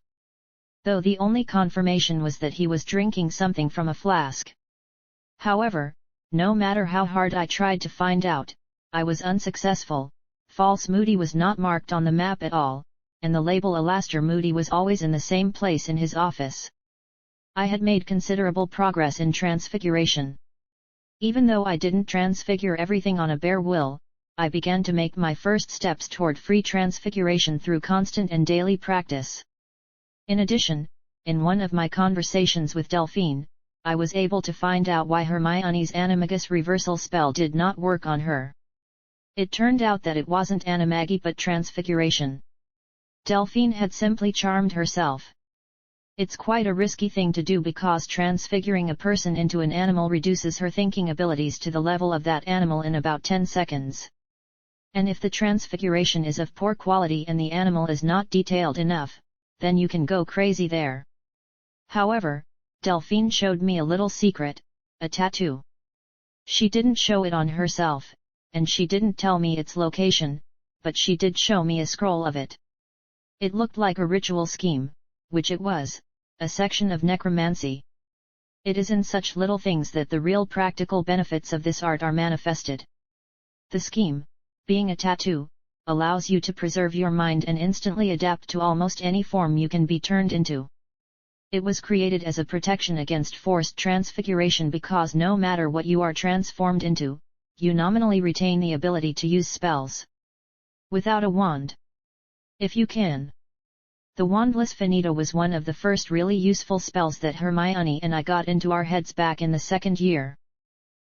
Though the only confirmation was that he was drinking something from a flask. However, no matter how hard I tried to find out, I was unsuccessful. False Moody was not marked on the map at all, and the label Alastair Moody was always in the same place in his office. I had made considerable progress in transfiguration. Even though I didn't transfigure everything on a bare will, I began to make my first steps toward free transfiguration through constant and daily practice. In addition, in one of my conversations with Delphine, I was able to find out why Hermione's animagus reversal spell did not work on her. It turned out that it wasn't animagi but transfiguration. Delphine had simply charmed herself. It's quite a risky thing to do because transfiguring a person into an animal reduces her thinking abilities to the level of that animal in about 10 seconds. And if the transfiguration is of poor quality and the animal is not detailed enough, then you can go crazy there. However, Delphine showed me a little secret, a tattoo. She didn't show it on herself, and she didn't tell me its location, but she did show me a scroll of it. It looked like a ritual scheme, which it was, a section of necromancy. It is in such little things that the real practical benefits of this art are manifested. The scheme, being a tattoo, allows you to preserve your mind and instantly adapt to almost any form you can be turned into. It was created as a protection against forced transfiguration because no matter what you are transformed into, you nominally retain the ability to use spells. Without a wand. If you can. The wandless finito was one of the first really useful spells that Hermione and I got into our heads back in the second year.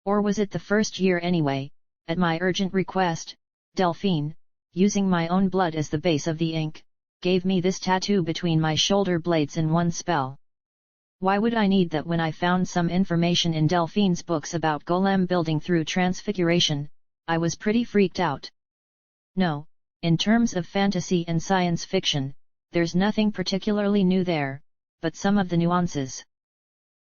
Or was it the first year anyway? At my urgent request, Delphine, using my own blood as the base of the ink, gave me this tattoo between my shoulder blades in one spell. Why would I need that when I found some information in Delphine's books about golem building through transfiguration? I was pretty freaked out. No, in terms of fantasy and science fiction, there's nothing particularly new there, but some of the nuances.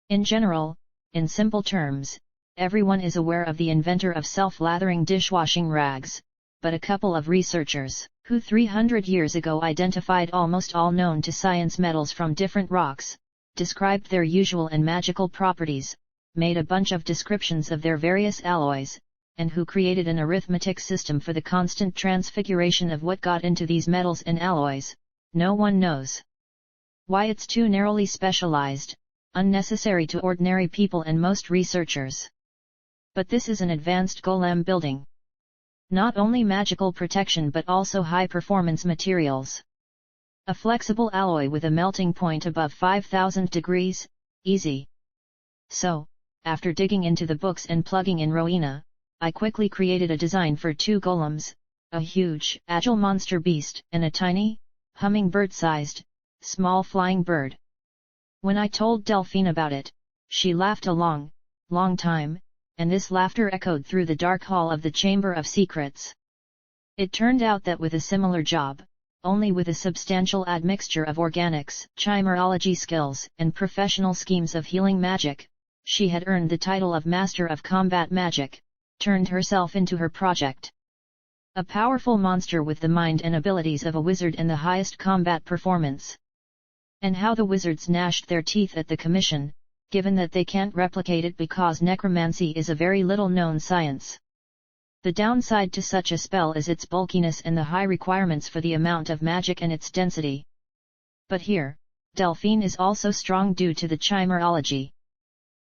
In general, in simple terms, everyone is aware of the inventor of self-lathering dishwashing rags, but a couple of researchers, who 300 years ago identified almost all known to science metals from different rocks, described their usual and magical properties, made a bunch of descriptions of their various alloys, and who created an arithmetic system for the constant transfiguration of what got into these metals and alloys. No one knows why. It's too narrowly specialized, unnecessary to ordinary people and most researchers. But this is an advanced golem building. Not only magical protection but also high-performance materials. A flexible alloy with a melting point above 5,000 degrees, easy. So, after digging into the books and plugging in Rowena, I quickly created a design for 2 golems, a huge, agile monster beast and a tiny, hummingbird-sized, small flying bird. When I told Delphine about it, she laughed a long time, and this laughter echoed through the dark hall of the Chamber of Secrets. It turned out that with a similar job, only with a substantial admixture of organics, chimerology skills, and professional schemes of healing magic, she had earned the title of Master of Combat Magic, turned herself into her project. A powerful monster with the mind and abilities of a wizard and the highest combat performance. And how the wizards gnashed their teeth at the commission, given that they can't replicate it because necromancy is a very little known science. The downside to such a spell is its bulkiness and the high requirements for the amount of magic and its density. But here, Delphine is also strong due to the chimerology.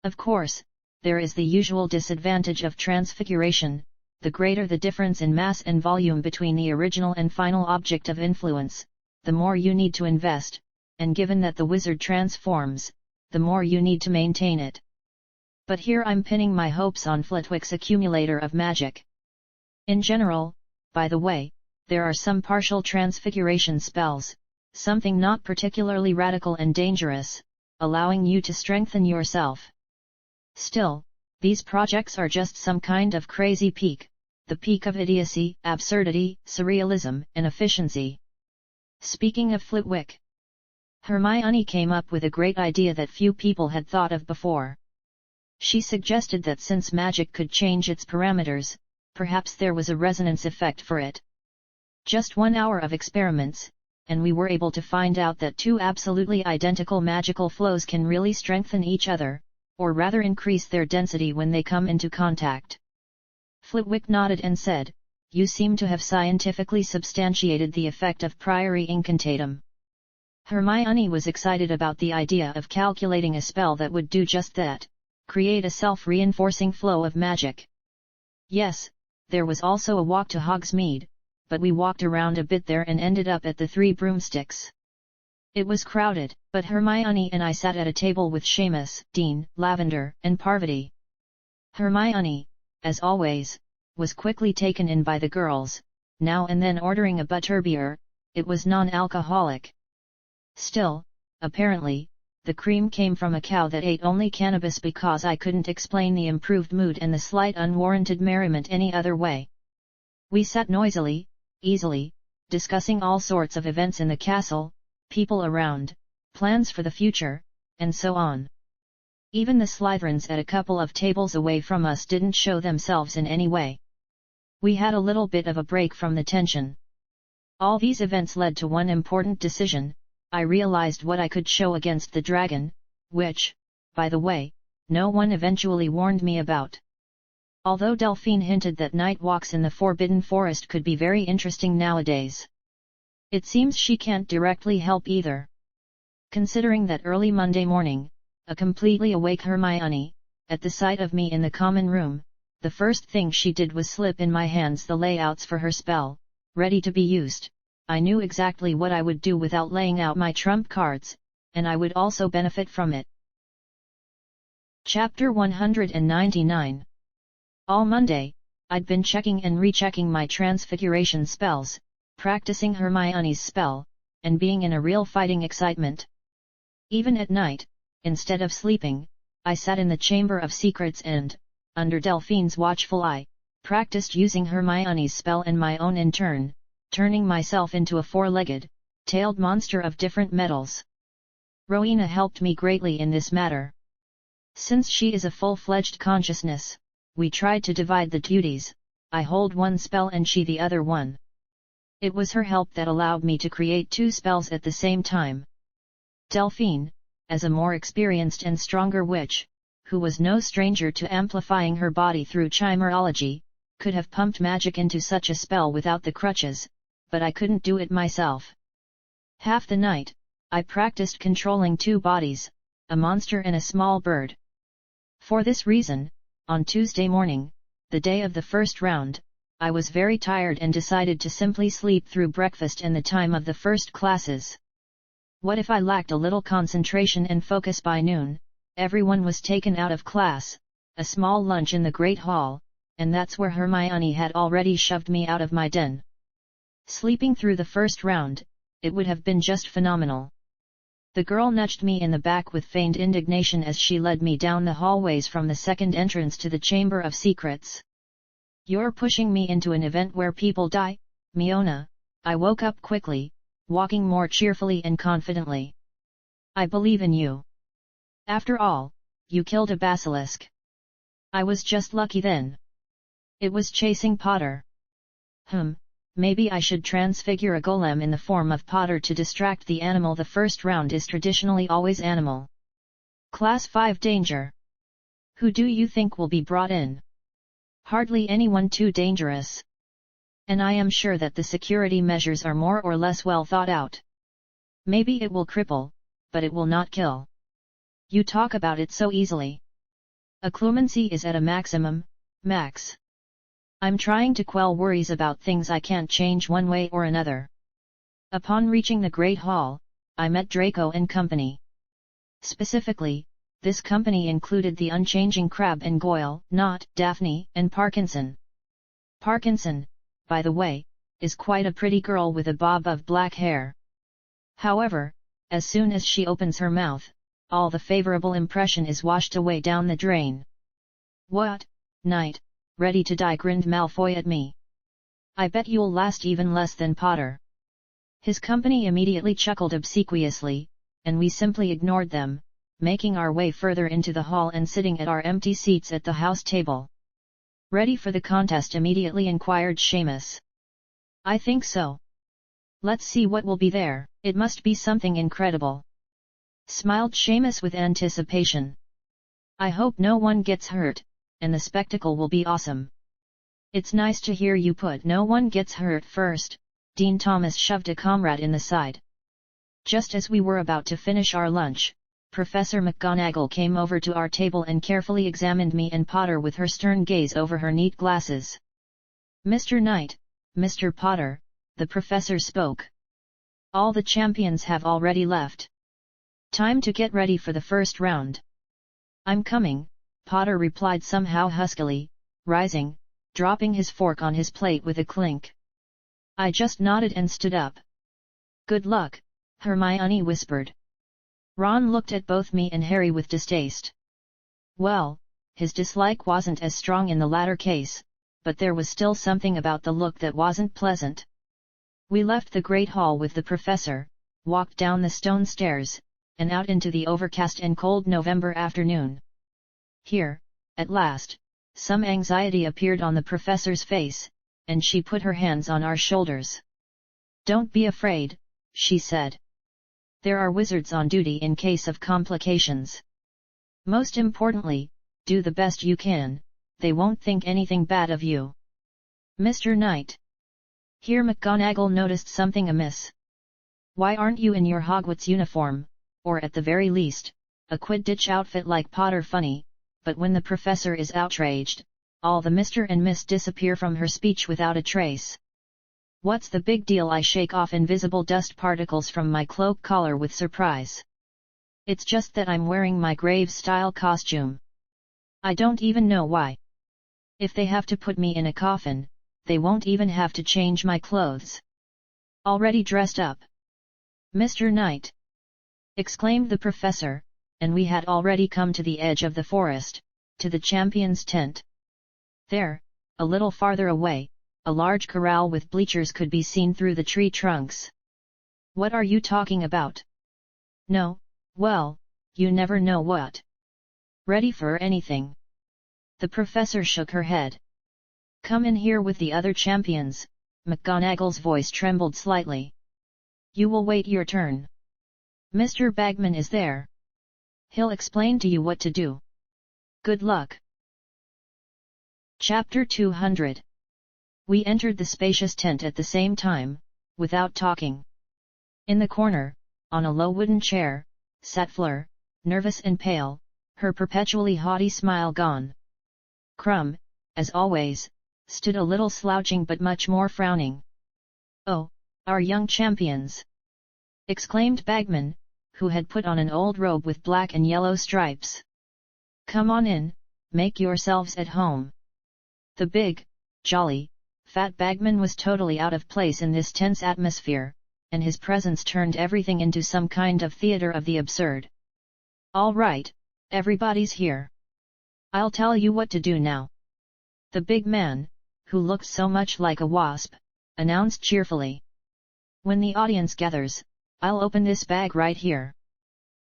Of course, there is the usual disadvantage of transfiguration. The greater the difference in mass and volume between the original and final object of influence, the more you need to invest, and given that the wizard transforms, the more you need to maintain it. But here I'm pinning my hopes on Flitwick's accumulator of magic. In general, by the way, there are some partial transfiguration spells, something not particularly radical and dangerous, allowing you to strengthen yourself. Still, these projects are just some kind of crazy peak. The peak of idiocy, absurdity, surrealism, and efficiency. Speaking of Flitwick, Hermione came up with a great idea that few people had thought of before. She suggested that since magic could change its parameters, perhaps there was a resonance effect for it. Just 1 hour of experiments, and we were able to find out that two absolutely identical magical flows can really strengthen each other, or rather increase their density when they come into contact. Flitwick nodded and said, "You seem to have scientifically substantiated the effect of priori incantatem." Hermione was excited about the idea of calculating a spell that would do just that, create a self-reinforcing flow of magic. Yes, there was also a walk to Hogsmeade, but we walked around a bit there and ended up at the Three Broomsticks. It was crowded, but Hermione and I sat at a table with Seamus, Dean, Lavender, and Parvati. Hermione, as always, was quickly taken in by the girls, now and then ordering a butterbeer. It was non-alcoholic. Still, apparently, the cream came from a cow that ate only cannabis because I couldn't explain the improved mood and the slight unwarranted merriment any other way. We sat noisily, easily, discussing all sorts of events in the castle, people around, plans for the future, and so on. Even the Slytherins at a couple of tables away from us didn't show themselves in any way. We had a little bit of a break from the tension. All these events led to one important decision. I realized what I could show against the dragon, which, by the way, no one eventually warned me about. Although Delphine hinted that night walks in the Forbidden Forest could be very interesting nowadays. It seems she can't directly help either. Considering that early Monday morning, a completely awake Hermione, at the sight of me in the common room, the first thing she did was slip in my hands the layouts for her spell, ready to be used. I knew exactly what I would do without laying out my trump cards, and I would also benefit from it. Chapter 199. All Monday, I'd been checking and rechecking my transfiguration spells, practicing Hermione's spell, and being in a real fighting excitement. Even at night, instead of sleeping, I sat in the Chamber of Secrets and, under Delphine's watchful eye, practiced using Hermione's spell and my own in turn, turning myself into a four-legged, tailed monster of different metals. Rowena helped me greatly in this matter. Since she is a full-fledged consciousness, we tried to divide the duties, I hold one spell and she the other one. It was her help that allowed me to create two spells at the same time. Delphine, as a more experienced and stronger witch, who was no stranger to amplifying her body through chimerology, could have pumped magic into such a spell without the crutches, but I couldn't do it myself. Half the night, I practiced controlling two bodies, a monster and a small bird. For this reason, on Tuesday morning, the day of the first round, I was very tired and decided to simply sleep through breakfast and the time of the first classes. What if I lacked a little concentration and focus by noon? Everyone was taken out of class, a small lunch in the Great Hall, and that's where Hermione had already shoved me out of my den. Sleeping through the first round, it would have been just phenomenal. The girl nudged me in the back with feigned indignation as she led me down the hallways from the second entrance to the Chamber of Secrets. "You're pushing me into an event where people die, Miona," I woke up quickly, walking more cheerfully and confidently. "I believe in you. After all, you killed a basilisk." I was just lucky then. It was chasing Potter. Maybe I should transfigure a golem in the form of Potter to distract the animal. The first round is traditionally always animal. Class 5 danger. Who do you think will be brought in? Hardly anyone too dangerous. And I am sure that the security measures are more or less well thought out. Maybe it will cripple, but it will not kill. You talk about it so easily. Occlumency is at a maximum, max. I'm trying to quell worries about things I can't change one way or another. Upon reaching the Great Hall, I met Draco and company. Specifically, this company included the unchanging Crabbe and Goyle, Knott, Daphne, and Parkinson. Parkinson, by the way, is quite a pretty girl with a bob of black hair. However, as soon as she opens her mouth, all the favorable impression is washed away down the drain. "What, Knight, ready to die?" grinned Malfoy at me. "I bet you'll last even less than Potter." His company immediately chuckled obsequiously, and we simply ignored them, making our way further into the hall and sitting at our empty seats at the house table. "Ready for the contest?" immediately inquired Seamus. "I think so. Let's see what will be there. It must be something incredible," smiled Seamus with anticipation. "I hope no one gets hurt, and the spectacle will be awesome." "It's nice to hear you put 'no one gets hurt' first," Dean Thomas shoved a comrade in the side. Just as we were about to finish our lunch, Professor McGonagall came over to our table and carefully examined me and Potter with her stern gaze over her neat glasses. "Mr. Knight, Mr. Potter," the professor spoke. "All the champions have already left. Time to get ready for the first round." "I'm coming," Potter replied somehow huskily, rising, dropping his fork on his plate with a clink. I just nodded and stood up. "Good luck," Hermione whispered. Ron looked at both me and Harry with distaste. Well, his dislike wasn't as strong in the latter case, but there was still something about the look that wasn't pleasant. We left the Great Hall with the professor, walked down the stone stairs, and out into the overcast and cold November afternoon. Here, at last, some anxiety appeared on the professor's face, and she put her hands on our shoulders. "Don't be afraid," she said. "There are wizards on duty in case of complications. Most importantly, do the best you can, they won't think anything bad of you. Mr. Knight." Here McGonagall noticed something amiss. "Why aren't you in your Hogwarts uniform, or at the very least, a Quidditch outfit like Potter?" Funny, but when the professor is outraged, all the Mr. and Miss disappear from her speech without a trace. "What's the big deal?" I shake off invisible dust particles from my cloak collar with surprise. "It's just that I'm wearing my Graves-style costume. I don't even know why. If they have to put me in a coffin, they won't even have to change my clothes. Already dressed up." "Mr. Knight!" exclaimed the professor, and we had already come to the edge of the forest, to the champion's tent. There, a little farther away, a large corral with bleachers could be seen through the tree trunks. "What are you talking about?" "No, well, you never know what. Ready for anything?" The professor shook her head. "Come in here with the other champions." McGonagall's voice trembled slightly. "You will wait your turn. Mr. Bagman is there. He'll explain to you what to do. Good luck." Chapter 200. We entered the spacious tent at the same time, without talking. In the corner, on a low wooden chair, sat Fleur, nervous and pale, her perpetually haughty smile gone. Crumb, as always, stood a little slouching but much more frowning. "Oh, our young champions!" exclaimed Bagman, who had put on an old robe with black and yellow stripes. "Come on in, make yourselves at home." The big, jolly, fat Bagman was totally out of place in this tense atmosphere, and his presence turned everything into some kind of theater of the absurd. "All right, everybody's here. I'll tell you what to do now." The big man, who looked so much like a wasp, announced cheerfully. "When the audience gathers, I'll open this bag right here."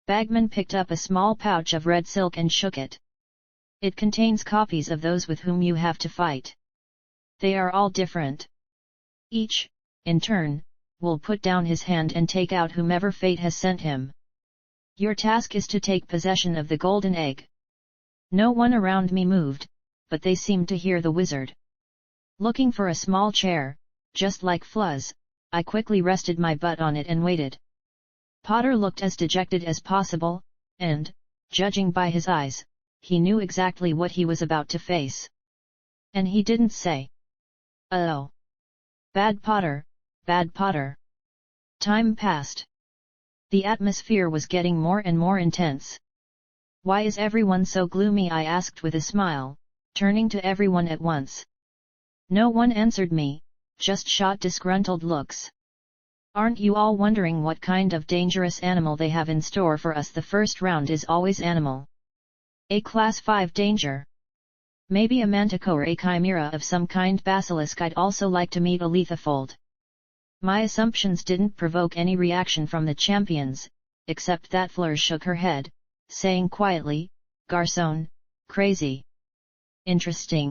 Bagman picked up a small pouch of red silk and shook it. "It contains copies of those with whom you have to fight. They are all different. Each, in turn, will put down his hand and take out whomever fate has sent him. Your task is to take possession of the golden egg." No one around me moved, but they seemed to hear the wizard. Looking for a small chair, just like Flu's, I quickly rested my butt on it and waited. Potter looked as dejected as possible, and, judging by his eyes, he knew exactly what he was about to face. And he didn't say, "Oh. Bad Potter, bad Potter." Time passed. The atmosphere was getting more and more intense. "Why is everyone so gloomy?" I asked with a smile, turning to everyone at once. No one answered me, just shot disgruntled looks. "Aren't you all wondering what kind of dangerous animal they have in store for us?" The first round is always animal. A Class 5 danger. Maybe a manticore or a chimera of some kind. Basilisk. I'd also like to meet a Lethafold. My assumptions didn't provoke any reaction from the champions, except that Fleur shook her head, saying quietly, "Garçon, crazy. Interesting.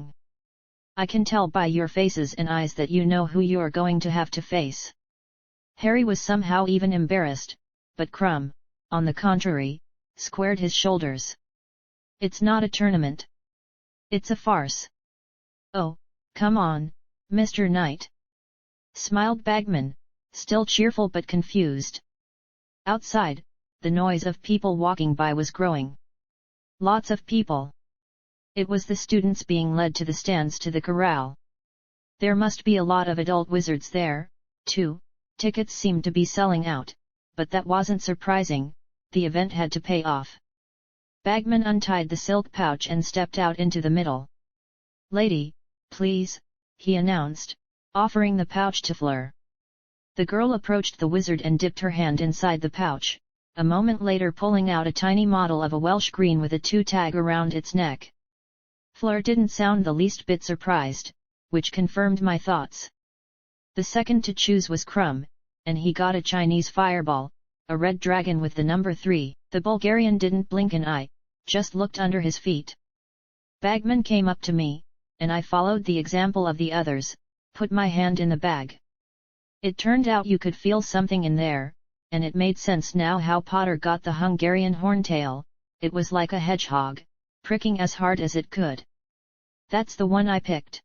I can tell by your faces and eyes that you know who you're going to have to face." Harry was somehow even embarrassed, but Crumb, on the contrary, squared his shoulders. "It's not a tournament. It's a farce." "Oh, come on, Mr. Knight," smiled Bagman, still cheerful but confused. Outside, the noise of people walking by was growing. Lots of people. It was the students being led to the stands to the corral. There must be a lot of adult wizards there, too. Tickets seemed to be selling out, but that wasn't surprising, the event had to pay off. Bagman untied the silk pouch and stepped out into the middle. "Lady, please," he announced, offering the pouch to Fleur. The girl approached the wizard and dipped her hand inside the pouch, a moment later pulling out a tiny model of a Welsh green with a 2 tag around its neck. Fleur didn't sound the least bit surprised, which confirmed my thoughts. The second to choose was Crumb, and he got a Chinese fireball, a red dragon with the number 3. The Bulgarian didn't blink an eye, just looked under his feet. Bagman came up to me, and I followed the example of the others, put my hand in the bag. It turned out you could feel something in there, and it made sense now how Potter got the Hungarian horntail. It was like a hedgehog, pricking as hard as it could. "That's the one I picked."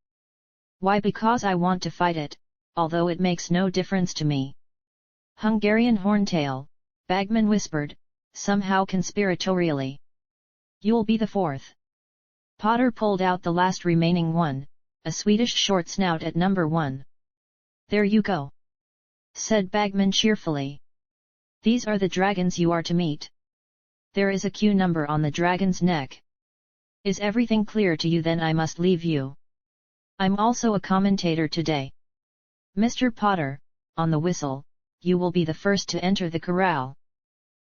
"Why?" "Because I want to fight it, although it makes no difference to me." "Hungarian horntail," Bagman whispered, somehow conspiratorially. "You'll be the 4th. Potter pulled out the last remaining one, a Swedish short snout at number 1. "There you go," said Bagman cheerfully. "These are the dragons you are to meet. There is a Q number on the dragon's neck. Is everything clear to you? Then I must leave you. I'm also a commentator today. Mr. Potter, on the whistle, you will be the first to enter the corral.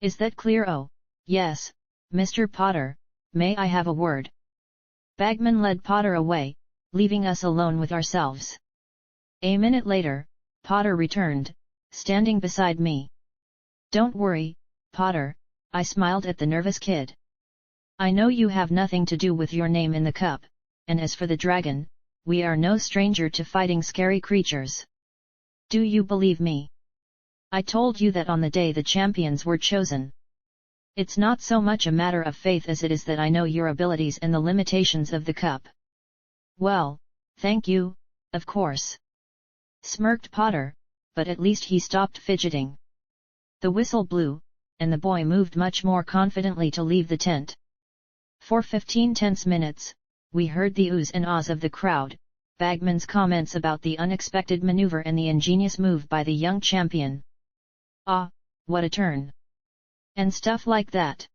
Is that clear?" "Oh, yes, Mr. Potter, may I have a word?" Bagman led Potter away, leaving us alone with ourselves. A minute later, Potter returned, standing beside me. "Don't worry, Potter," I smiled at the nervous kid. "I know you have nothing to do with your name in the cup, and as for the dragon, we are no stranger to fighting scary creatures. Do you believe me? I told you that on the day the champions were chosen. It's not so much a matter of faith as it is that I know your abilities and the limitations of the cup." "Well, thank you, of course," smirked Potter, but at least he stopped fidgeting. The whistle blew, and the boy moved much more confidently to leave the tent. For 15 tense minutes, we heard the oohs and ahs of the crowd, Bagman's comments about the unexpected maneuver and the ingenious move by the young champion. "Ah, what a turn!" and stuff like that.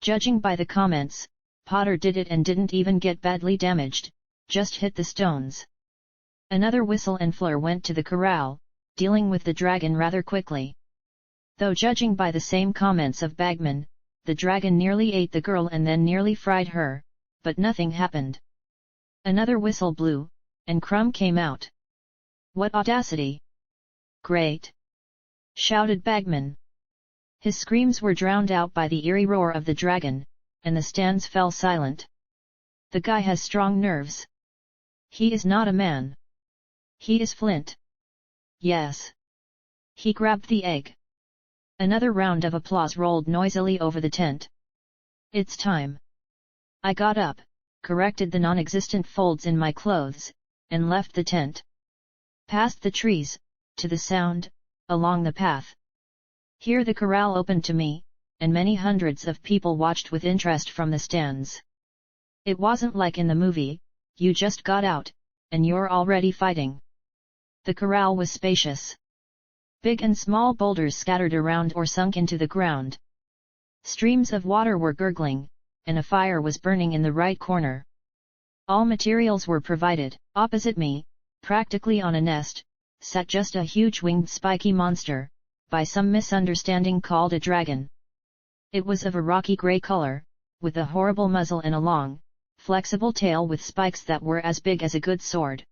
Judging by the comments, Potter did it and didn't even get badly damaged, just hit the stones. Another whistle and Fleur went to the corral, dealing with the dragon rather quickly. Though judging by the same comments of Bagman, the dragon nearly ate the girl and then nearly fried her, but nothing happened. Another whistle blew, and Crumb came out. "What audacity! Great!" shouted Bagman. His screams were drowned out by the eerie roar of the dragon, and the stands fell silent. "The guy has strong nerves. He is not a man. He is flint. Yes. He grabbed the egg." Another round of applause rolled noisily over the tent. "It's time." I got up, corrected the non-existent folds in my clothes, and left the tent. Past the trees, to the sound, along the path. Here the corral opened to me, and many hundreds of people watched with interest from the stands. It wasn't like in the movie, you just got out, and you're already fighting. The corral was spacious. Big and small boulders scattered around or sunk into the ground. Streams of water were gurgling, and a fire was burning in the right corner. All materials were provided. Opposite me, practically on a nest, sat just a huge winged spiky monster, by some misunderstanding called a dragon. It was of a rocky grey color, with a horrible muzzle and a long, flexible tail with spikes that were as big as a good sword.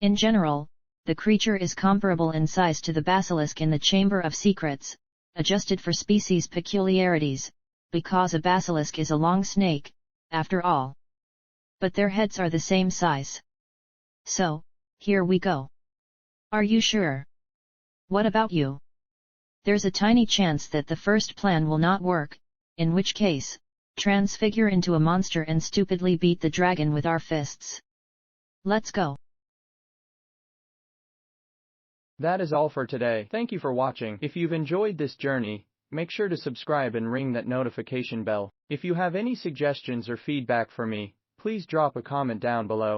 In general, the creature is comparable in size to the basilisk in the Chamber of Secrets, adjusted for species peculiarities, because a basilisk is a long snake, after all. But their heads are the same size. So, here we go. Are you sure? What about you? There's a tiny chance that the first plan will not work, in which case, transfigure into a monster and stupidly beat the dragon with our fists. Let's go. That is all for today. Thank you for watching. If you've enjoyed this journey, make sure to subscribe and ring that notification bell. If you have any suggestions or feedback for me, please drop a comment down below.